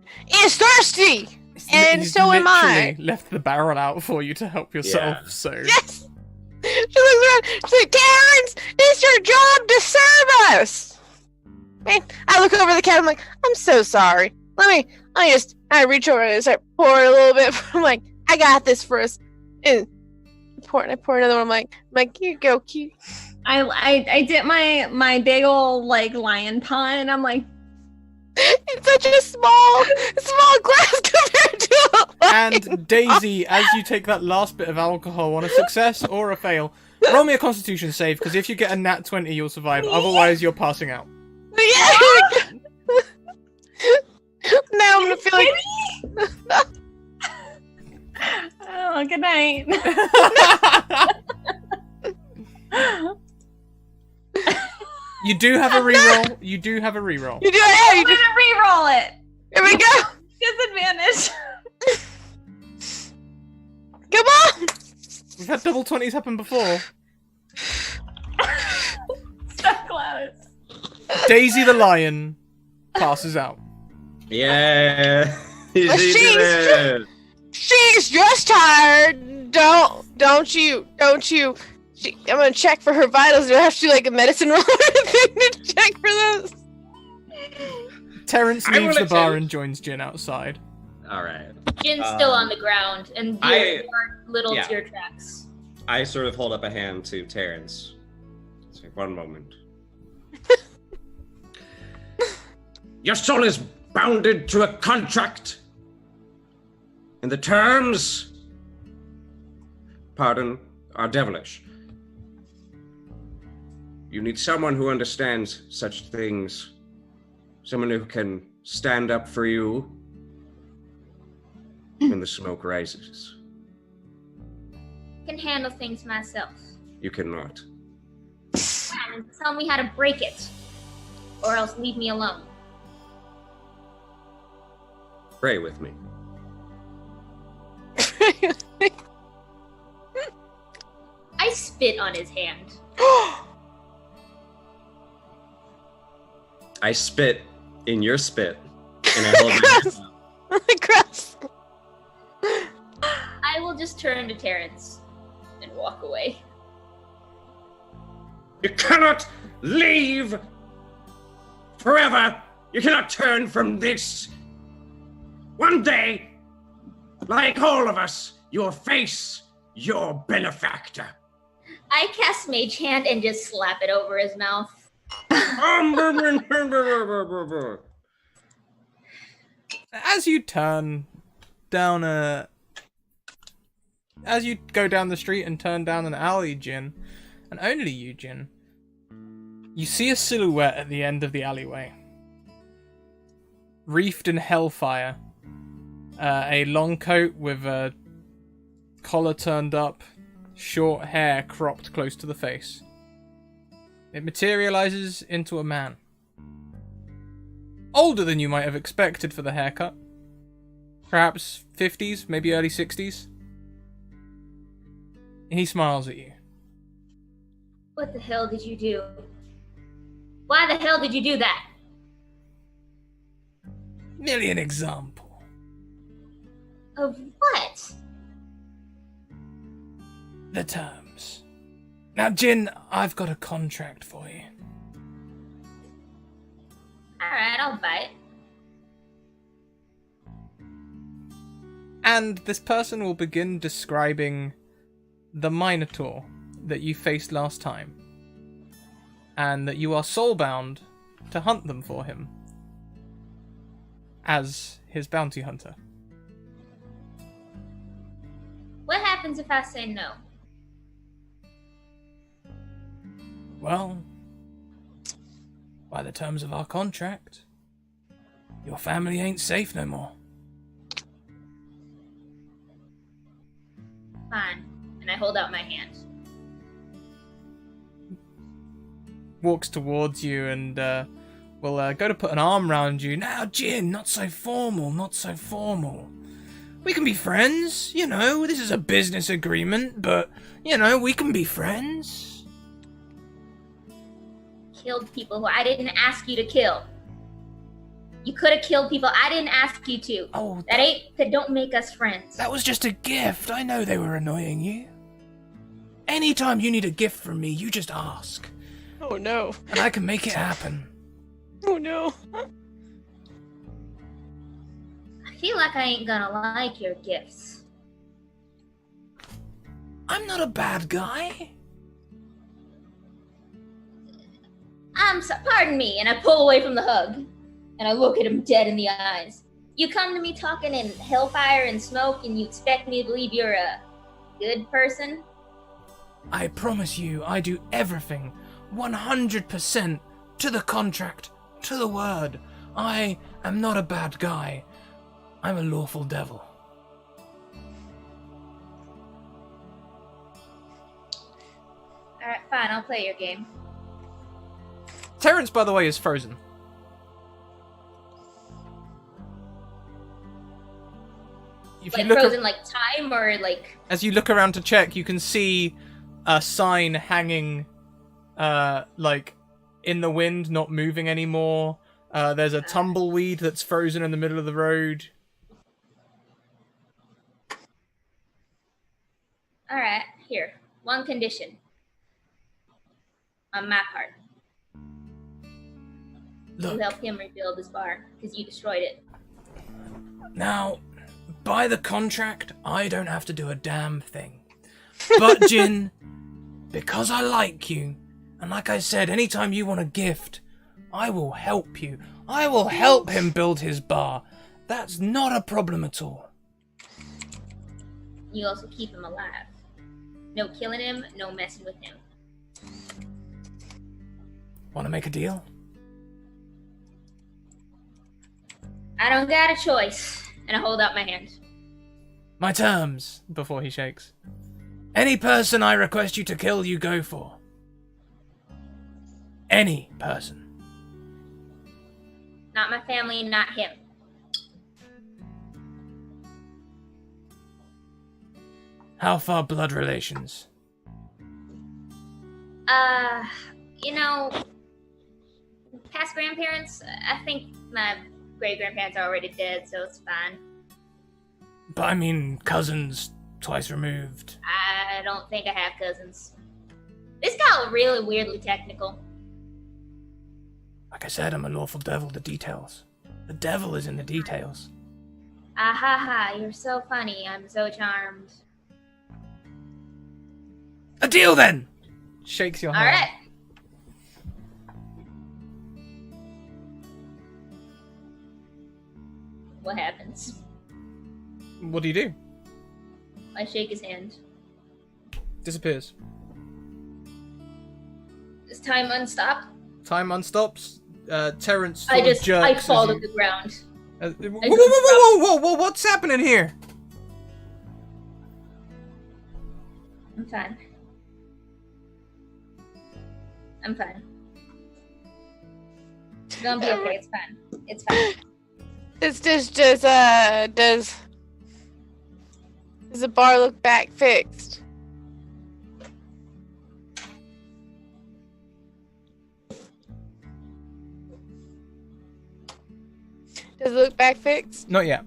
is thirsty. And He's so am I. literally left the barrel out for you to help yourself, Yeah. so... Yes. She looks around. She's like, Terrence, it's your job to serve us. And I look over the cat. I'm like, I'm so sorry. I reach over and start pouring a little bit. I'm like, I got this for us. And I pour another one. I'm like, here you go, cute. I dip my big old like lion paw, and I'm like, It's such a small glass compared to a lion. And Daisy, as you take that last bit of alcohol on a success or a fail, roll me a Constitution save, because if you get a nat 20, you'll survive. Otherwise, you're passing out. Yeah. Now I'm gonna feel like oh, good night. You do have a reroll. You do have a reroll. you do it. Yeah, I'm you gonna just, re-roll it. here we go. Disadvantage. Come on. We've had double 20s happen before. So close. Daisy the lion passes out. Yeah. She She's did it. She's just tired. Don't you? I'm gonna check for her vitals. Do I have to do like a medicine roll or anything to check for those? Terrence I leaves will the bar attempt. and joins Jin outside. All right. Jin's still on the ground, and your little yeah. tear tracks. I sort of hold up a hand to Terrence. Say, one moment. Your soul is bounded to a contract. And the terms, pardon, are devilish. You need someone who understands such things. Someone who can stand up for you when the smoke rises. Can handle things myself. You cannot. And tell me how to break it, or else leave me alone. Pray with me. I spit on his hand. I spit in your spit, and I hold my hand up. Gross. I will just turn to Terrence and walk away. You cannot leave forever. You cannot turn from this. One day, like all of us, you will face your benefactor. I cast Mage Hand and just slap it over his mouth. As you turn down as you go down the street and turn down an alley, Jin, and only you, Jin, you see a silhouette at the end of the alleyway. Reefed in hellfire. A long coat with a collar turned up, short hair cropped close to the face. It materializes into a man. Older than you might have expected for the haircut. Perhaps 50s, maybe early 60s. He smiles at you. What the hell did you do? Why the hell did you do that? Merely an example. Of what? The terms. Now, Jin, I've got a contract for you. Alright, I'll buy it. And this person will begin describing the Minotaur that you faced last time, and that you are soulbound to hunt them for him as his bounty hunter. What happens if I say no? Well, by the terms of our contract, your family ain't safe no more. Fine. And I hold out my hand. Walks towards you and will go to put an arm around you. Now, Jin, not so formal, not so formal. We can be friends, you know, this is a business agreement, but, you know, we can be friends. Killed people who I didn't ask you to kill. You could have killed people I didn't ask you to. Oh, That don't make us friends. that was just a gift. I know they were annoying you. Anytime you need a gift from me, you just ask. Oh no. And I can make it happen. Oh no. I feel like I ain't gonna like your gifts. I'm not a bad guy. Pardon me, and I pull away from the hug. And I look at him dead in the eyes. You come to me talking in hellfire and smoke, and you expect me to believe you're a good person? I promise you, I do everything 100% to the contract, to the word. I am not a bad guy. I'm a lawful devil. Alright, fine, I'll play your game. Terrence, by the way, is frozen. If Like you look frozen like time or like... as you look around to check, you can see a sign hanging, like, in the wind, not moving anymore. There's a tumbleweed that's frozen in the middle of the road. Alright, here. One condition. On my part. You Look, help him rebuild this bar, because you destroyed it. now, by the contract, I don't have to do a damn thing. But, Jin, because I like you, and like I said, anytime you want a gift, I will help you. I will help him build his bar. That's not a problem at all. You also keep him alive. No killing him, no messing with him. Want to make a deal? I don't got a choice. And I hold out my hand. My terms. Before he shakes. Any person I request you to kill, you go for. Any person. Not my family, not him. How far blood relations? You know, past grandparents, I think my great-grandparents are already dead, so it's fine. But I mean, cousins, twice removed. I don't think I have cousins. This got really weirdly technical. Like I said, I'm a lawful devil, the details. The devil is in the details. Ah ha ha, you're so funny, I'm so charmed. A deal then! Shakes your hand. Alright. What happens? What do you do? I shake his hand. Disappears. Is time unstopped? Time unstops. Terrence I sort of jerks fall as to you... the ground. Whoa, what's happening here? I'm fine. I'm fine. It's gonna be okay, it's fine. It's fine. It's just does the bar look back fixed? Does it look back fixed? Not yet.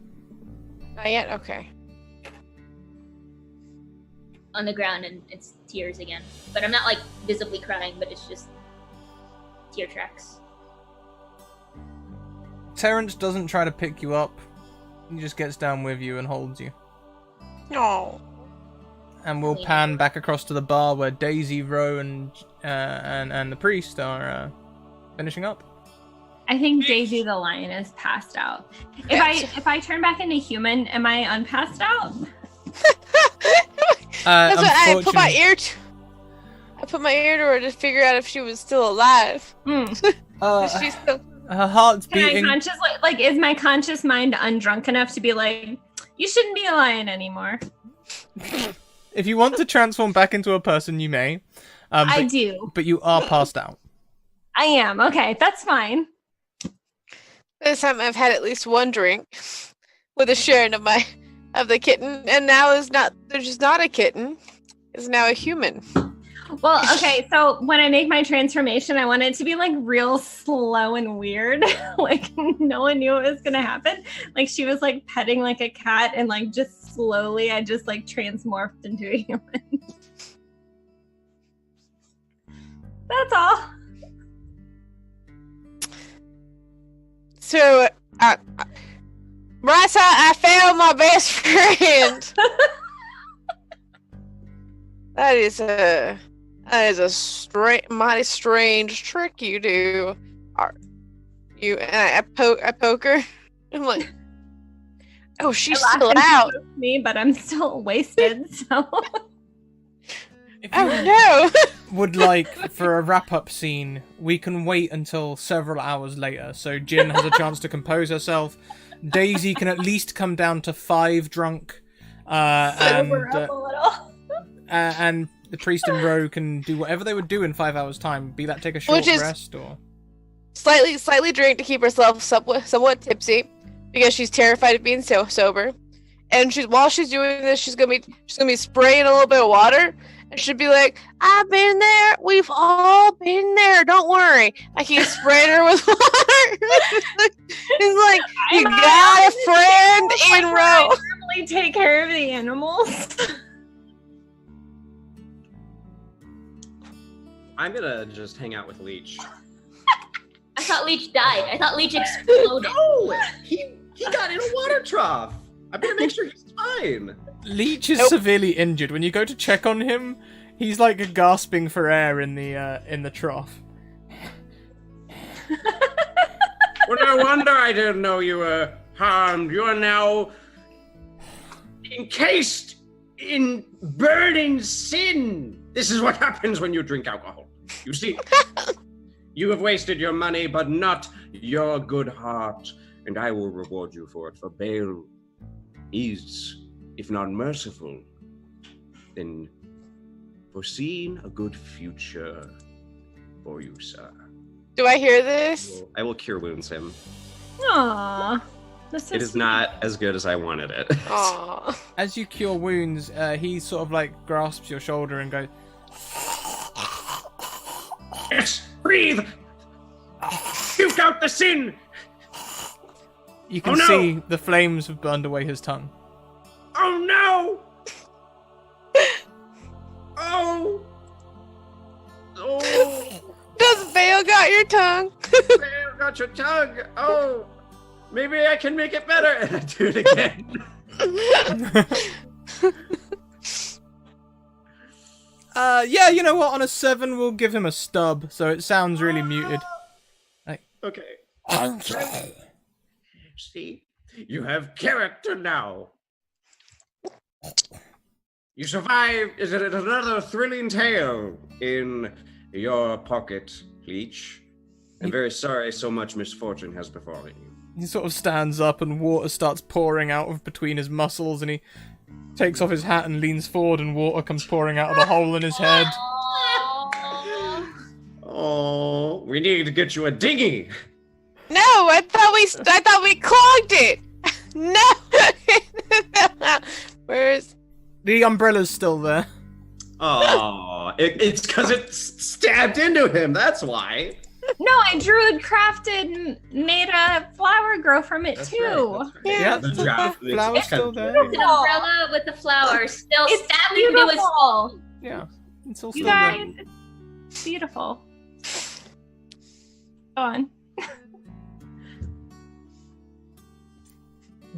Not yet? Okay. On the ground and it's tears again. But I'm not like visibly crying, but it's just tear tracks. Terrence doesn't try to pick you up. He just gets down with you and holds you. Oh. And we'll pan back across to the bar where Daisy, Ro, and the priest are finishing up. I think Daisy the lion is passed out. If I turn back into human, am I unpassed out? That's what I put my ear to. I put my ear to her to figure out if she was still alive. She's still. Her heart's Can beating. I is my conscious mind undrunk enough to be like, you shouldn't be a lion anymore? If you want to transform back into a person, you may. I do. But you are passed out. I am. Okay, that's fine. This time I've had at least one drink with a sharing of the kitten, and now there's just not a kitten. It's now a human. Well, okay, so when I make my transformation, I want it to be like real slow and weird. Like no one knew it was gonna happen. Like she was like petting like a cat, and like just slowly I just like transmorphed into a human. That's all. So, Marissa, I found my best friend. That is a mighty strange trick you do. I poke her. I'm like, oh, she's still out. Me, but I'm still wasted. So. If you would like for a wrap-up scene, we can wait until several hours later, so Jin has a chance to compose herself. Daisy can at least come down to 5 drunk, and the priest and Ro can do whatever they would do in 5 hours' time. Be that take a short rest or slightly drink to keep herself somewhat tipsy because she's terrified of being so sober. And while she's doing this, she's gonna be spraying a little bit of water. And she'll be like, I've been there. We've all been there. Don't worry. I keep spraying her with water. It's like, you got a friend in Ro. I normally take care of the animals. I'm gonna just hang out with Leech. I thought Leech died. I thought Leech exploded. No! He got in a water trough. I'm gonna make sure he's fine. Leech is severely injured. When you go to check on him, he's like gasping for air in the trough. Well, no wonder I didn't know you were harmed. You are now encased in burning sin. This is what happens when you drink alcohol. You see, you have wasted your money, but not your good heart, and I will reward you for it. For Baal is, if not merciful, then foreseeing a good future for you, sir. Do I hear this? I will cure wounds him. Aww. It is not as good as I wanted it. Aww. As you cure wounds, he sort of like grasps your shoulder and goes, Yes, breathe! Puke out the sin! you can see the flames have burned away his tongue. Oh no! Oh! Oh! Does Baal got your tongue? Baal got your tongue! Oh! Maybe I can make it better! And I do it again. Yeah, you know what? On a 7, we'll give him a stub, so it sounds really muted. Okay. See? You have character now. You survived. Is it another thrilling tale in your pocket, Leech? I'm very sorry so much misfortune has befallen you. He sort of stands up and water starts pouring out of between his muscles, and he takes off his hat and leans forward, and water comes pouring out of the hole in his head. Oh, we need to get you a dinghy. No, I thought we clogged it. No. Where's The umbrella's still there. Oh, it's because it stabbed into him. That's why. No, I druid crafted, made a flower grow from it too. Right. Yeah, The flower's still there. It's an umbrella with the flower still stabbing into his soul. Yeah, it's all You still there. guys, it's beautiful. Go on.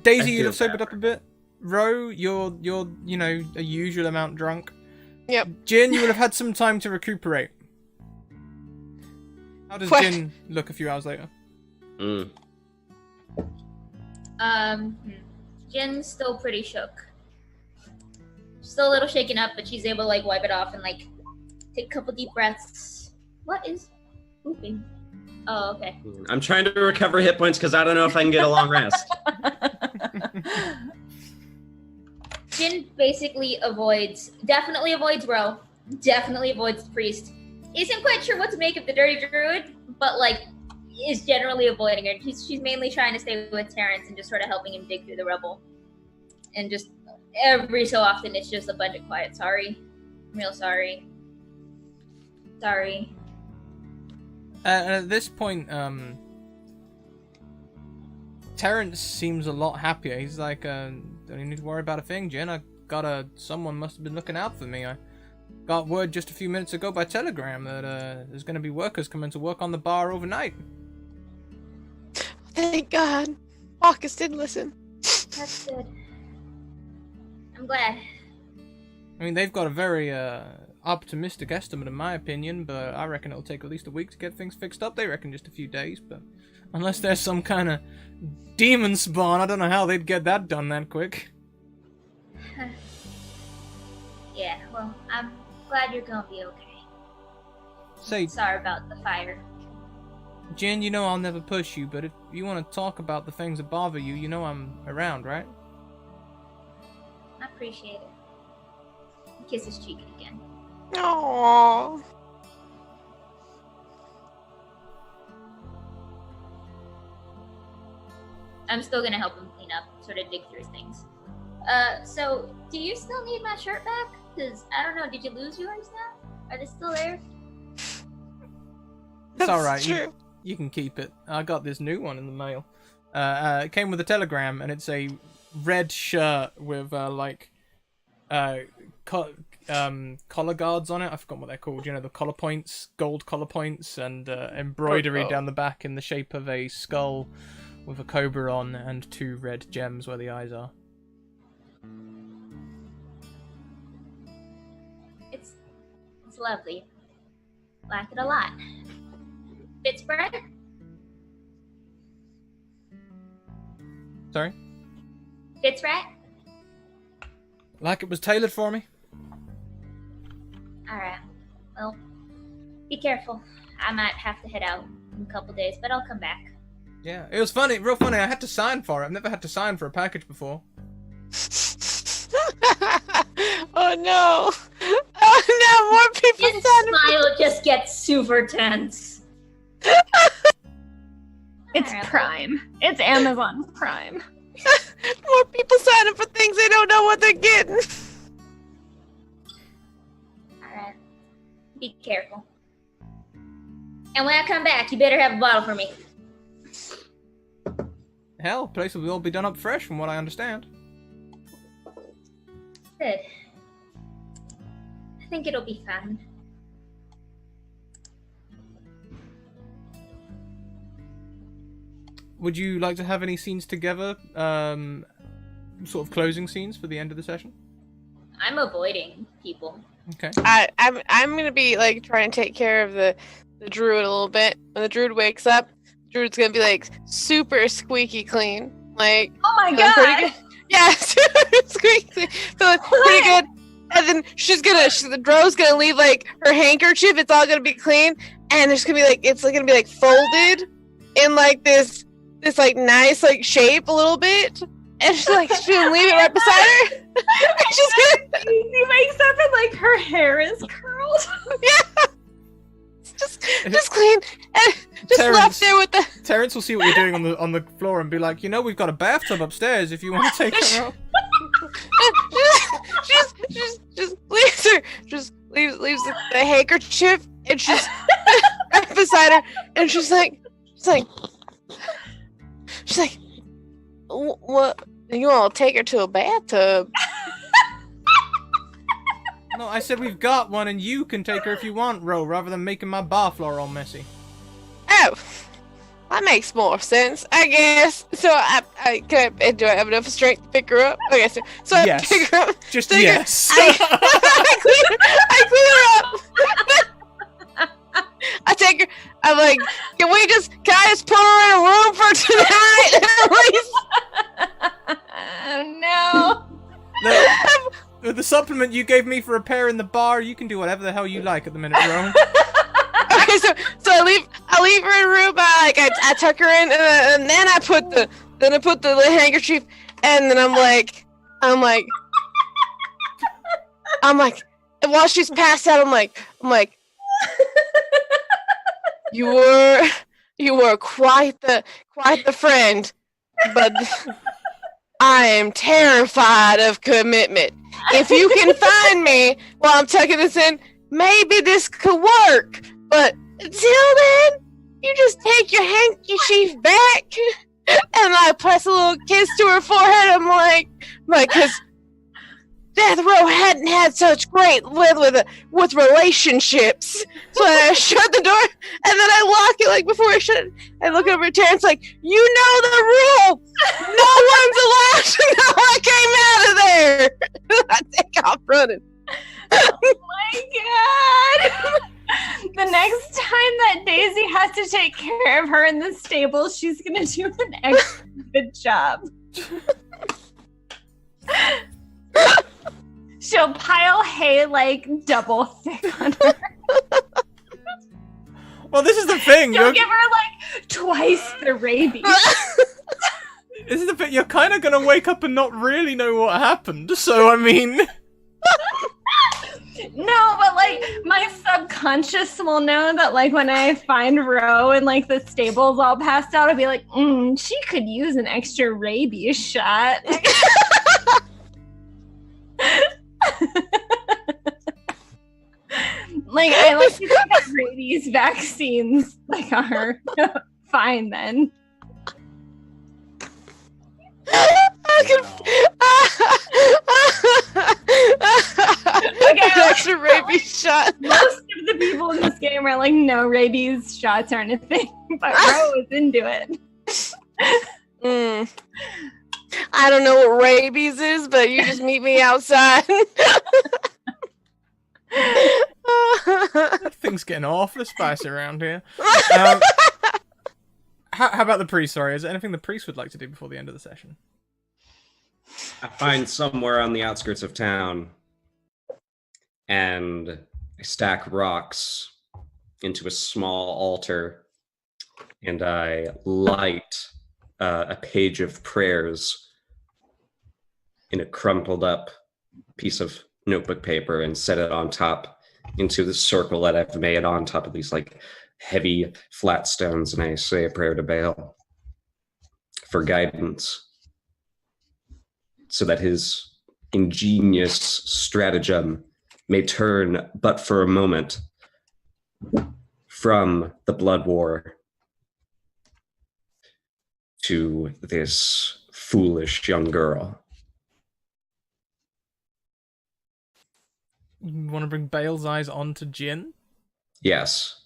Daisy, I you'd have feel sobered up a bit. Ro, you're you know a usual amount drunk. Yep. Jin, you would have had some time to recuperate. How does What? Jin look a few hours later? Jin's still pretty shook. Still a little shaken up, but she's able to like wipe it off and like take a couple deep breaths. What is whooping? Oh, okay. I'm trying to recover hit points because I don't know if I can get a long rest. Jin basically definitely avoids Ro, definitely avoids the priest. Isn't quite sure what to make of the dirty druid, but like is generally avoiding her. She's mainly trying to stay with Terrence and just sort of helping him dig through the rubble. And just every so often, it's just a bunch of quiet. Sorry, I'm real sorry. Sorry. And at this point, Terrence seems a lot happier. He's like, don't you need to worry about a thing, Jin. I got someone must have been looking out for me. I got word just a few minutes ago by telegram that there's going to be workers coming to work on the bar overnight. Thank God. Marcus did listen. That's good. I'm glad. I mean, they've got a very optimistic estimate in my opinion, but I reckon it'll take at least a week to get things fixed up. They reckon just a few days, but unless there's some kind of demon spawn, I don't know how they'd get that done that quick. Yeah, well, I'm glad you're gonna be okay. Say, Sorry about the fire. Jin, you know I'll never push you, but if you want to talk about the things that bother you, you know I'm around, right? I appreciate it. Kiss his cheek again. Aww. I'm still gonna help him clean up, sort of dig through things. So, do you still need my shirt back? Because, I don't know, did you lose yours now? Are they still there? It's alright, True. you can keep it. I got this new one in the mail. It came with a telegram, and it's a red shirt with, collar guards on it. I forgot what they're called. You know, the collar points, gold collar points, and embroidery down the back in the shape of a skull with a cobra on, and 2 red gems where the eyes are. It's lovely. Like it a lot. Fits Brett? Sorry? Fits right? Like it was tailored for me? Alright. Well, be careful. I might have to head out in a couple days, but I'll come back. Yeah, it was funny, real funny. I had to sign for it. I've never had to sign for a package before. Oh no! Oh no! More people His signing. smile just gets super tense. It's Alright. Prime. It's Amazon Prime. More people signing for things they don't know what they're getting. Alright. Be careful. And when I come back, you better have a bottle for me. Hell, place will all be done up fresh from what I understand. Good. I think it'll be fun. Would you like to have any scenes together? Sort of closing scenes for the end of the session? I'm avoiding people. Okay. I'm gonna be like trying to take care of the druid a little bit. When the druid wakes up, the druid's gonna be like super squeaky clean. Like Oh my feeling pretty god! good. Yeah, super squeaky clean. Feeling pretty good. And then the dro's gonna leave like her handkerchief, it's all gonna be clean, and it's gonna be like gonna be like folded in like this like nice like shape a little bit. And she's gonna leave it right beside her. And she's gonna She wakes up and like her hair is curled. yeah. Just clean and just Terrence. left there with the Terrence will see what you're doing on the floor and be like, you know, we've got a bathtub upstairs if you want to take her out. just leaves her leaves the handkerchief and she's right beside her and she's like what you want to take her to a bathtub? No, I said we've got one and you can take her if you want, Ro, rather than making my bar floor all messy. Oh that makes more sense, I guess. So do I have enough strength to pick her up? Okay, so I Yes. pick her up. Just take her- yes. I clean her up. I take her. I'm like, can I just put her in a room for tonight at least? Oh no. The supplement you gave me for a pair in the bar, you can do whatever the hell you like at the minute, Rowan. Okay, so I leave her in a room. I tuck her in, and then I put the little handkerchief, and then I'm like, and while she's passed out, I'm like, you were quite the friend, but I am terrified of commitment. If you can find me while I'm tucking this in, maybe this could work. But until then, you just take your handkerchief back, and I press a little kiss to her forehead. I'm like, because Death Row hadn't had such great with relationships. So I shut the door, and then I lock it like before I shut it. I look over at Terrence like, you know the rule. No one's allowed to know I came out of there. I take off running. Oh my god! The next time that Daisy has to take care of her in the stable, she's gonna do an extra good job. She'll pile hay like double thick on her. Well, this is the thing. She'll give her like twice the rabies. This is the thing. You're kind of gonna wake up and not really know what happened. So I mean. No, but like my subconscious will know that like when I find Ro and like the stable's all passed out, I'll be like, she could use an extra rabies shot. Like I like to think that rabies vaccines like are fine then. Okay, extra rabies shot. Most of the people in this game are like, no rabies shots aren't a thing, but Ro is into it. I don't know what rabies is, but you just meet me outside. Things getting awfully spicy around here. How about the priest? Sorry, is there anything the priest would like to do before the end of the session? I find somewhere on the outskirts of town, and I stack rocks into a small altar, and I light a page of prayers in a crumpled up piece of notebook paper and set it on top into the circle that I've made on top of these like heavy flat stones, and I say a prayer to Baal for guidance so that his ingenious stratagem may turn but for a moment from the blood war to this foolish young girl. You want to bring Bale's eyes onto Jin? Yes.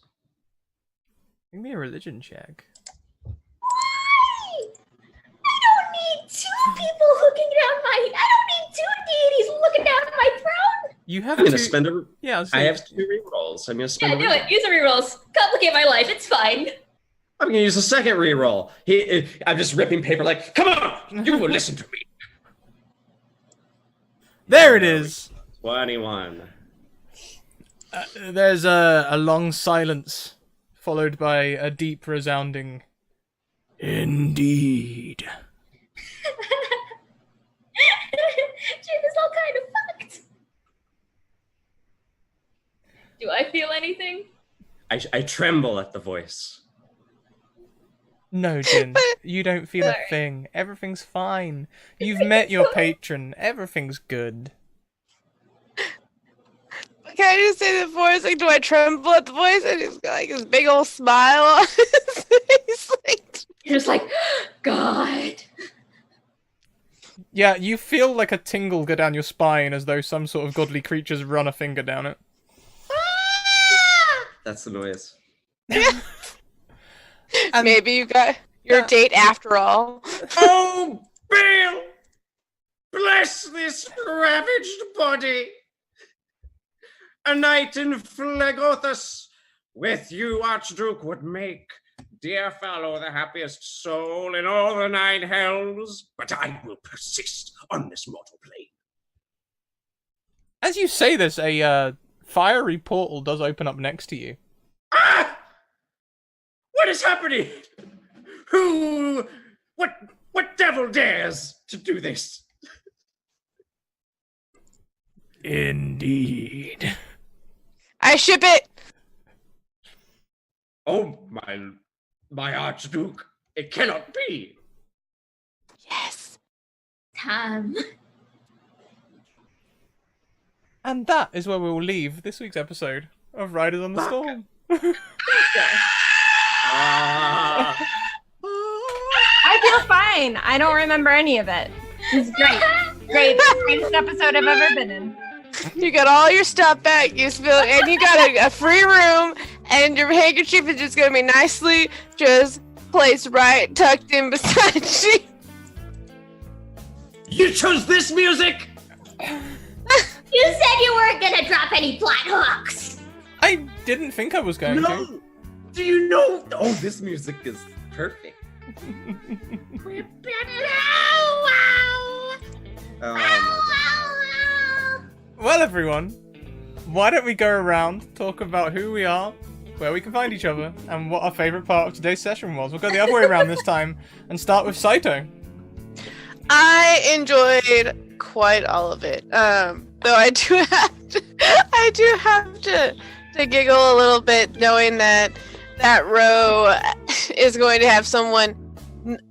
Give me a religion check. Why? I don't need two people looking down my. I don't need two deities looking down my throne. You have I'm gonna to spend a. Yeah, I have 2 rerolls. I'm gonna spend. Yeah, do it. Use the rerolls. Complicate my life. It's fine. I'm gonna use a second reroll. I'm just ripping paper like, come on, you will listen to me. There it is. 21. There's a long silence, followed by a deep, resounding, "Indeed." Jim is all kind of fucked. Do I feel anything? I tremble at the voice. No, Jin, you don't feel Sorry. a thing. Everything's fine. You've met your patron. Everything's good. Can I just say the voice? Like, do I tremble at the voice? And he's got like this big old smile on his face. Like, You're just like, God. Yeah, you feel like a tingle go down your spine as though some sort of godly creature's run a finger down it. That's the noise. And- Maybe you got your date after all. Oh, Bale! Bless this ravaged body. A night in Phlegothus with you, Archduke, would make dear fellow the happiest soul in all the 9 hells. But I will persist on this mortal plane. As you say this, a fiery portal does open up next to you. Ah! What is happening? What devil dares to do this? Indeed. I ship it. Oh, my Archduke, it cannot be. Yes. Time. And that is where we will leave this week's episode of Riders on the Storm. Ah. I feel fine. I don't remember any of it. It's great. Greatest episode I've ever been in. You got all your stuff back. You got a free room, and your handkerchief is just gonna be nicely just placed right tucked in beside you. You chose this music? You said you weren't gonna drop any plot hooks. I didn't think I was going to. No. Do you know? Oh, this music is perfect. Well, everyone, why don't we go around, talk about who we are, where we can find each other, and what our favourite part of today's session was. We'll go the other way around this time and start with Saito. I enjoyed quite all of it. Though I do have to giggle a little bit knowing that row is going to have someone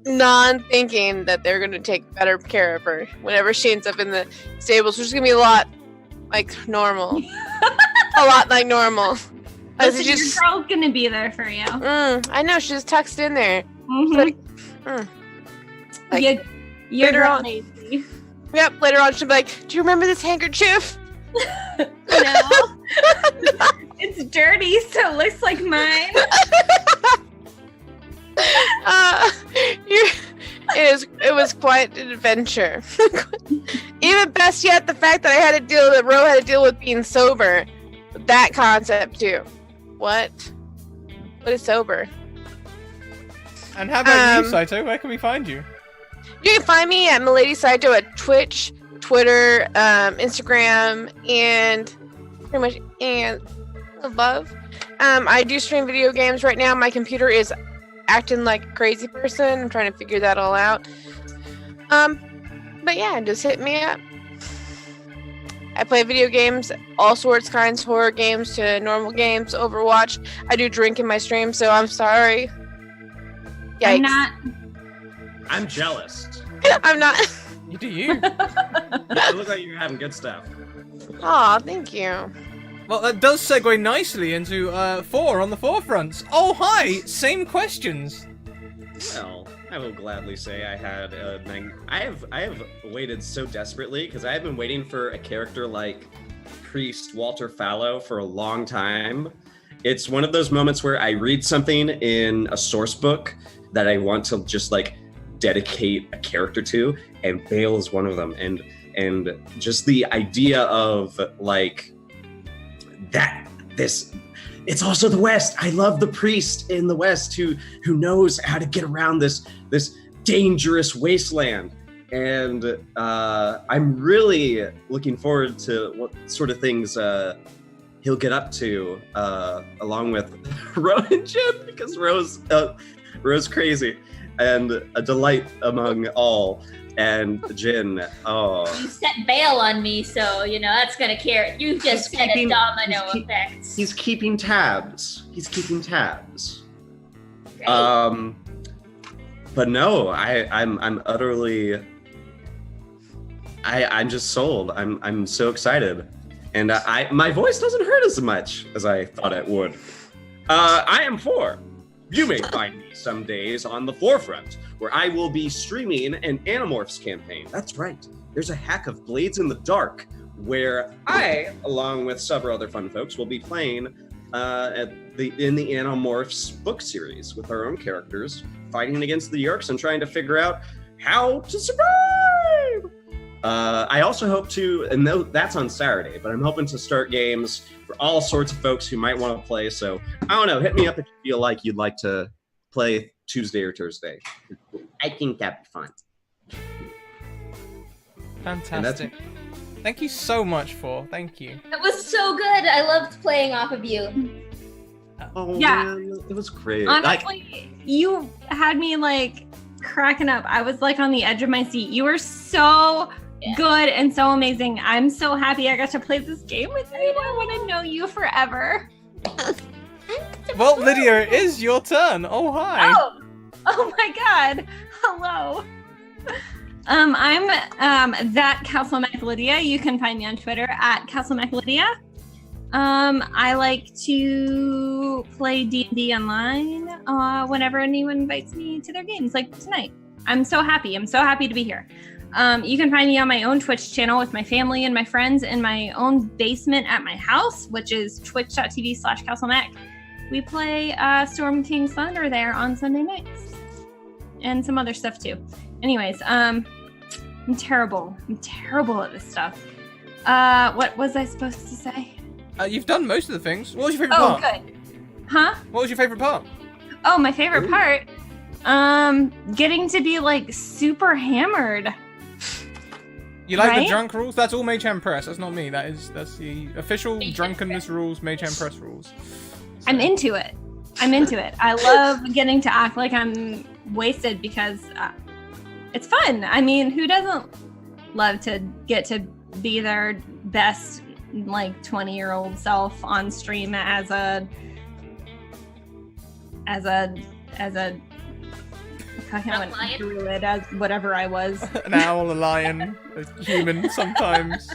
non-thinking that they're going to take better care of her whenever she ends up in the stables, which is going to be a lot like normal. A lot like normal. Listen, your girl's gonna be there for you. I know, she's tucked in there. Mm-hmm. You're later on. lazy. Yep, later on she'll be like, do you remember this handkerchief? No. It's dirty, so it looks like mine. It was quite an adventure. Even best yet, the fact that Ro had to deal with being sober. That concept too. What is sober? And how about you, Saito? Where can we find you? You can find me at Milady Saito at Twitch, Twitter, Instagram, and pretty much above. I do stream video games right now. My computer is acting like a crazy person. I'm trying to figure that all out. But yeah, just hit me up. I play video games, all sorts, kinds, horror games to normal games, Overwatch. I do drink in my stream, so I'm sorry. Yikes. I'm jealous. I'm not. You do you. You look like you're having good stuff. Aw, thank you. Well, that does segue nicely into 4 on the forefronts. Oh, hi! Same questions. Well, I will gladly say I had I have waited so desperately because I have been waiting for a character like Priest Walter Fallow for a long time. It's one of those moments where I read something in a source book that I want to just like dedicate a character to, and Bale is one of them. And just the idea of like that it's also the West. I love the priest in the West who knows how to get around this dangerous wasteland. And I'm really looking forward to what sort of things he'll get up to along with Ro and Jim, because Ro's crazy and a delight among all. And Jin, You set bail on me, so that's gonna carry. You just set a domino effect. He's keeping tabs. Great. But no, I'm utterly. I'm just sold. I'm so excited, and my voice doesn't hurt as much as I thought it would. I am 4. You may find me some days on the forefront, where I will be streaming an Animorphs campaign. That's right. There's a hack of Blades in the Dark, where I, along with several other fun folks, will be playing in the Animorphs book series with our own characters fighting against the Yerks and trying to figure out how to survive. I also hope to, and that's on Saturday, but I'm hoping to start games for all sorts of folks who might want to play. So I don't know, hit me up if you feel like you'd like to play Tuesday or Thursday. I think that'd be fun. Fantastic. Thank you so much thank you. That was so good. I loved playing off of you. Oh, Yeah. man, it was great. Honestly, you had me like cracking up. I was like on the edge of my seat. You were so good and so amazing. I'm so happy I got to play this game with you. I want to know you forever. Well, Lydia, it is your turn. Oh, hi. Oh my God. Hello. I'm that CastleMac Lydia. You can find me on Twitter at CastleMac Lydia. I like to play D&D online whenever anyone invites me to their games, like tonight. I'm so happy to be here. You can find me on my own Twitch channel with my family and my friends in my own basement at my house, which is twitch.tv/CastleMac. We play Storm King's Thunder there on Sunday nights. And some other stuff too. Anyways, I'm terrible at this stuff. What was I supposed to say? You've done most of the things. What was your favorite part? Oh, good. Huh? What was your favorite part? Oh, my favorite part? Getting to be like super hammered. You like the Right? drunk rules? That's all Mage Hand Press. That's not me. That's the official drunkenness rules, Mage Hand Press rules. I'm into it. I love getting to act like I'm wasted because it's fun. I mean, who doesn't love to get to be their best like 20-year-old self on stream as a Lion? druid, as whatever I was. An owl, a lion, a human sometimes.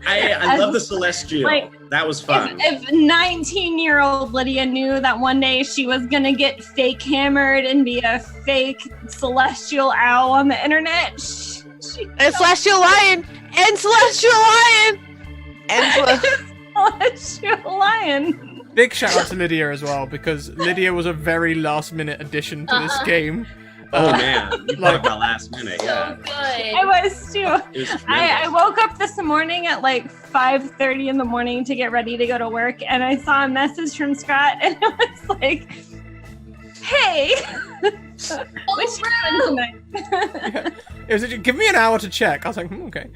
I love the Celestial. Like, that was fun. If 19-year-old Lydia knew that one day she was gonna get fake hammered and be a fake celestial owl on the internet, And Celestial Lion! And Celestial Lion! And celestial lion. Big shout out to Lydia as well, because Lydia was a very last minute addition to this game. Oh man, you talk about last minute, So yeah. good. I was too. It was I tremendous. woke up this morning at like 5:30 in the morning to get ready to go to work, and I saw a message from Scrat, and it was like, "Hey, what's rude. tonight?" Yeah. It was give me an hour to check. I was like, okay.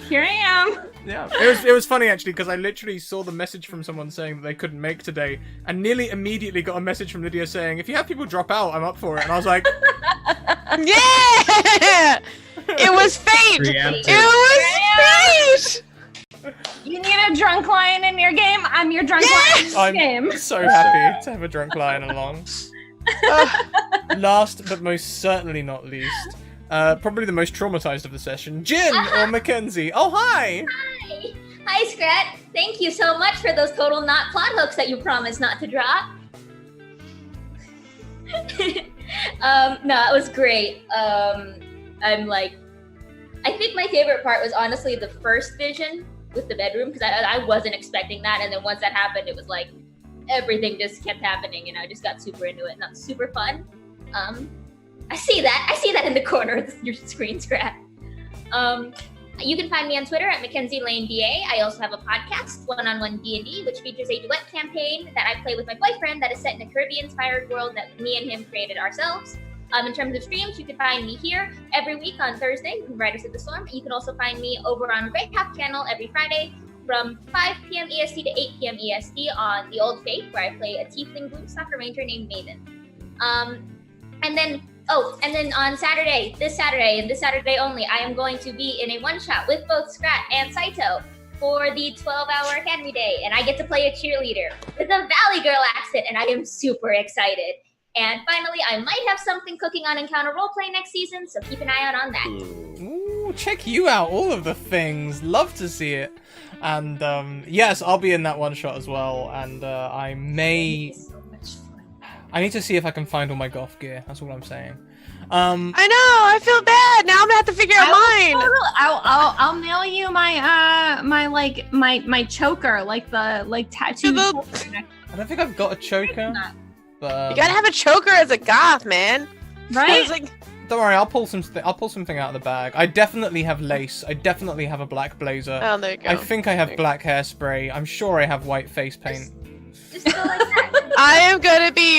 Here I am. Yeah, it was funny actually because I literally saw the message from someone saying that they couldn't make today, and nearly immediately got a message from Lydia saying, "If you have people drop out, I'm up for it." And I was like, yeah! It was fate! Preemptive. It was fate! You need a drunk lion in your game? I'm your drunk lion in this I'm game. so happy to have a drunk lion along. Last but most certainly not least, probably the most traumatized of the session, Jin or Mackenzie. Oh, hi! Hi. Hi, Scrat. Thank you so much for those total not plot hooks that you promised not to drop. No, it was great. I'm like, I think my favorite part was honestly the first vision with the bedroom, because I wasn't expecting that, and then once that happened, it was like everything just kept happening, and I just got super into it, and that was super fun. I see that in the corner of your screen, Scrat. You can find me on Twitter at Mackenzie Lane BA. I also have a podcast, One-on-One D&D, which features a duet campaign that I play with my boyfriend that is set in a Caribbean-inspired world that me and him created ourselves. In terms of streams, you can find me here every week on Thursday from Riders of the Storm. You can also find me over on Grey Cap channel every Friday from 5 p.m. EST to 8 p.m. EST on The Old Faith, where I play a tiefling Gloom Stalker Ranger named Maven. And then on Saturday, this Saturday only, I am going to be in a one-shot with both Scrat and Saito for the 12-hour Academy Day, and I get to play a cheerleader with a Valley Girl accent, and I am super excited. And finally, I might have something cooking on Encounter Roleplay next season, so keep an eye out on that. Ooh, check you out, all of the things. Love to see it. And yes, I'll be in that one shot as well, and I need to see if I can find all my goth gear. That's all I'm saying. I know. I feel bad. Now I'm gonna have to figure out mine. I'll mail you my choker, like the tattoo. I don't think I've got a choker. But You gotta have a choker as a goth, man. Right? It's like, don't worry, I'll pull something out of the bag. I definitely have lace. I definitely have a black blazer. oh, there you go. I think I have black hairspray. I'm sure I have white face paint. Just go like that. I am gonna be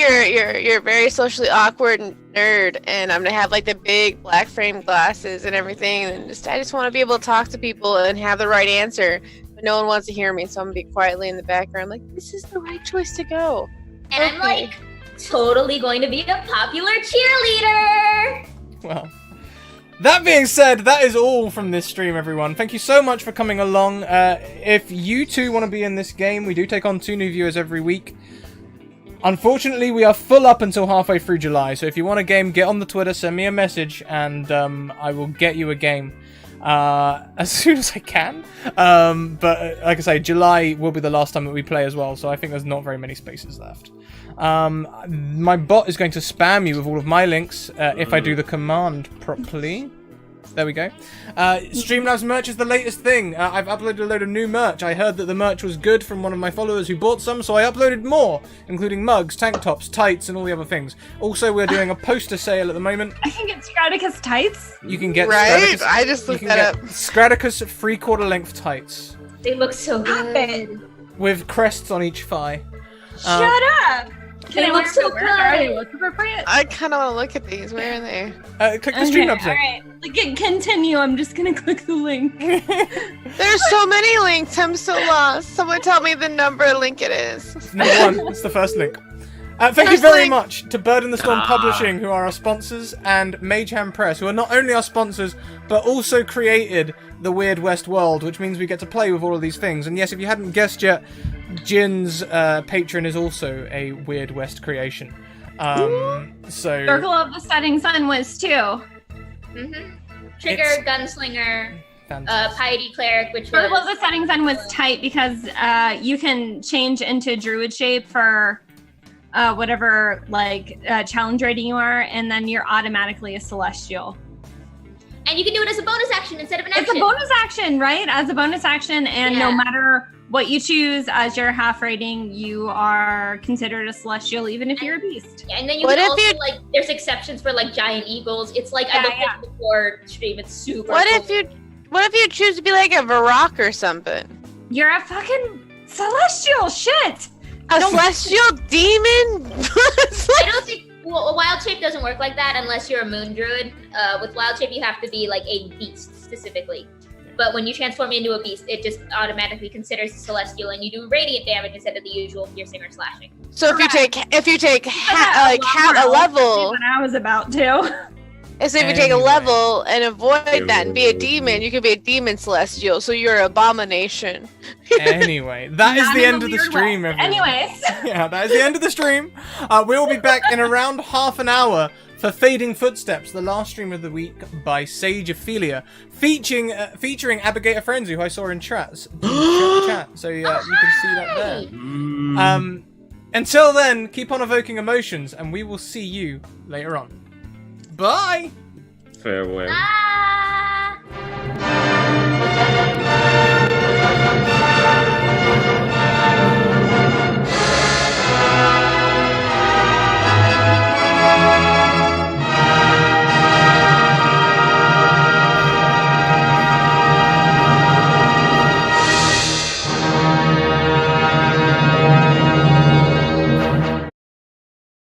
your very socially awkward nerd, and I'm gonna have like the big black frame glasses and everything, and I just want to be able to talk to people and have the right answer, but no one wants to hear me, so I'm gonna be quietly in the background, like this is the right choice to go. And I'm like totally going to be a popular cheerleader. Well, that being said, that is all from this stream, everyone. Thank you so much for coming along. If you too want to be in this game, we do take on 2 new viewers every week. Unfortunately, we are full up until halfway through July, so if you want a game, get on the Twitter, send me a message, and I will get you a game as soon as I can. But like I say, July will be the last time that we play as well, so I think there's not very many spaces left. My bot is going to spam you with all of my links if I do the command properly. There we go. Streamlabs merch is the latest thing. I've uploaded a load of new merch. I heard that the merch was good from one of my followers who bought some, so I uploaded more, including mugs, tank tops, tights, and all the other things. Also, we're doing a poster sale at the moment. I can get Scratticus tights. You can get Right? Scratticus, I just looked that up. Scratticus 3/4 length tights They look so good. with crests on each thigh. Shut up! Can They I look wear so them to work? Are they good. look appropriate? I kind of want to look at these. Where are they? Click the Streamlabs link. Alright. Like, continue. I'm just gonna click the link. There's so many links. I'm so lost. Someone tell me the number link it is. Number 1, it's the first link. Thank you First very link. much to Bird in the Storm Publishing, who are our sponsors, and Mageham Press, who are not only our sponsors, but also created the Weird West world, which means we get to play with all of these things. And yes, if you hadn't guessed yet, Jin's patron is also a Weird West creation. So Circle of the Setting Sun was 2. Trigger, It's- Gunslinger, fantastic. Piety Cleric, which Circle of was the Setting Sun was tight because you can change into druid shape for whatever challenge rating you are, and then you're automatically a celestial. and you can do it as a bonus action instead of an action. It's a bonus action, right? As a bonus action, and no Yeah. matter what you choose as your half rating, you are considered a celestial, even if you're a beast. Yeah, and then you What can if also you- there's exceptions for like giant eagles. It's like I Yeah, looked at it before stream. It's super. What cool. if you choose to be like a Varrock or something? You're a fucking celestial. Shit. A celestial demon? I don't think a wild shape doesn't work like that unless you're a moon druid. With wild shape, you have to be like a beast specifically. But when you transform into a beast, it just automatically considers celestial, and you do radiant damage instead of the usual piercing or slashing. So if you take a level, What I was about to. so if you take a Anyway. level and avoid that and be a demon, you can be a demon celestial. So you're an abomination. Anyway, that is Not the in end of the Weird stream, West. everyone. Anyways. Yeah, that is the end of the stream. We will be back in around half an hour for Fading Footsteps, the last stream of the week by Sage Ophelia, featuring Abigail Frenzy, who I saw in chat. So you can see that there. Until then, keep on evoking emotions, and we will see you later on. Bye! Farewell. Bye.